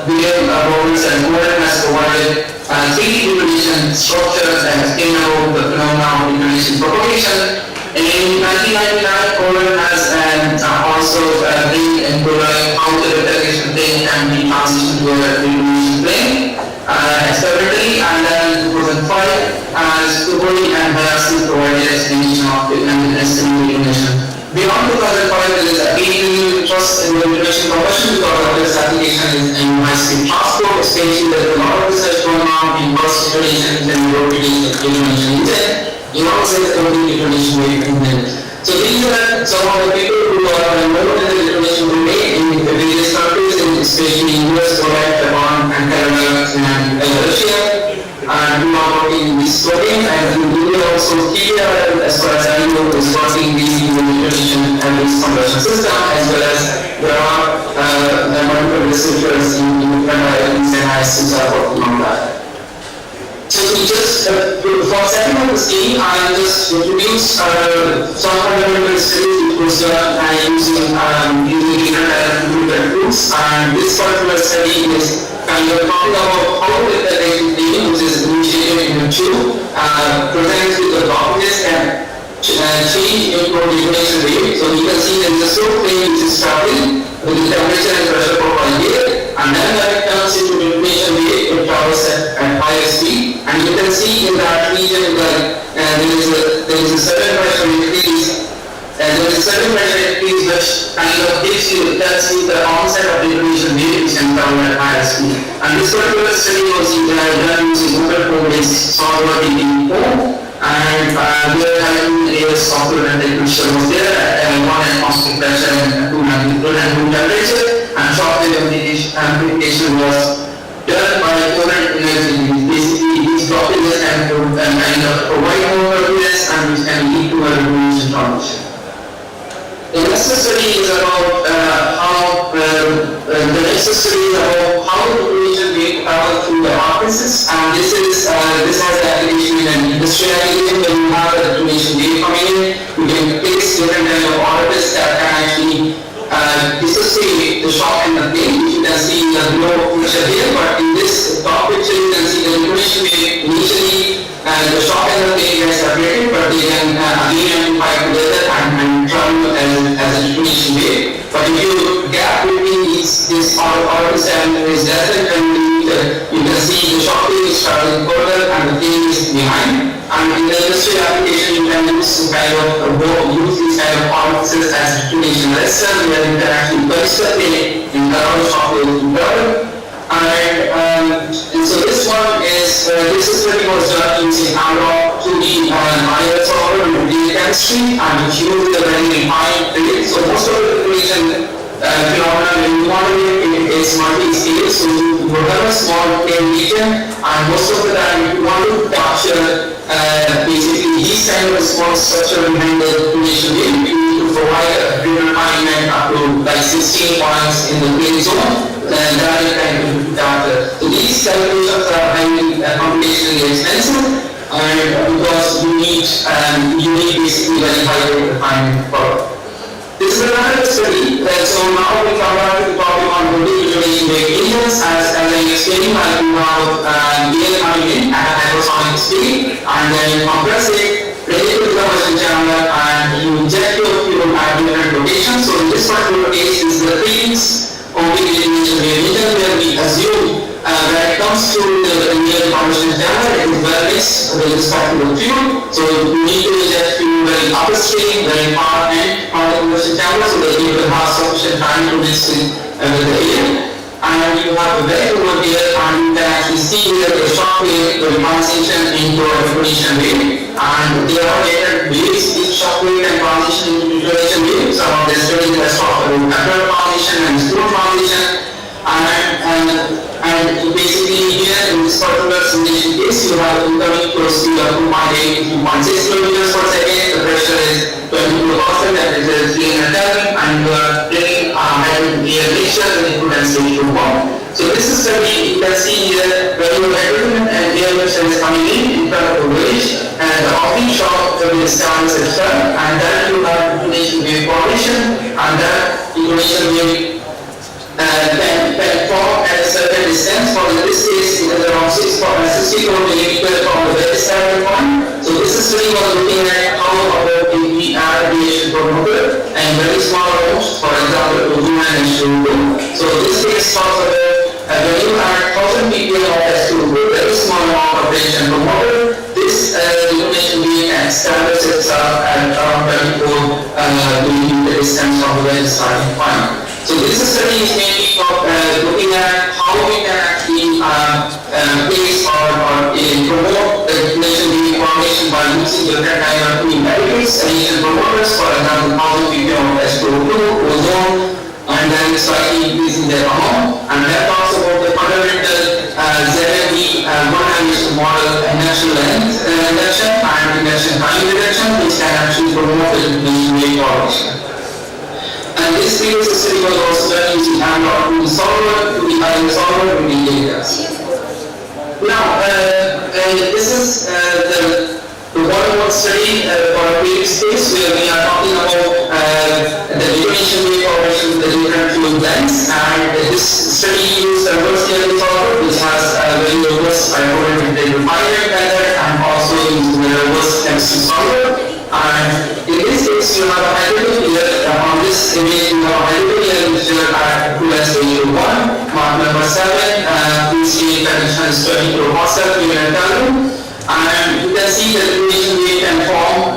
William Roberts and Cohen has provided 3 detonation structures and explained about the phenomena of detonation propagation. In 1999, Cohen has also been employing how the detonation plane can be transitioned to a detonation plane experimentally, and then in 2005, as Cohen and Hayashi provided explanation of the detonation. Beyond 2005, there is a new trust in the detonation combustion because of this application in high-speed transport, especially there is a lot of research going on in burst detonation and rotating detonation engine. You know, there is a detonation wave engine. So these are some of the people who are involved in the detonation domain in the various countries, especially US, Korea, Japan, and Canada, and Russia. And we are working in this domain, and we will also keep as far as I know, is working in the detonation and this combustion system, as well as there are multiple researchers in Canada and ICICEPC are working on that. So we just, for setting up the scheme, I just introduced some fundamental studies which was done using different groups, and this particular study is kind of talking about how the detonation team, which is initiated in June, presents with the documents and change into a detonation rate. So you can see there is a slope plane which is traveling with the temperature and pressure profile here, and then when it comes into detonation rate, it travels at higher speed, and you can see in that region that there is a certain pressure increase, and there is a certain pressure increase which kind of tells you the onset of detonation rate which can travel at higher speed. And this particular study was done using Google-based software DRDO, and we are having a software and technician was there at 1 atmospheric pressure and 2 temperature, and software amplification was done by current energy. Basically, these droplets can kind of provide more turbulence and which can lead to a revolution transition. The next study is about how the detonation rate travel through the orifices, and this has the application in an industrial application. When you have a detonation wave coming in, you can place different kind of orifices that can actually dissociate the shock and the plane, which you can see in the below picture here. But in this top picture, you can see the detonation wave initially, the shock and the plane get separated, but they can again amplify together and travel as a detonation wave. But if you gap between this orifice and is less than 10 millimeter, you can see the shock wave is traveling further and the plane is behind. And in the industrial application, you can use these kind of orifices as detonation arrestor, where you can actually burst the plane and allow the shock wave to travel. And so this one is, this study was done using analog 2D IR software with data chemistry, and it used a very refined rate. So most of the detonation phenomena, when you want to make it is multi-scale, so you have a small plane region, and most of the time you want to capture basically these kind of small structure behind the detonation wave. You need to provide a refinement up to like 16 points in the plane zone. And that is kind of capture. So these calculations are highly computationally expensive, and because you need basically very high rate refinement for. This is another study. So now we come back to the topic on detonation wave engines. As I explained, you have air coming in at a hypersonic speed, and then you compress it, bring it to the combustion chamber, and you inject your fuel at different locations. So in this particular case, is the previous Oblique detonation wave engine, where we assume when it comes to the near combustion chamber, it is well mixed with respect to the fuel. So you need to inject fuel very upstream, very far end from the combustion chamber, so that you will have sufficient time to mix it with the air. And you have a very over here, and you can actually see here the shock wave, the transition into a detonation wave. And there are different waves each shock wave can transition into detonation wave. Some of the studies that talk about vector transition and slow transition. And basically here in this particular simulation case, you have incoming close to 2.8 to 2.6 kilometers per second. The pressure is 20 kilopascal, that is 300 Kelvin, and you are bringing hydrogen air mixture with input and stage to form. So this is study, you can see here where your hydrogen and air mixture is coming in front of the bridge, and the oblique shock will stand system, and then you have detonation wave formation, and that detonation wave can distance for this case it is around 64 millimeters from the base starting point. So this study was looking at how about if we add radiation promoter and very small amounts, for example, to and H2O. So this case talks about when you add 1000 ppm of H2O, very small amount of radiation promoter, this detonation wave can establish itself at around 24 millimeter distance from the very starting point. So this study is mainly looking at how we can actually place or promote the detonation wave formation by using different kind of materials, radiation promoters, for example, 1000 ppm of H2O2, ozone, and then slightly increasing their amount. And that talks about the fundamental ZMV one-dimensional model inertial length reduction and induction time reduction, which can actually promote the detonation wave formation. And this previous study was also done using analog to the solver, to the ion solver, to the data. Now, this is the one-on-one study for a previous case where we are talking about the detonation wave formation with the different fuel blends, and this study used a reverse chemical solver which has a very robust hydrogen refinery method and also used the reverse chemistry solver. And in this case, you have a hydrogen here. On this image, you have a hydrogen here which is at 2s1, mark number 7. Please see condition is 20 kilopascal per Kelvin. And you can see that the detonation wave can form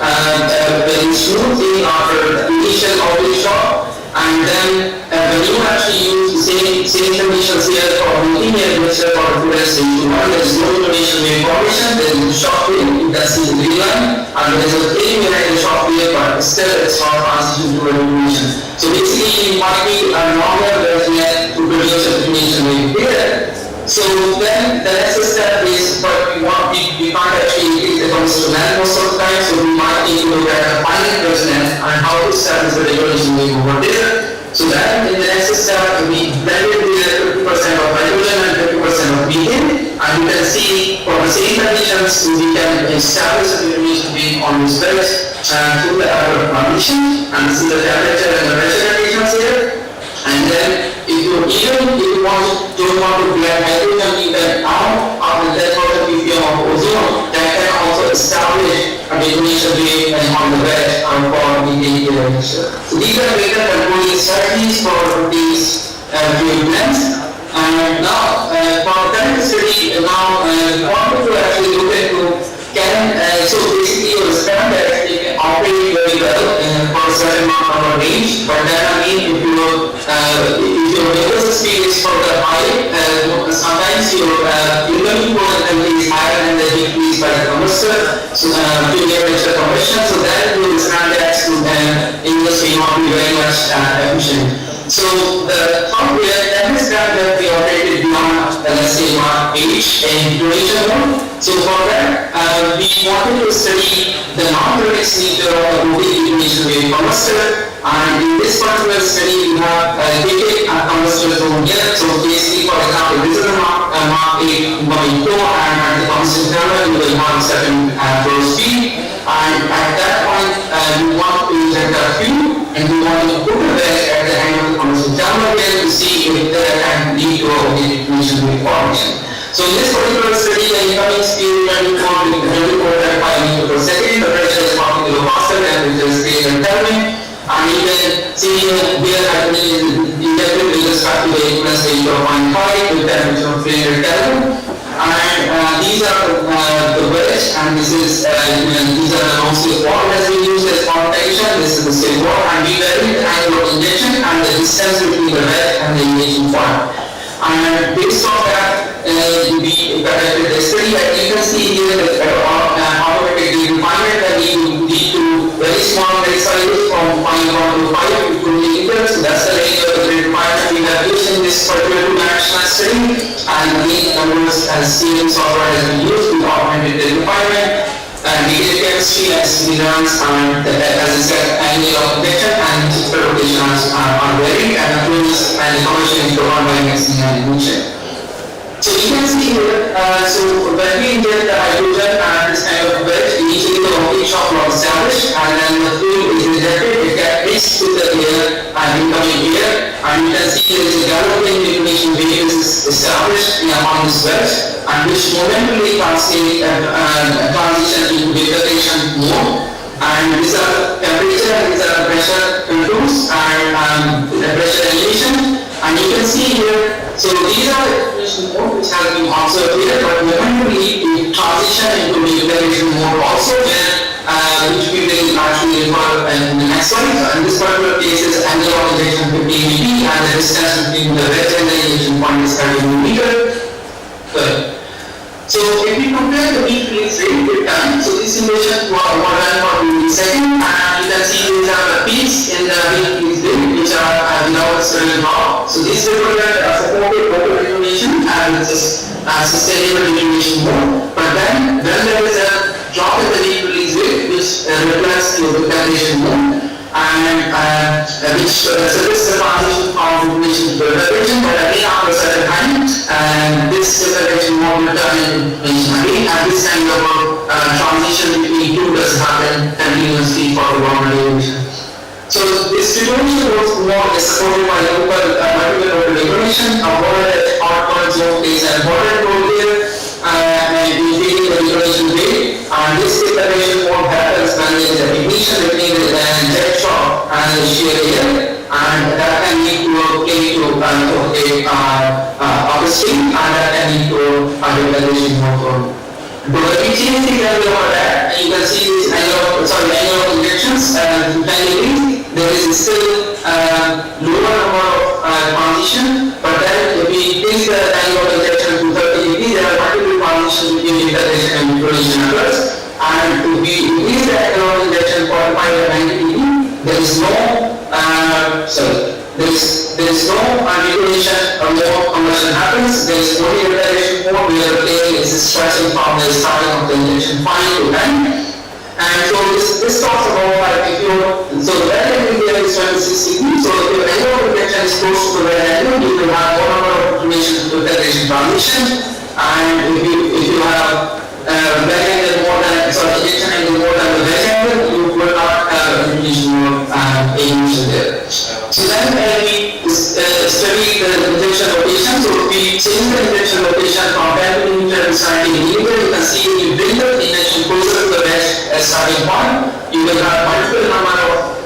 very smoothly after the initial oblique shock. And then when you actually use the same conditions here for linear mixture for 2s1, there is no detonation wave formation, there is no shock wave, you can see the green line, and there is a plane behind the shock wave, but still it's not transition to a detonation. So basically, you might need a longer version to produce a detonation wave here. So then the next step is, but we can't actually increase the combustor length most of the time, so we might need to look at the finite resonance and how to establish the detonation wave over there. So then in the next step, we blended with 50% of hydrogen and 50% of methane, and you can see for the same conditions, we can establish the detonation wave on this bridge through the air formation, and this is the temperature and the pressure conditions here. And then if you don't want to blend hydrogen even out after that ppm of ozone, that can also establish a detonation wave on the bed and for methane detonation. So these are better controlling strategies for these fuel blends. And now for the current study, now we want to actually look into so basically your scramjet can operate very well for a certain amount of range, but then again if your reverse speed is further high, sometimes your incoming potential is higher than the decrease by the combustor, so Keynote Lecture combustion, so that your scramjets industry not be very much efficient. So the hardware that is scramjet we operated beyond let's say Mark H in duration mode. So for that, we wanted to study the non-vertex nature of the Oblique detonation wave combustor, and in this particular study we have taken a combustor zone here. So basically, for example, this is a Mark 8 incoming flow, and at the combustion terminal you will have a certain flow speed, and at that point we want to inject a fuel, and we want to put a wedge at the end of the combustion terminal here to see if that can lead to a Oblique detonation wave formation. So in this particular study, the incoming speed is 24.5 meters per second, the pressure is 40 kilopascal, and it is greater than Kelvin. And you can see here hydrogen is injected with respect to the equivalence rate of 0.5 with temperature of 300 Kelvin. And these are the wedge, and this is these are the non-slip wall as we use as quantification. This is the slip wall, and we vary the angle of injection and the distance between the wedge and the injection point. And based on that, we conducted the study, and you can see here that automatically refinement that we lead to very small grid sizes from 0.1 to 5 to 2 millimeters. So that's the range of the grid refinement we have used in this particular two-dimensional study. And these numbers as steering software has been used to augment the refinement. And negative chemistry and resonance, and as I said, angle of detection and propulsion are varied, and the fluids and the combustion is performed by mixing and emission. So you can see here, so when we inject the hydrogen and this kind of wedge, initially the oblique shock was established, and then the fuel is injected, it gets mixed with the air and incoming air, and and you can see there is a galloping detonation wave is established among this wedge, and which momentarily translate transition into detonation mode. And these are temperature and these are pressure controls and the pressure elevation. And you can see here, so these are the detonation mode which has been observed here, but momentarily it transition into detonation mode also, which we will actually refer in the next slide. So in this particular case is angle of injection 50 MeV, and the distance between the wedge and the injection point is 30 millimeter. So if we compare the heat release rate with time, so this simulation was run for 2 seconds, and you can see these are the peaks in the heat release rate, which are now very low. So this represent supported local detonation and this is sustainable detonation mode. But then there is a drop in the heat release rate, which reflects the detonation mode, and which suggests the transition from detonation to detonation, but again after a certain time, and this detonation mode will turn into detonation again, and this kind of transition between two does happen continuously for the longer duration. So this detonation mode is supported by multiple local detonation. Avoid outward zone plays an important role here, and increasing the detonation rate. And this detonation mode happens when there is a ignition between the jet shock and the shear air, and that can lead to a plane to upstream, and that can lead to a detonation mode. But if we change the angle over that, you can see this angle of injections and 10 degrees, there is still lower number of transition, but then if we increase the angle of injection to 30 degrees, there are multiple transitions between detonation and detonation occurs, and if we increase the angle of injection 45 or 90 degrees, there is no detonation or more combustion happens. There is only detonation mode where the plane is stretching from the starting of the injection point to end. And so this talks about like if you so the red angle here is 26 degrees. So if your angle of injection is close to the red angle, you will have more number of detonation to detonation transition. And if you have red angle more than injection angle more than the red angle, you will not have a detonation mode emission there. So then we study the injection rotation. So if we change the injection rotation from 10 millimeter to 70 millimeter, you can see if you bring the injection closer to the wedge as starting point, you will have multiple number of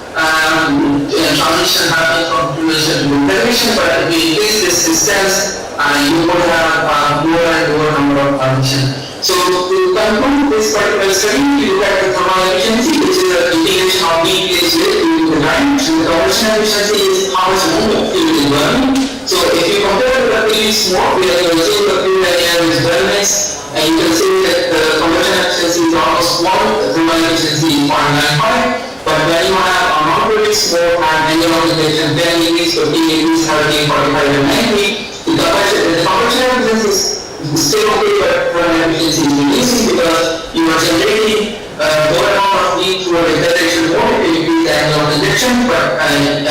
transition happening from detonation to detonation. But if we increase this distance, you will have more and more number of transition. So to conclude this particular study, we look at the thermal efficiency, which is the integration of heat release rate into the time. So the combustion efficiency is how much movement fuel is burning. So if you compare the previous mode, where you assume the fuel and air is well mixed, and you can see that the combustion efficiency is almost 1, the thermal efficiency is 0.95. But when you have a non-predicts mode and angle of injection 10 degrees, 15 degrees, 30, 45, and 90, the combustion efficiency is still okay, but thermal efficiency is reducing because you are generating more amount of heat through a detonation mode if you increase the angle of injection, but and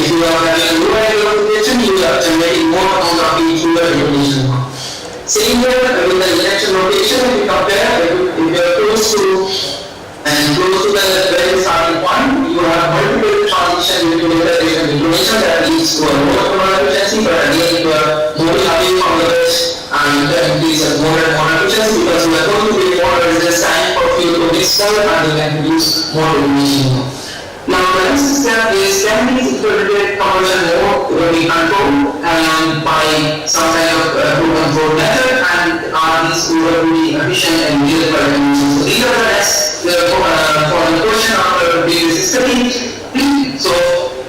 if you are having a low angle of injection, you are generating more amount of heat through the detonation mode. Same here with the injection rotation, if you compare, if you are close to the very starting point, you have multiple transition between detonation and detonation that leads to a lower thermal efficiency, but again you are moving away from the wedge and you can increase more and more efficiency because you are going to be more resistance time for fuel to mix more and you can produce more detonation. Now the next step is can these integrated combustion mode will be controlled by some kind of flow control method, and are these will be efficient and real emissions. So these are the next for the question after the previous study. So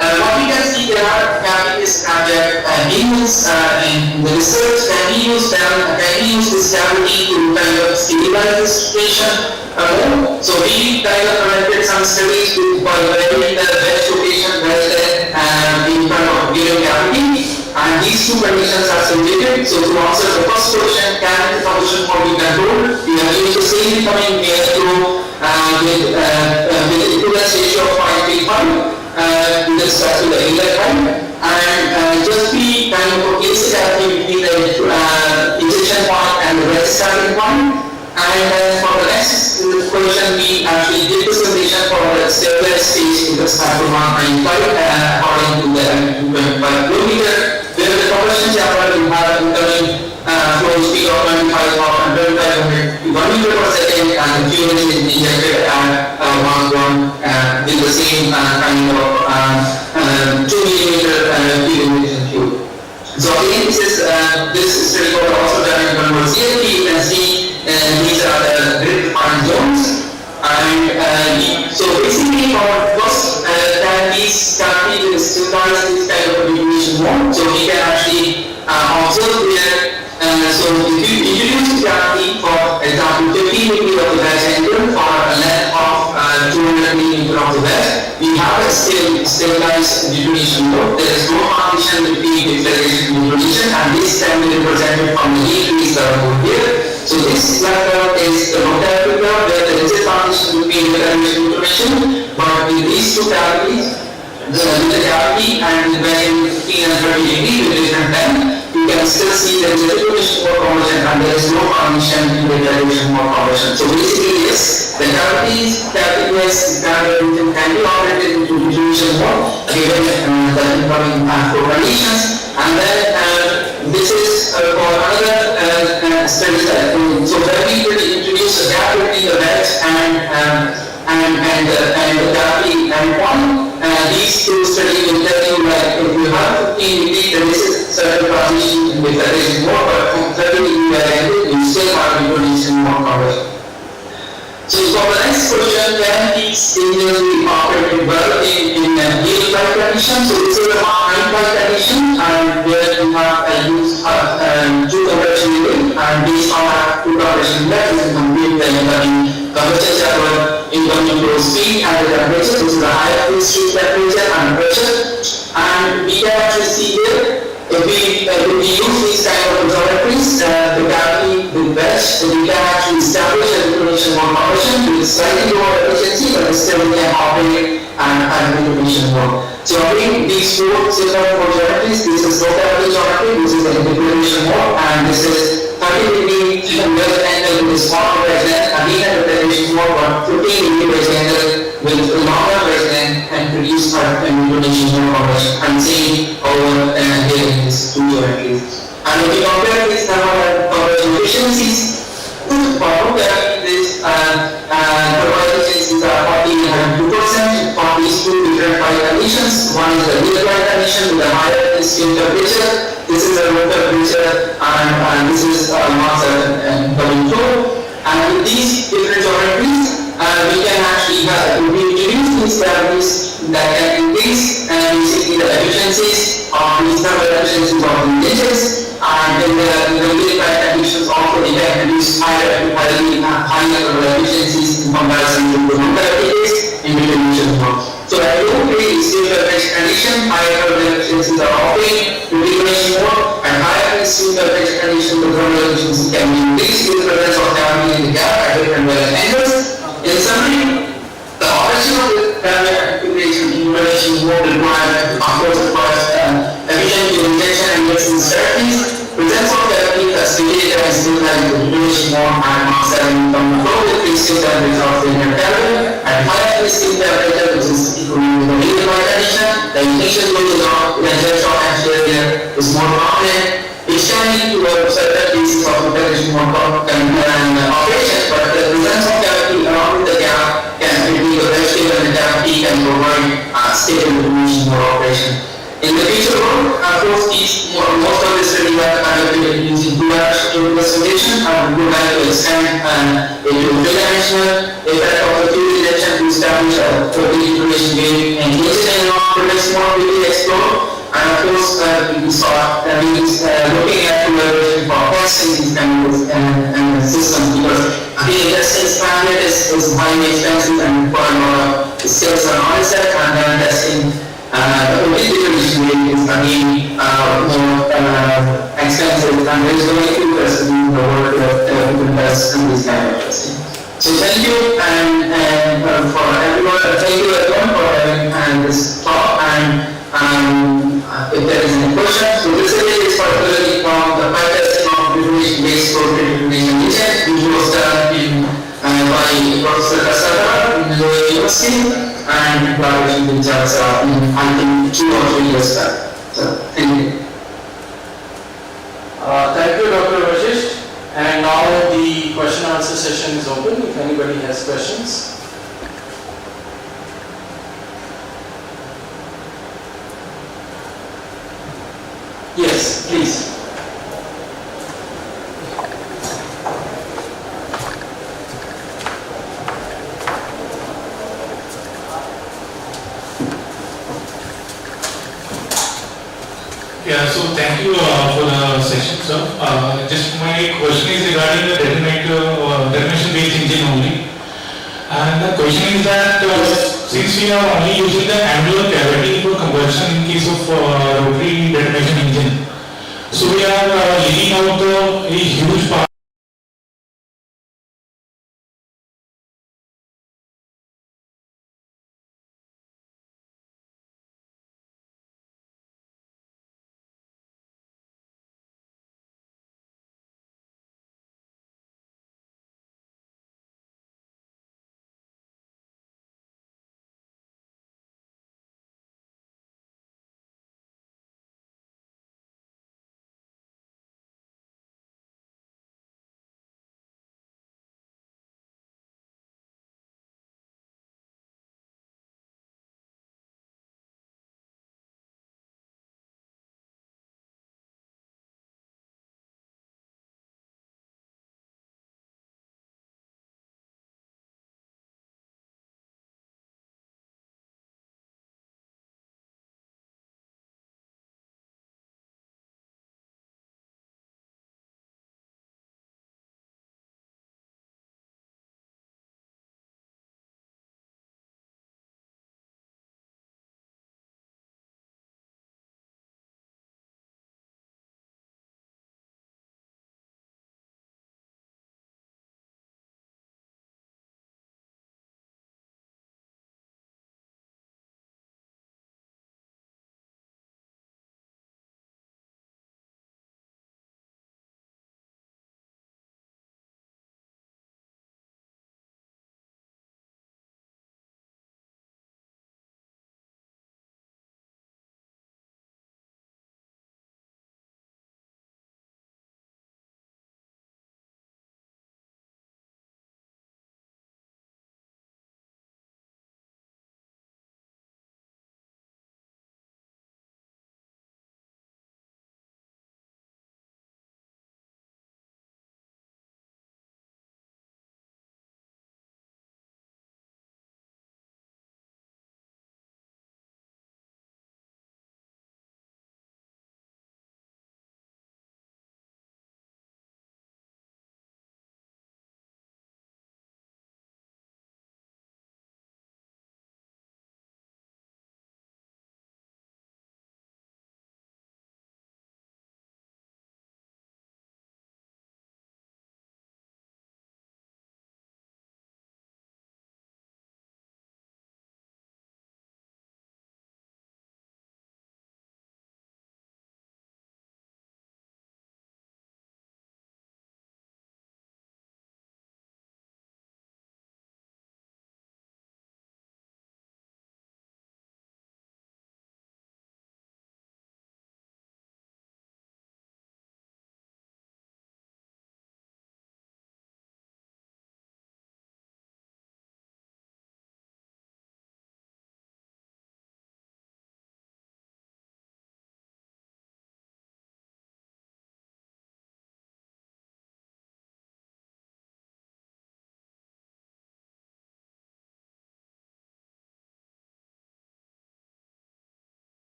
what we can see there are Cavity-Based Scramjet beams in the research. Can we use this cavity to kind of stabilize the situation more? So we kind of conducted some studies by varying the wedge rotation in front of given cavity, and these two conditions are simulated. So to answer the first question, can the combustion mode be controlled? We have used the same incoming air flow with equivalence ratio of 0.35 with respect to the inlet height, and just be kind of place it between the injection point and the wedge starting point. And for the next question, we actually did the simulation for the stabilized stage with a start of 1.5 according to the 2.5 kilometer. Where the combustion chamber will have incoming flow speed of 25 or 100 to 1 meter per second, and the fuel is injected at Mach 1 with the same kind of 2 millimeter fuel injection fuel. So again, this study was also done in converse CFP. You can see these are the grid defined zones. And so basically our first can these cavity will symbolize this kind of detonation mode. So we can actually observe here. So if you introduce cavity, for example, 15 degree of the wedge angle for a length of 200 millimeter of the wedge, we have a stabilized detonation mode. There is no partition between deceleration and detonation, and this can be represented from the heat release over here. So this curve is the rotator curve where there is a partition between deceleration and detonation, but with these two cavities, the cavity and the wedge angle 15 and 30 degree with different length, you can still see there is a detonation mode conversion and there is no partition in the deceleration mode conversion. So basically, yes, the cavity-based scramjet can be operated into detonation mode given the incoming flow conditions. And then this is for another study. So when we introduce a gap between the wedge and the cavity and one, these two studies will tell you that if you have 15 degrees, then this is certain transition in the deceleration mode, but from 30 degrees, you still have detonation mode conversion. So for the next question, can these engines be operated well in yield flight conditions? So this is a Mach 9 flight condition, and where you have two compression units, and based on that two compression units, you can compute the incoming combustion chamber, incoming flow speed, and the temperature. This is the higher free stream temperature and pressure. And we can actually see here, if we use these kind of observatories, the cavity with wedge, we can actually establish a detonation mode conversion with slightly lower efficiency, but still we can operate at detonation mode. So again, these four similar geometries, this is low cavity geometry, this is a detonation mode, and this is 30 degree wedge angle with small wedge length, again a detonation mode, but 15 degree wedge angle with longer wedge length and produce a detonation mode conversion. I'm saying over here in these two geometries. And if we compare these number of conversion efficiencies, for low cavity, this conversion efficiencies are 40 and 2% for these two different flight conditions. One is the real flight condition with a higher stream temperature. This is a room temperature, and this is Mach 7 coming flow. And with these different geometries, we can actually we introduce these cavities that can increase basically the efficiencies of these number efficiencies of the engines, and in the real flight conditions also they can produce higher efficiencies in comparison to the non-cavity-based in detonation mode. So at low rate stream temperature condition, higher efficiencies are obtained in detonation mode, and higher stream temperature condition, the thermal efficiency can be increased with the presence of cavity in the gap at different wedge angles. In summary, the operation of the cavity configuration in detonation mode requires efficient injection and mixing strategies. Presence of cavity has stated as still has the detonation mode and Mach 7 from the flow with fixed temperature of the inner cavity, and higher fixed temperature, which is equal to the real flight condition. The ignition goes along with the jet shock and shear here is more prominent, which can lead to a certain cases of detonation mode operation, but the presence of cavity along with the gap between the wedge tube and the cavity can provide stable detonation mode operation. In the future work, of course, most of the studies are conducted using two-dimensional investigation, and we would like to extend into three-dimensional effect of the fuel injection to establish a total detonation wave and engine and non-protection mode will be explored. And of course, we saw looking at collaboration for testing these kind of systems, because again, testing scramjet is highly expensive and require a lot of skills and knowledge, and then testing the Oblique detonation wave is again more expensive, and there is only few persons in the world that can test these kind of testing. So thank you and for everyone. Thank you everyone for having this talk, and if there is any questions, so this is particularly from the pipe testing of detonation-based rotating detonation engine, which was done by Professor Kasara in the skill and collaboration with JAXA in I think 2 or 3 years back. So, thank you. Thank you, Dr. Vashishtha. And now the question answer session is open if anybody has questions. Yes, please. Yeah, so thank you for the session, sir. Just my question is regarding the detonation-based engine only. And the question is that since we are only using the angular cavity for combustion in case of rotary detonation engine, so we are leaving out a huge part